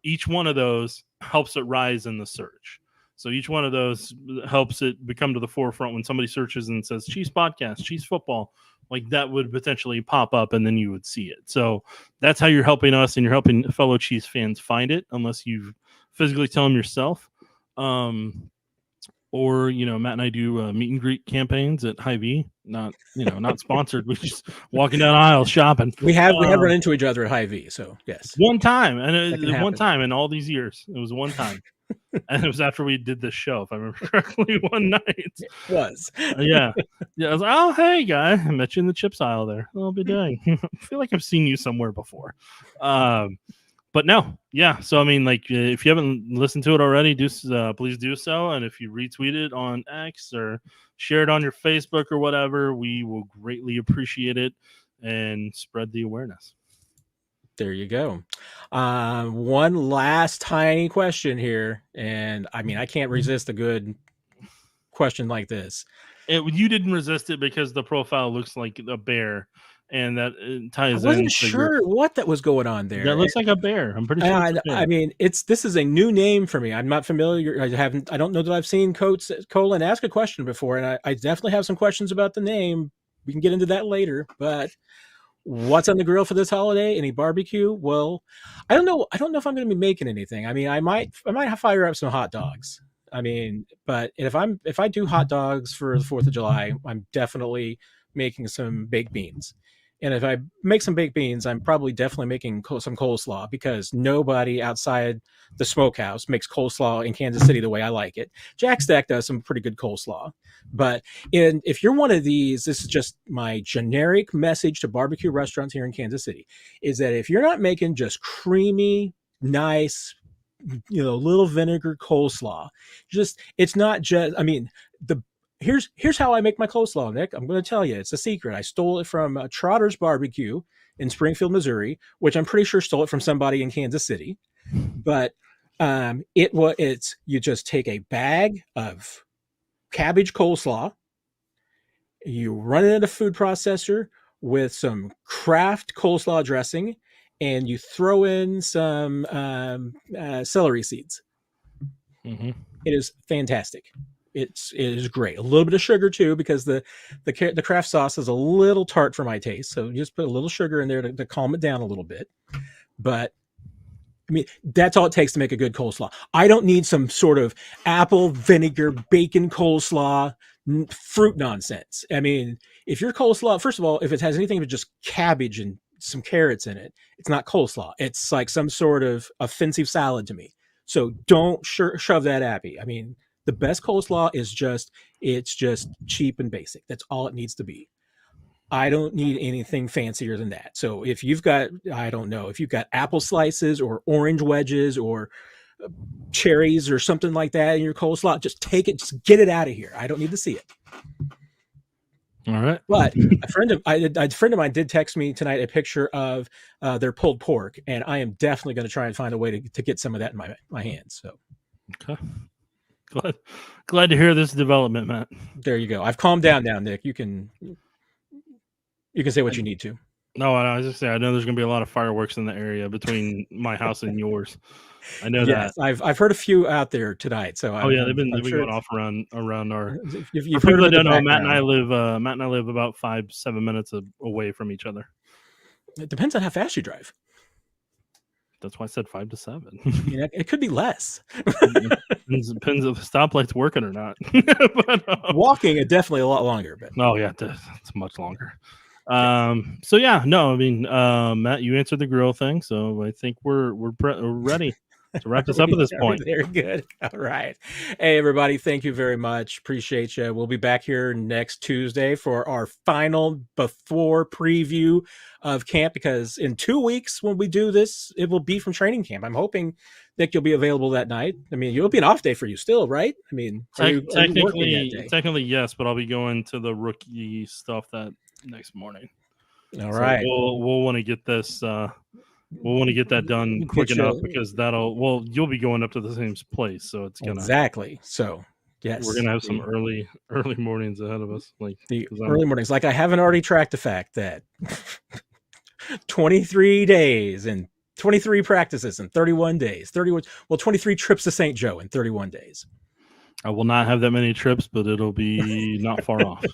[SPEAKER 2] each one of those helps it rise in the search. So each one of those helps it become to the forefront when somebody searches and says Chiefs podcast, Chiefs football, like that would potentially pop up and then you would see it. So that's how you're helping us, and you're helping fellow Chiefs fans find it, unless you physically tell them yourself. Or, Matt and I do meet and greet campaigns at Hy-Vee. Not sponsored. We're just walking down aisles shopping.
[SPEAKER 1] We have run into each other at Hy-Vee, so yes.
[SPEAKER 2] One time, and one time in all these years. It was one time. And it was after we did this show, if I remember correctly, one night.
[SPEAKER 1] It was.
[SPEAKER 2] Yeah. I was like, oh, hey, guy. I met you in the chips aisle there. I'll be dang. I feel like I've seen you somewhere before. But no, yeah. So, I mean, like, if you haven't listened to it already, please do so. And if you retweet it on X or share it on your Facebook or whatever, we will greatly appreciate it and spread the awareness.
[SPEAKER 1] There you go. One last tiny question here. And, I mean, I can't resist a good question like this.
[SPEAKER 2] You didn't resist it because the profile looks like a bear. And that ties in.
[SPEAKER 1] I wasn't sure what that was going on there.
[SPEAKER 2] That looks like a bear. I'm pretty sure.
[SPEAKER 1] I mean, this is a new name for me. I'm not familiar. I don't know that I've seen Colin ask a question before, and I definitely have some questions about the name. We can get into that later. But what's on the grill for this holiday? Any barbecue? Well, I don't know. I don't know if I'm going to be making anything. I mean, I might fire up some hot dogs. I mean, but if I do hot dogs for the 4th of July, I'm definitely making some baked beans. And if I make some baked beans, I'm probably definitely making some coleslaw, because nobody outside the smokehouse makes coleslaw in Kansas City the way I like it. Jack Stack does some pretty good coleslaw. But if you're one of these, this is just my generic message to barbecue restaurants here in Kansas City, is that if you're not making just creamy, nice, little vinegar coleslaw, it's not just, I mean, Here's how I make my coleslaw, Nick. I'm going to tell you. It's a secret. I stole it from Trotter's Barbecue in Springfield, Missouri, which I'm pretty sure stole it from somebody in Kansas City. But you just take a bag of cabbage coleslaw, you run it in a food processor with some Kraft coleslaw dressing, and you throw in some celery seeds.
[SPEAKER 2] Mm-hmm.
[SPEAKER 1] It is fantastic. It is great. A little bit of sugar too, because the Kraft sauce is a little tart for my taste. So you just put a little sugar in there to calm it down a little bit. But I mean, that's all it takes to make a good coleslaw. I don't need some sort of apple vinegar bacon coleslaw fruit nonsense. I mean, if your coleslaw, first of all, if it has anything but just cabbage and some carrots in it, it's not coleslaw. It's like some sort of offensive salad to me. So don't shove that at me. I mean, the best coleslaw is just cheap and basic. That's all it needs to be. I don't need anything fancier than that. So if you've got, if you've got apple slices or orange wedges or cherries or something like that in your coleslaw, just take it, just get it out of here. I don't need to see it.
[SPEAKER 2] All right.
[SPEAKER 1] But a friend of mine did text me tonight a picture of their pulled pork, and I am definitely going to try and find a way to get some of that in my hands. So.
[SPEAKER 2] Okay. Glad to hear this development, Matt.
[SPEAKER 1] There you go. I've calmed down now, Nick. You can say what you need to.
[SPEAKER 2] No, I was just saying, I know there's going to be a lot of fireworks in the area between my house and yours. I know that.
[SPEAKER 1] I've heard a few out there tonight. So
[SPEAKER 2] they've been going off around our.
[SPEAKER 1] If
[SPEAKER 2] for people that don't know, Matt and I live about 5-7 minutes away from each other.
[SPEAKER 1] It depends on how fast you drive.
[SPEAKER 2] That's why I said 5 to 7.
[SPEAKER 1] I mean, it could be less.
[SPEAKER 2] Depends if the stoplight's working or not. But,
[SPEAKER 1] walking is definitely a lot longer. But
[SPEAKER 2] it's much longer. So yeah, no, I mean, Matt, you answered the grill thing, so I think we're ready to wrap this up at this point.
[SPEAKER 1] Very good. All right. Hey, everybody. Thank you very much. Appreciate you. We'll be back here next Tuesday for our final before preview of camp, because in 2 weeks when we do this, it will be from training camp. I'm hoping, Nick, you'll be available that night. I mean, it'll be an off day for you still, right? I mean,
[SPEAKER 2] technically yes, but I'll be going to the rookie stuff that next morning.
[SPEAKER 1] All right.
[SPEAKER 2] We'll want to get this we'll want to get that done quick enough, because you'll be going up to the same place, so it's gonna
[SPEAKER 1] exactly. So yes,
[SPEAKER 2] we're gonna have some early mornings ahead of us. Like
[SPEAKER 1] the early mornings. Like, I haven't already tracked the fact that 23 days and 23 practices in 31 days, 23 trips to St. Joe in 31 days.
[SPEAKER 2] I will not have that many trips, but it'll be not far off.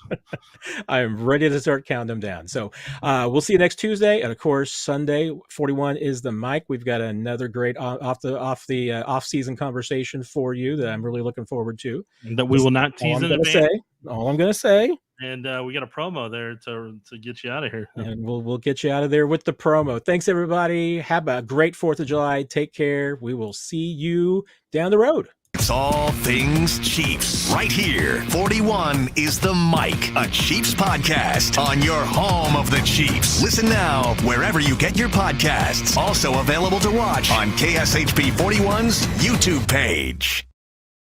[SPEAKER 1] I am ready to start counting them down. So we'll see you next Tuesday, and of course Sunday 41 is the mic. We've got another great off-season conversation for you that I'm really looking forward to.
[SPEAKER 2] That we will not tease in advance.
[SPEAKER 1] All I'm going to say.
[SPEAKER 2] And we got a promo there to get you out of here.
[SPEAKER 1] And we'll get you out of there with the promo. Thanks, everybody. Have a great 4th of July. Take care. We will see you down the road.
[SPEAKER 3] It's all things Chiefs right here. 41 is the mic, a Chiefs podcast on your home of the Chiefs. Listen now wherever you get your podcasts. Also available to watch on KSHB 41's YouTube page.